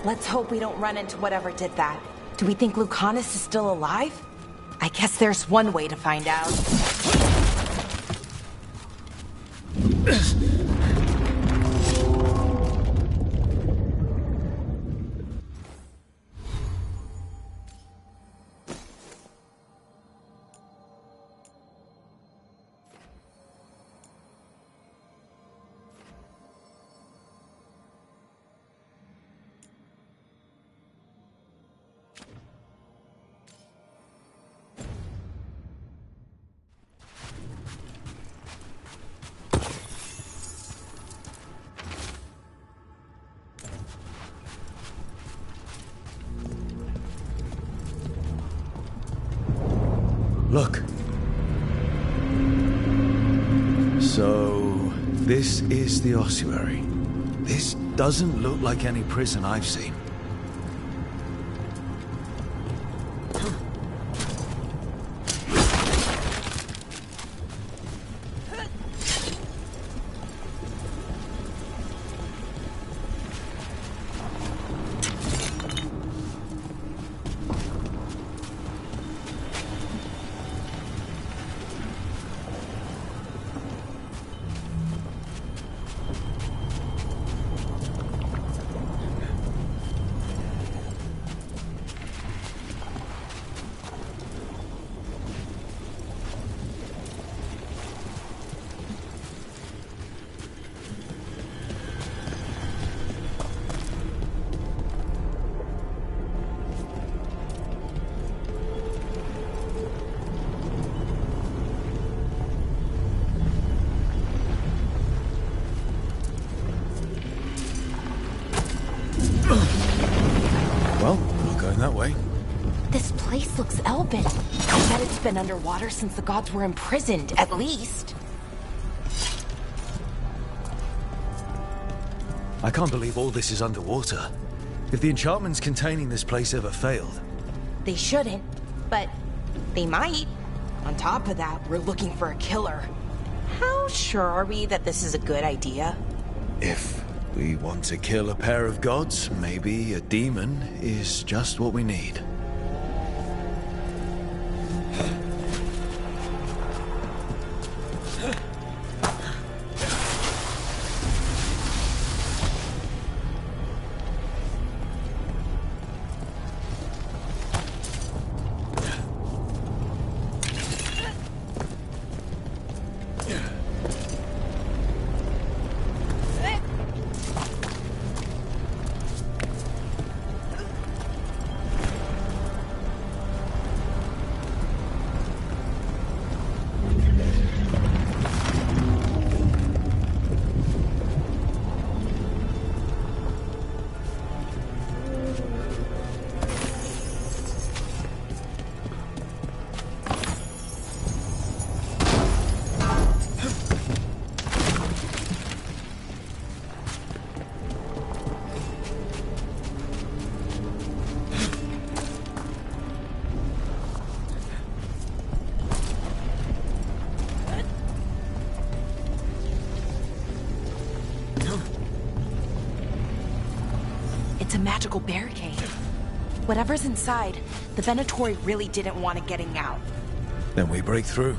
[SPEAKER 1] Let's hope we don't run into whatever did that. Do we think Lucanis is still alive? I guess there's one way to find out.
[SPEAKER 2] Look. So, this is the ossuary. This doesn't look like any prison I've seen. Well, not going that way.
[SPEAKER 1] This place looks elven. I bet it's been underwater since the gods were imprisoned, at least.
[SPEAKER 2] I can't believe all this is underwater. If the enchantments containing this place ever failed...
[SPEAKER 1] They shouldn't, but they might. On top of that, we're looking for a killer. How sure are we that this is a good idea?
[SPEAKER 2] If we want to kill a pair of gods, maybe a demon is just what we need.
[SPEAKER 1] It's a magical barricade. Whatever's inside, the Venatori really didn't want it getting out.
[SPEAKER 2] Then we break through.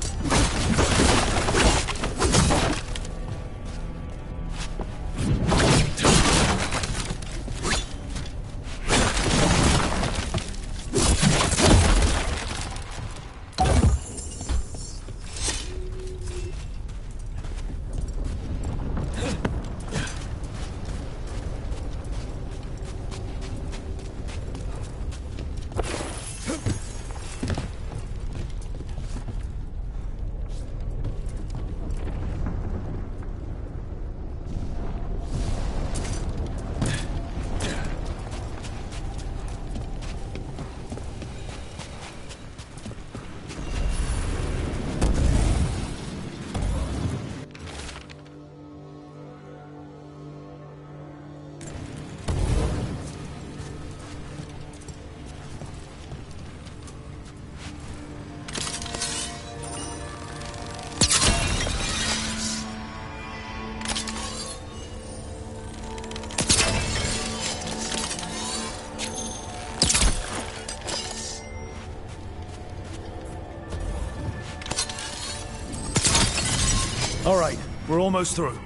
[SPEAKER 2] All right, We're almost through.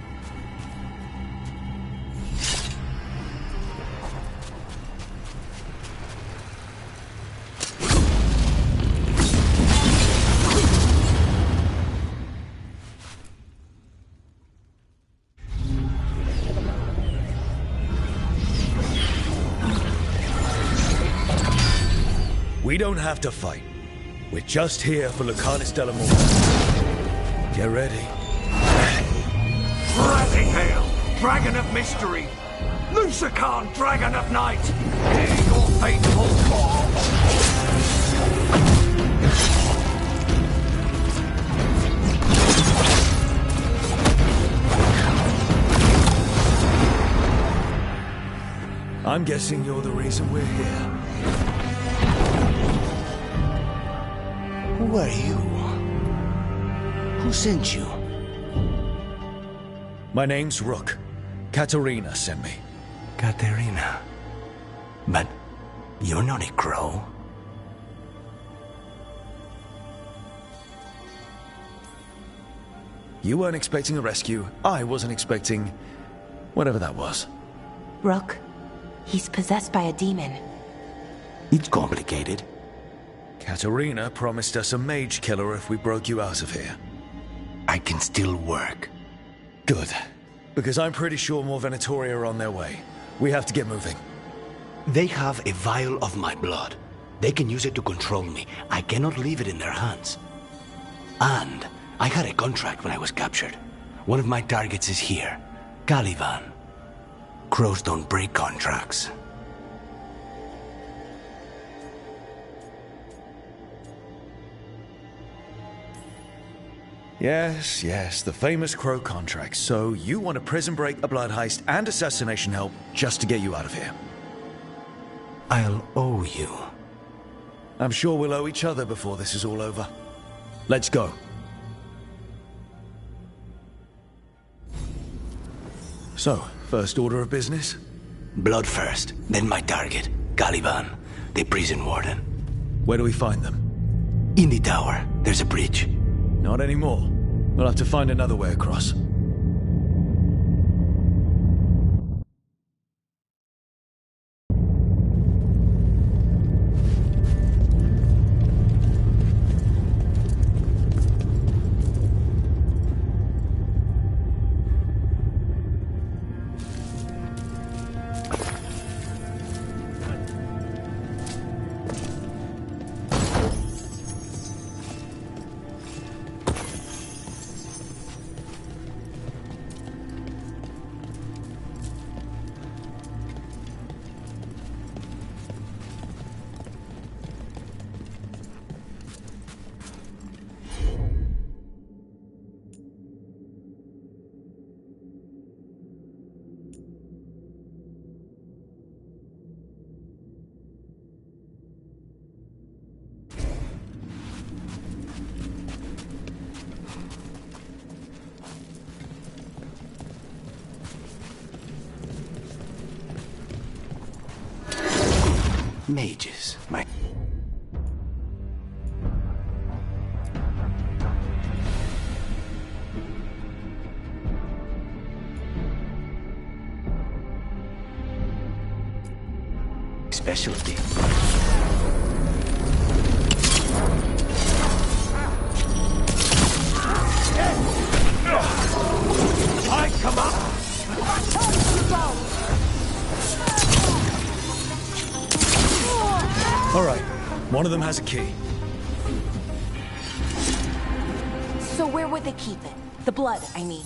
[SPEAKER 2] We don't have to fight. We're just here for Lucanis de la Morte. Get ready.
[SPEAKER 15] Bloody hell! Dragon of Mystery! Lucanis, Dragon of Night! Hear your fateful call!
[SPEAKER 2] I'm guessing you're the reason we're here.
[SPEAKER 9] Who are you? Who sent you?
[SPEAKER 2] My name's Rook. Katerina sent me.
[SPEAKER 9] Katerina. But you're not a crow.
[SPEAKER 2] You weren't expecting a rescue. I wasn't expecting whatever that was.
[SPEAKER 1] Rook, he's possessed by a demon.
[SPEAKER 9] It's complicated.
[SPEAKER 2] Katerina promised us a mage killer if we broke you out of here.
[SPEAKER 9] I can still work.
[SPEAKER 2] Good. Because I'm pretty sure more Venatori are on their way. We have to get moving.
[SPEAKER 9] They have a vial of my blood. They can use it to control me. I cannot leave it in their hands. And I had a contract when I was captured. One of my targets is here. Caliban. Crows don't break contracts.
[SPEAKER 2] Yes, the famous Crow contract. So you want a prison break, a blood heist, and assassination help just to get you out of here.
[SPEAKER 9] I'll owe you.
[SPEAKER 2] I'm sure we'll owe each other before this is all over. Let's go. So, first order of business?
[SPEAKER 9] Blood first, then my target, Caliban, the prison warden.
[SPEAKER 2] Where do we find them?
[SPEAKER 9] In the tower. There's a bridge.
[SPEAKER 2] Not anymore. We'll have to find another way across.
[SPEAKER 9] Mages, my... specialty.
[SPEAKER 15] I come up!
[SPEAKER 2] All right, one of them has a key.
[SPEAKER 1] So where would they keep it? The blood, I mean.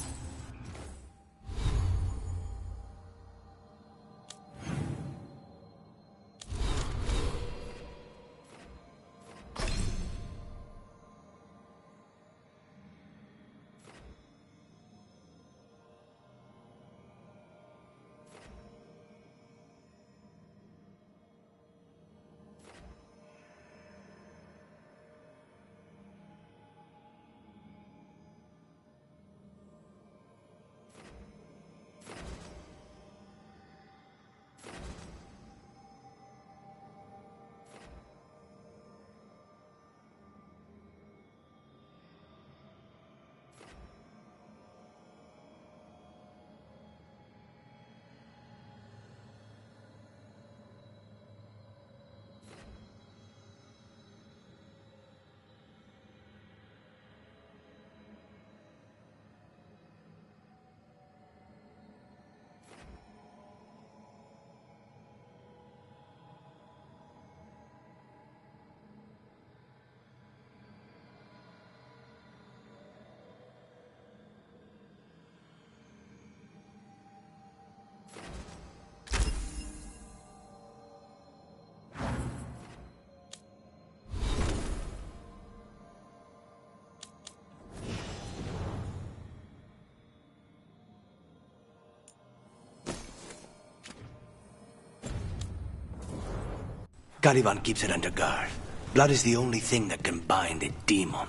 [SPEAKER 18] Caliban keeps it under guard. Blood is the only thing that can bind a demon.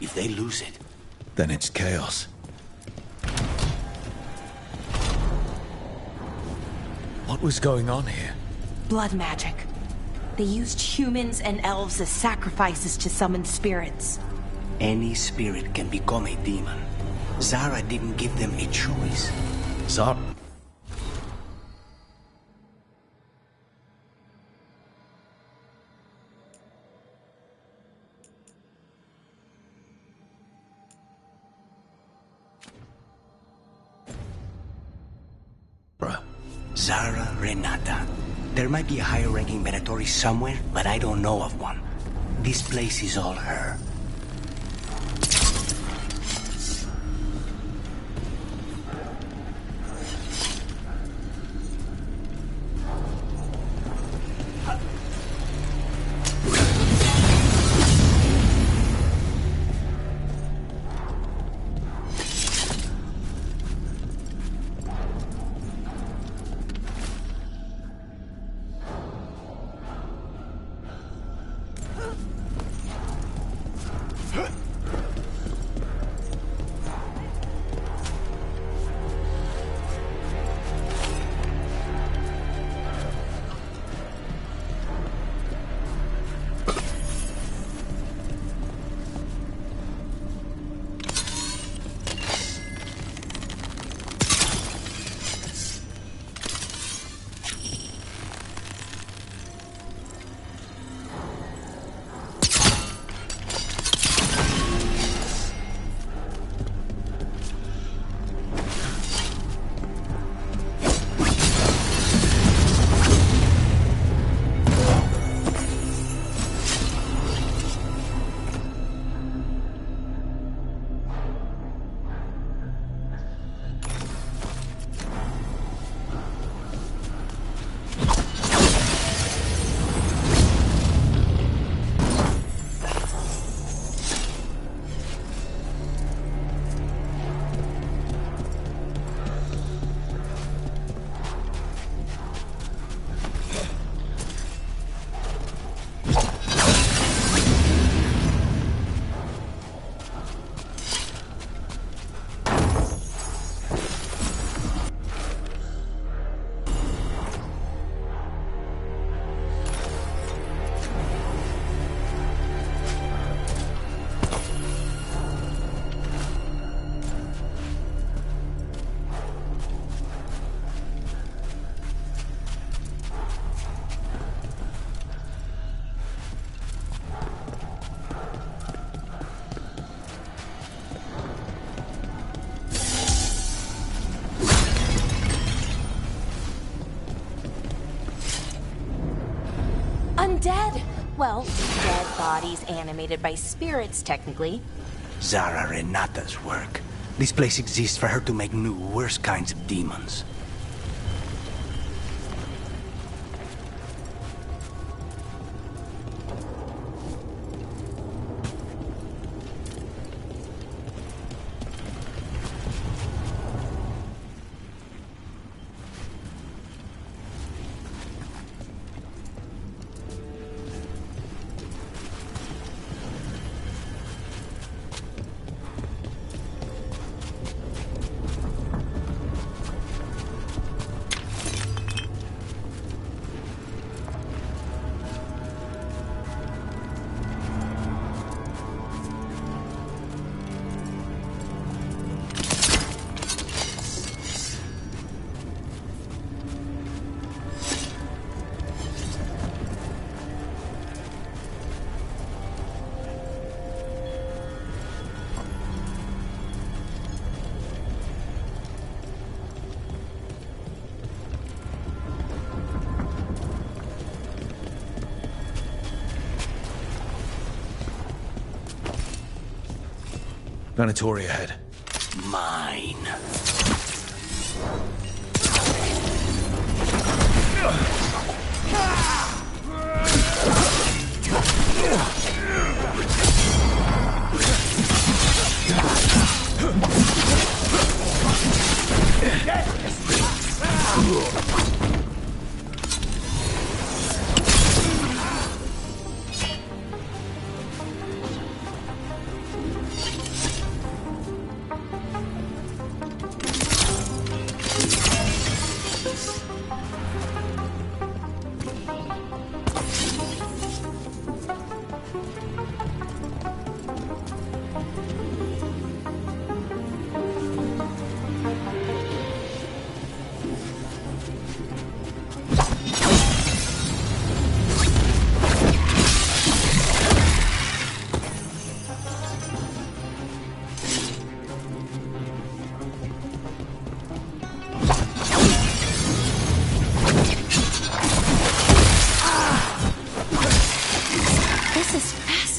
[SPEAKER 18] If they lose it...
[SPEAKER 2] Then it's chaos. What was going on here?
[SPEAKER 1] Blood magic. They used humans and elves as sacrifices to summon spirits.
[SPEAKER 18] Any spirit can become a demon. Zara didn't give them a choice.
[SPEAKER 2] Zara?
[SPEAKER 18] Zara Renata. There might be a higher-ranking Venatori somewhere, but I don't know of one. This place is all her.
[SPEAKER 1] Undead! Well, dead bodies animated by spirits, technically.
[SPEAKER 18] Zara Renata's work. This place exists for her to make new, worse kinds of demons.
[SPEAKER 2] Venatori ahead.
[SPEAKER 18] Mine.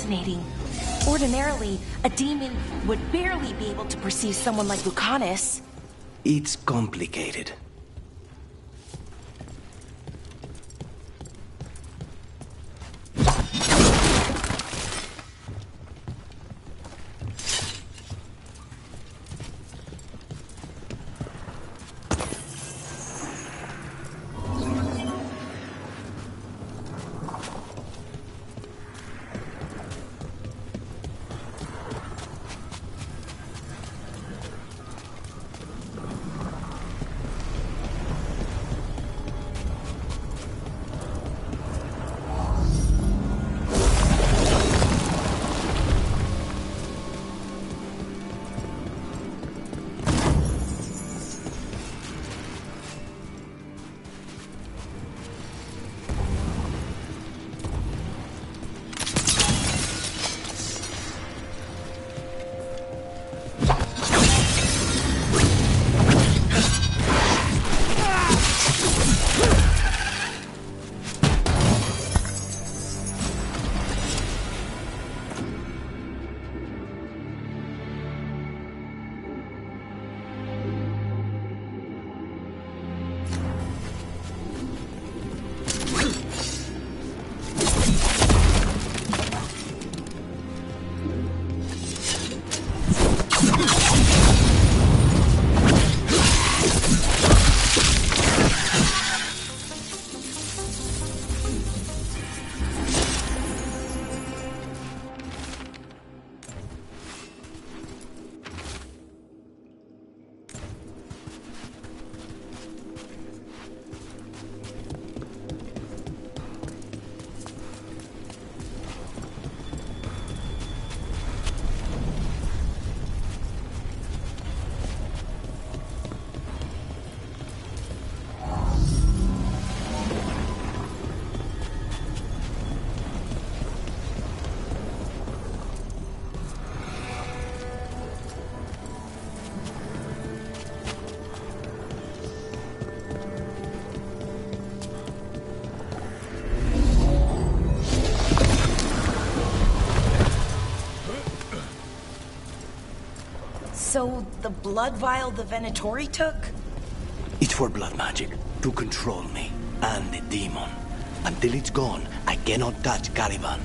[SPEAKER 1] fascinating. Ordinarily, a demon would barely be able to perceive someone like Lucanis.
[SPEAKER 18] It's complicated.
[SPEAKER 1] So, the blood vial the Venatori took?
[SPEAKER 18] It's for blood magic, to control me, and the demon. Until it's gone, I cannot touch Caliban.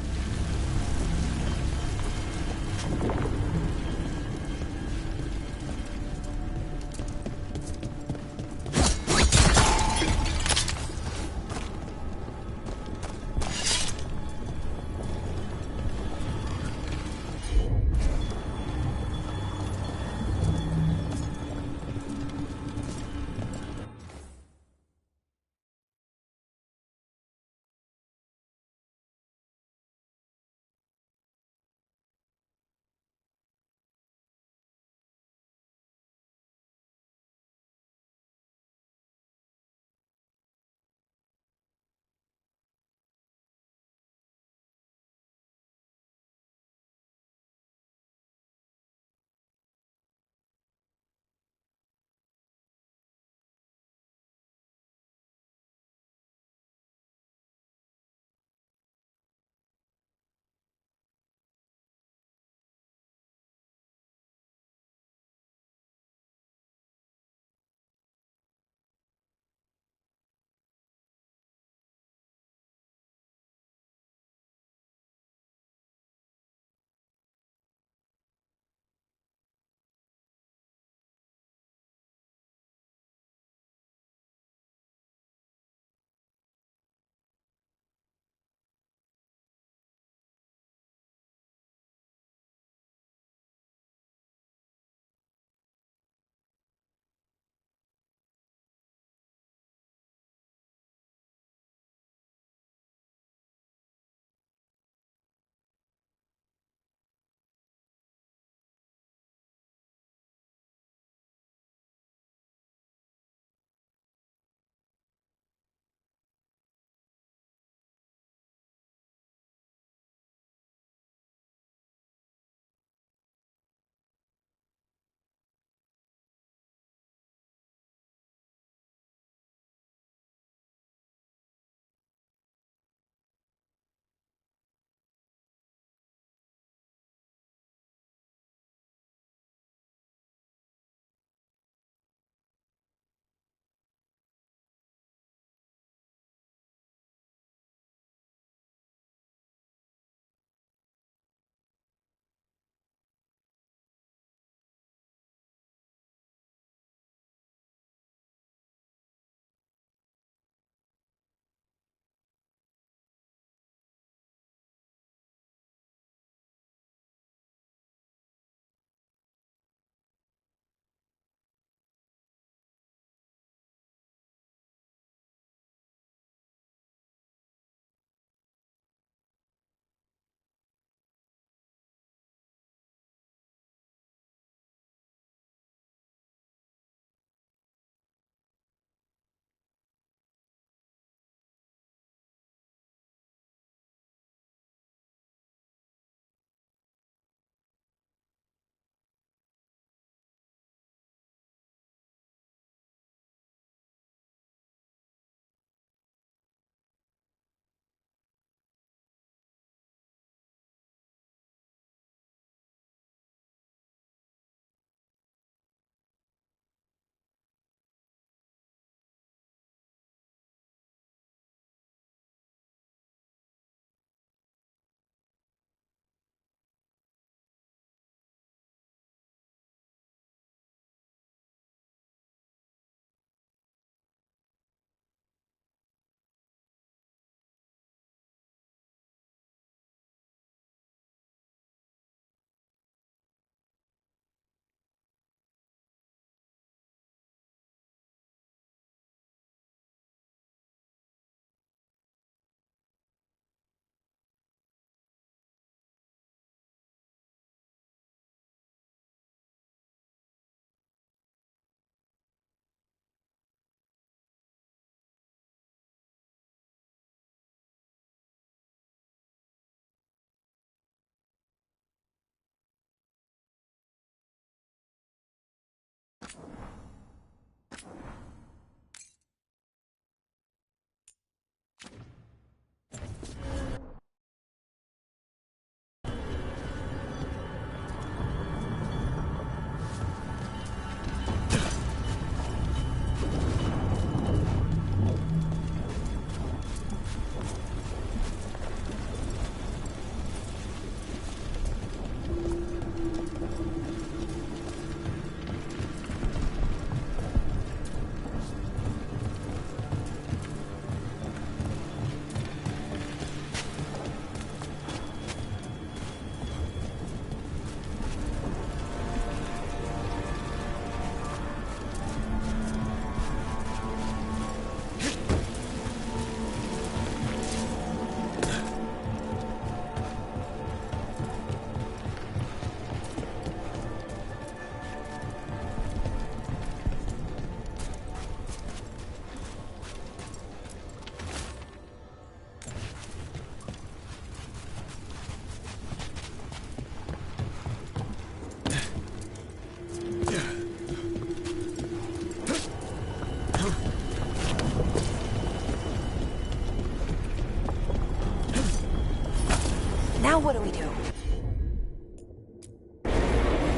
[SPEAKER 1] Now what do we do?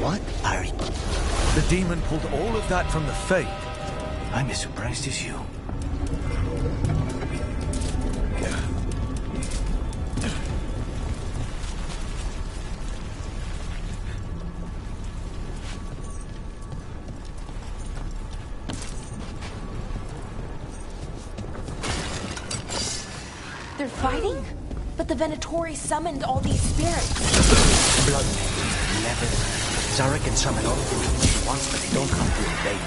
[SPEAKER 9] What are you?
[SPEAKER 2] The demon pulled all of that from the Fate.
[SPEAKER 9] I'm as surprised as you.
[SPEAKER 1] They're fighting? But the Venatori summoned all these spirits.
[SPEAKER 9] Blood, never. Zara can summon all of the demons she wants, but they don't come to obey.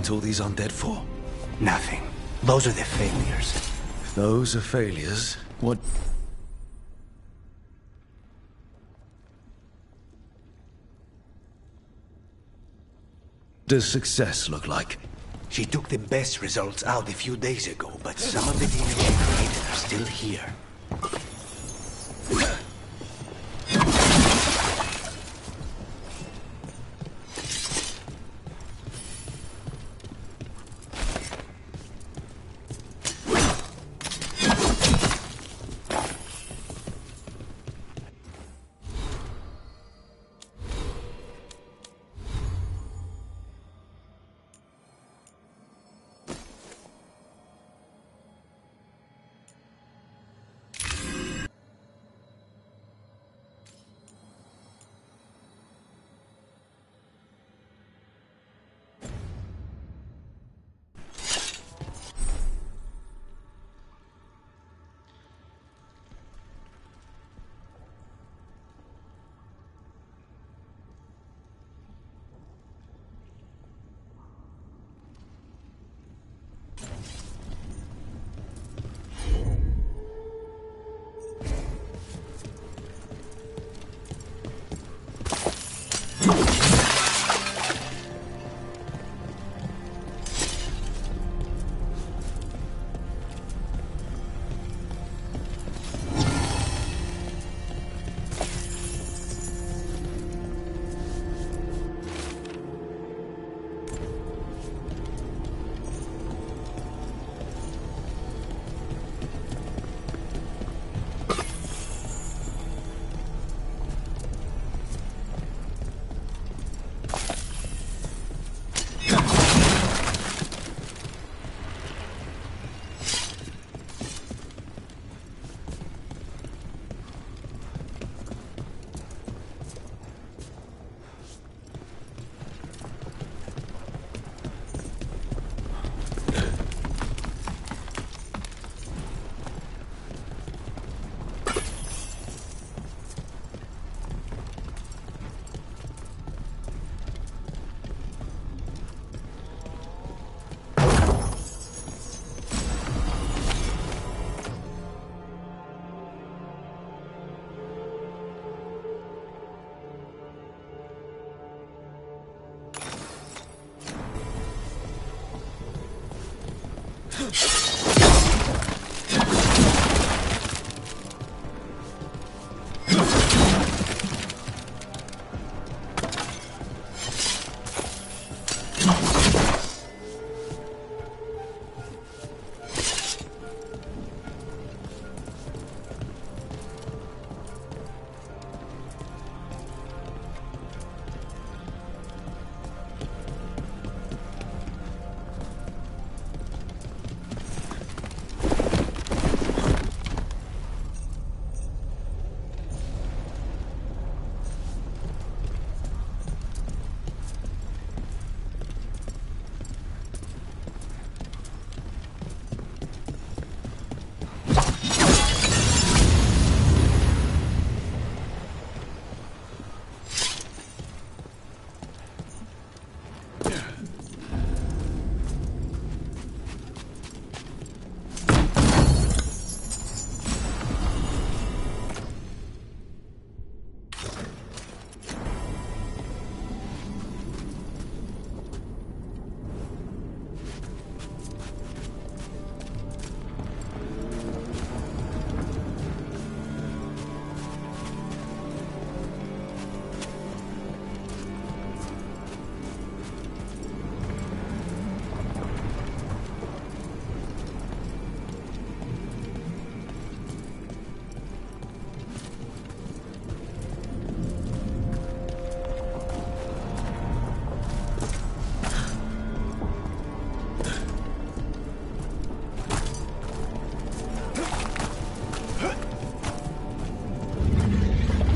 [SPEAKER 2] All these undead for?
[SPEAKER 9] Nothing. Those are the failures.
[SPEAKER 2] If those are failures, what... does success look like?
[SPEAKER 9] She took the best results out a few days ago, but some of the demons she created are still here.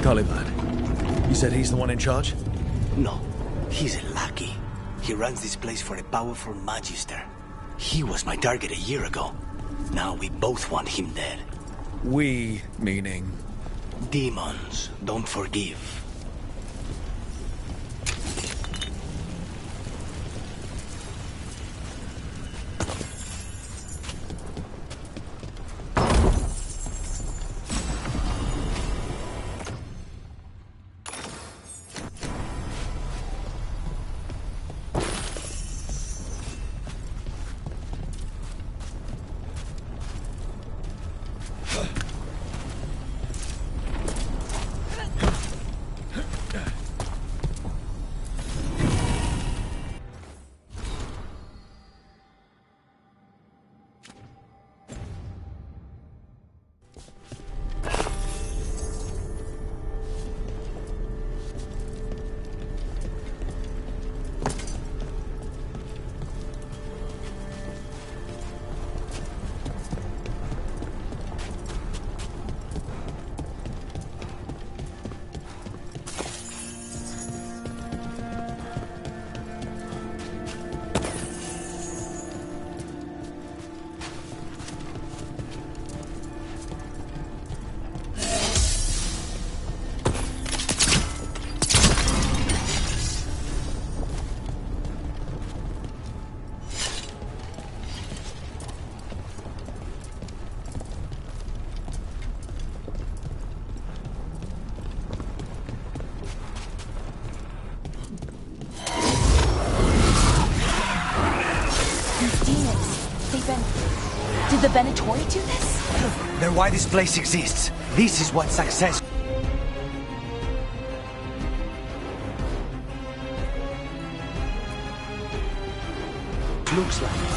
[SPEAKER 2] Caliban. You said he's the one in charge?
[SPEAKER 10] No, he's a lackey. He runs this place for a powerful magister. He was my target a year ago. Now we both want him dead.
[SPEAKER 2] We, meaning?
[SPEAKER 10] Demons don't forgive.
[SPEAKER 1] Did the Venatori do this?
[SPEAKER 10] They're why this place exists. This is what success... looks like.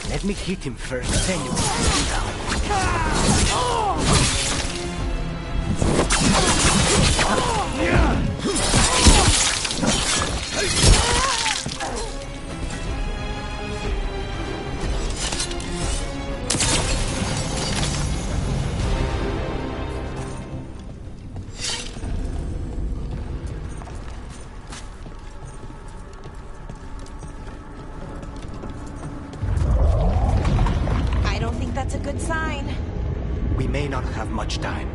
[SPEAKER 10] Let me hit him first, then you can take him down.
[SPEAKER 1] I don't think that's a good sign.
[SPEAKER 10] We may not have much time.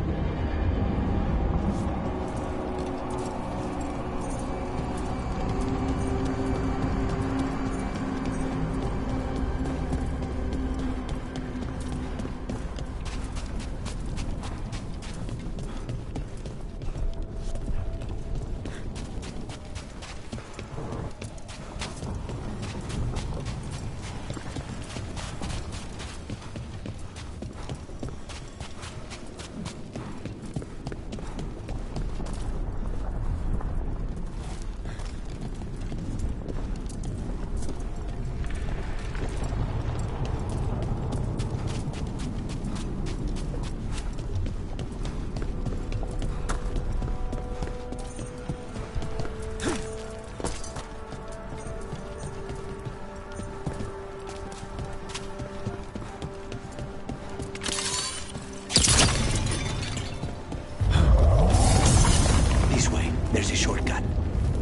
[SPEAKER 10] There's a shortcut.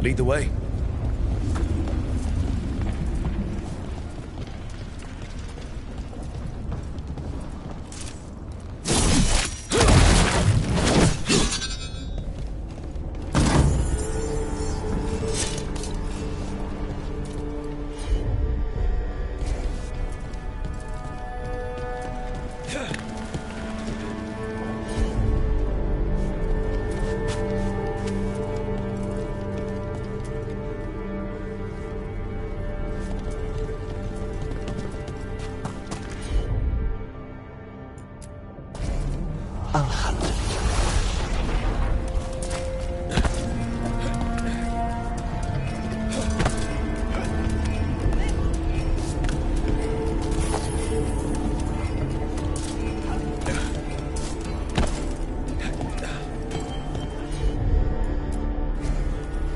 [SPEAKER 2] Lead the way.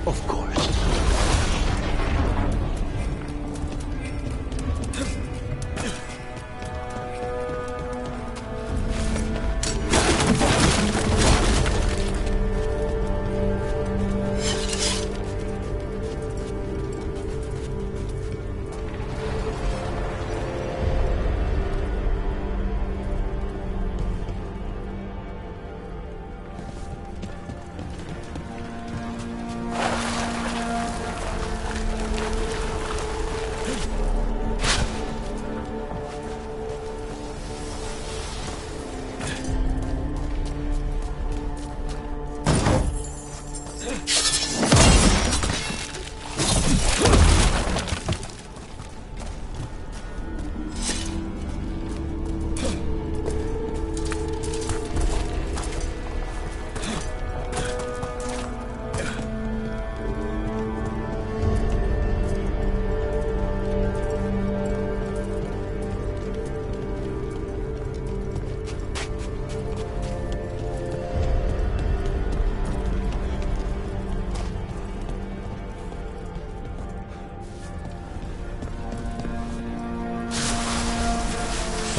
[SPEAKER 10] Of course.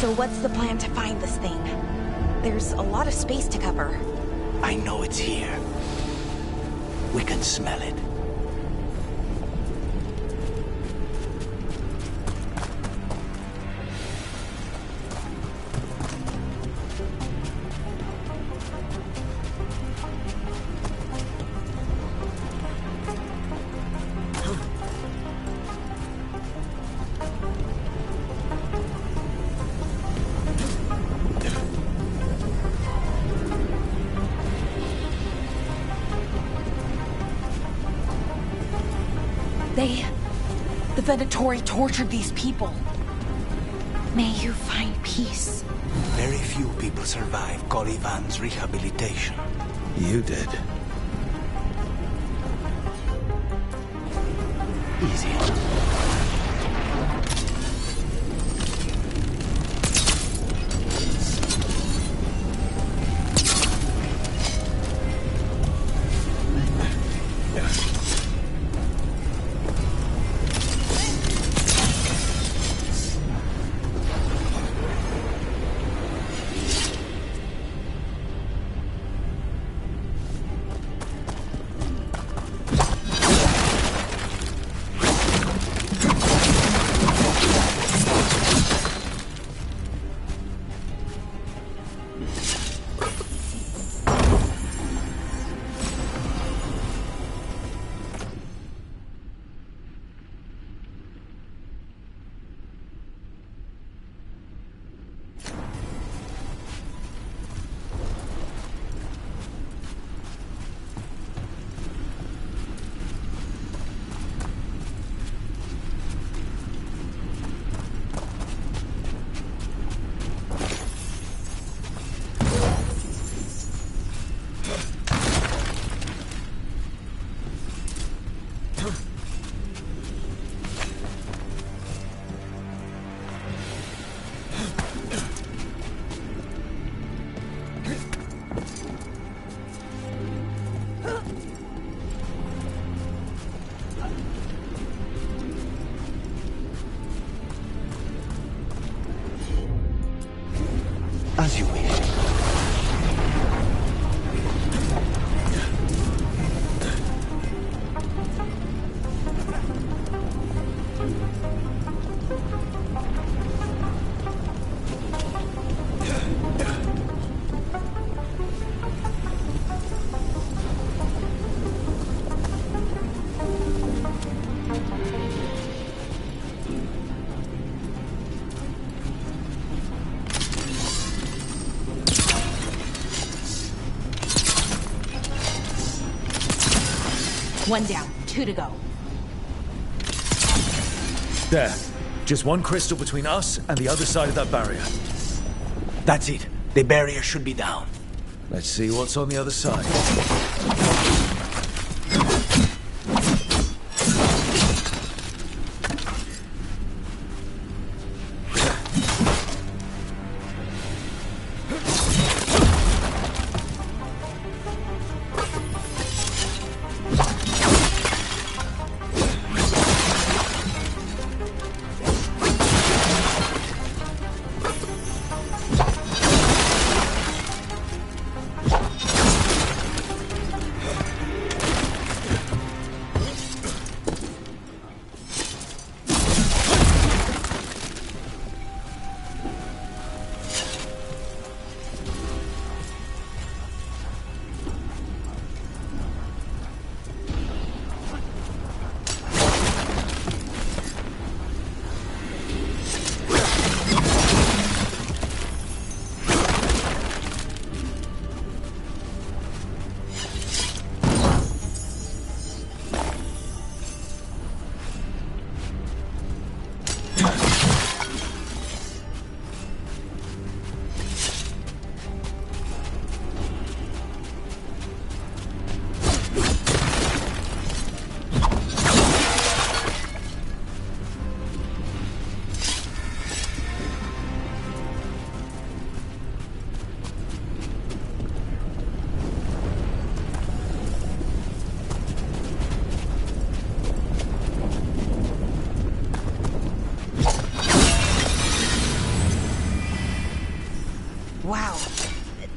[SPEAKER 1] So what's the plan to find this thing? There's a lot of space to cover.
[SPEAKER 10] I know it's here. We can smell it.
[SPEAKER 1] The Venatori tortured these people. May you find peace.
[SPEAKER 10] Very few people survive Colivan's rehabilitation.
[SPEAKER 2] You did.
[SPEAKER 10] Easy.
[SPEAKER 1] One down, 2 to go.
[SPEAKER 2] There. Just one crystal between us and the other side of that barrier.
[SPEAKER 10] That's it. The barrier should be down.
[SPEAKER 2] Let's see what's on the other side.
[SPEAKER 1] Wow.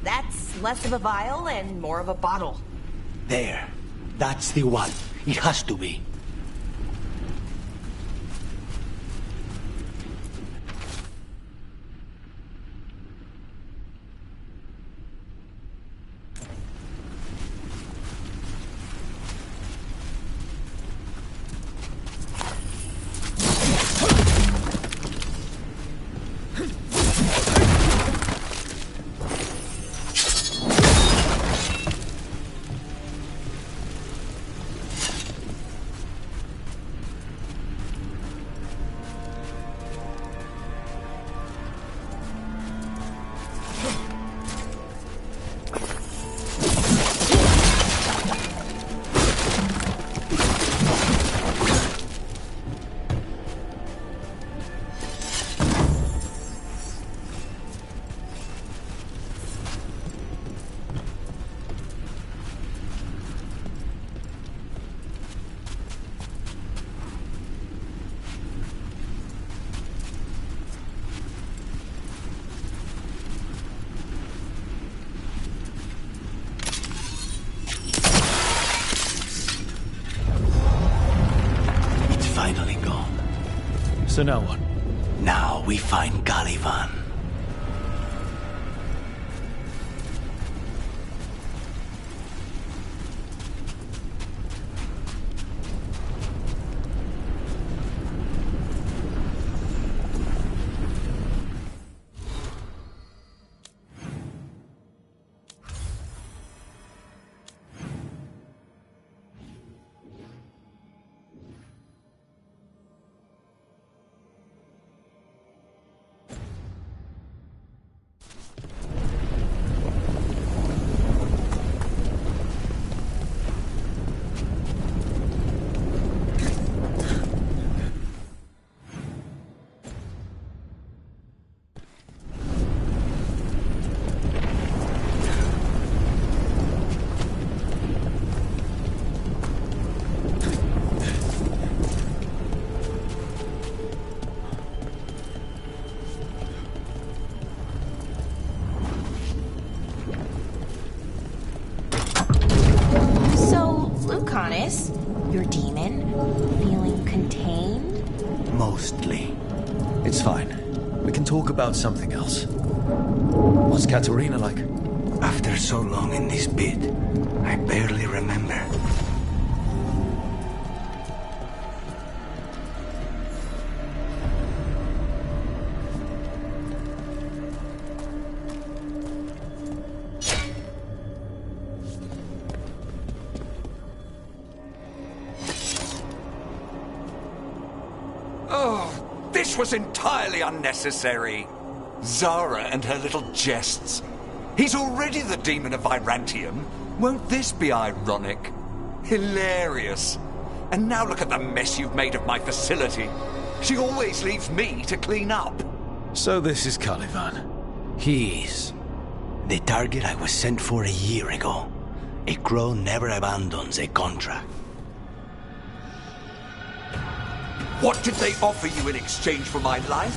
[SPEAKER 1] That's less of a vial and more of a bottle.
[SPEAKER 10] There. That's the one. It has to be.
[SPEAKER 2] So now what?
[SPEAKER 10] Now we find Caliban.
[SPEAKER 1] Lucanis, your demon, feeling contained?
[SPEAKER 10] Mostly.
[SPEAKER 2] It's fine. We can talk about something else. What's Katerina like?
[SPEAKER 10] After so long in this pit, I barely remember.
[SPEAKER 13] This was entirely unnecessary. Zara and her little jests. He's already the demon of Virantium. Won't this be ironic? Hilarious. And now look at the mess you've made of my facility. She always leaves me to clean up.
[SPEAKER 2] So this is Caliban.
[SPEAKER 10] He is. The target I was sent for a year ago. A crow never abandons a contract.
[SPEAKER 13] What did they offer you in exchange for my life?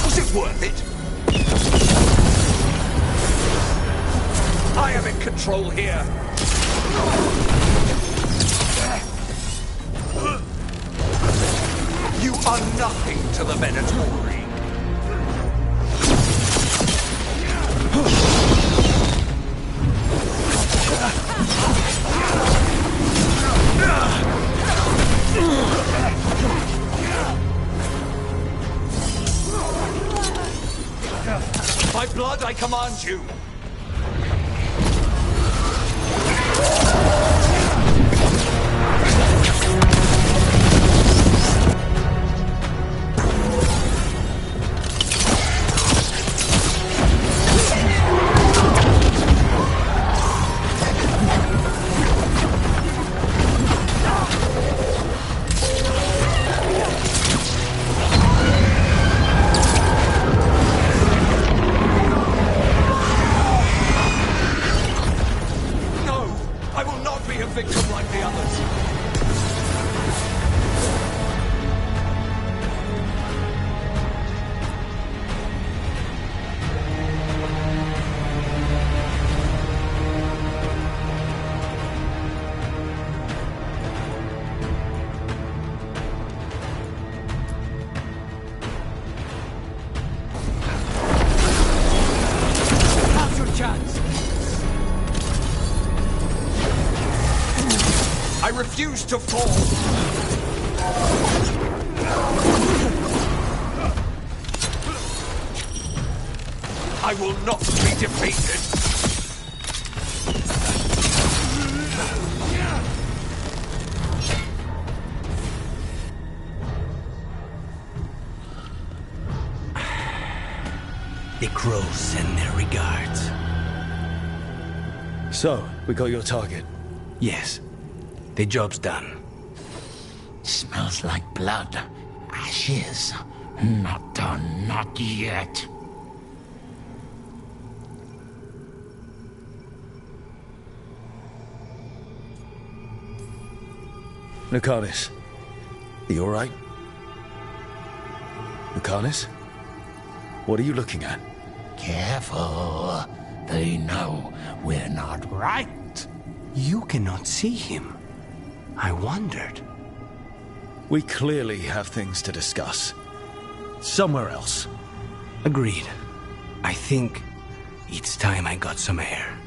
[SPEAKER 13] Was it worth it? I am in control here. You are nothing to the Venatori. By blood, I command you. I refuse to fall. I will not be defeated.
[SPEAKER 10] The crows send their regards.
[SPEAKER 2] So, we got your target?
[SPEAKER 10] Yes. The job's done.
[SPEAKER 15] Smells like blood. Ashes. Not done, not yet.
[SPEAKER 2] Lucanis, are you alright? Lucanis? What are you looking at?
[SPEAKER 15] Careful. They know we're not right.
[SPEAKER 10] You cannot see him. I wondered.
[SPEAKER 2] We clearly have things to discuss. Somewhere else.
[SPEAKER 10] Agreed. I think it's time I got some air.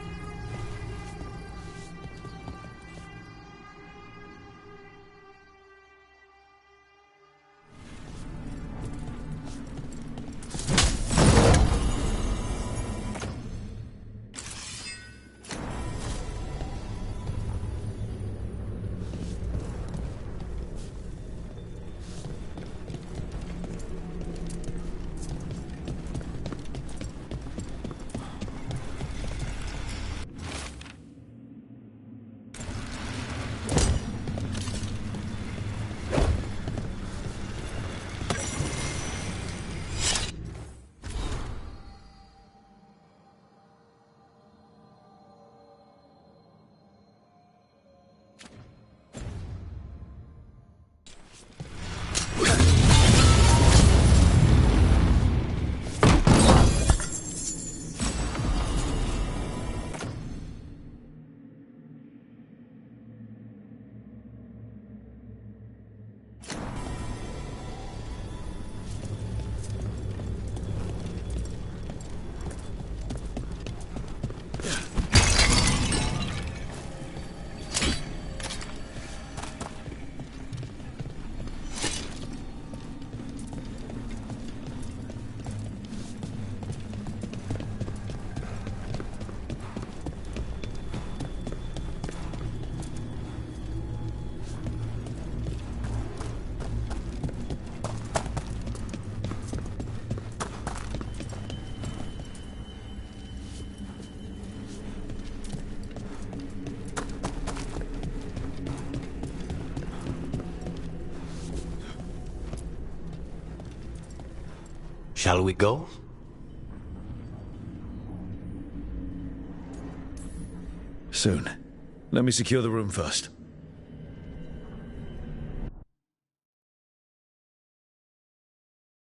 [SPEAKER 10] Shall we go?
[SPEAKER 2] Soon. Let me secure the room first.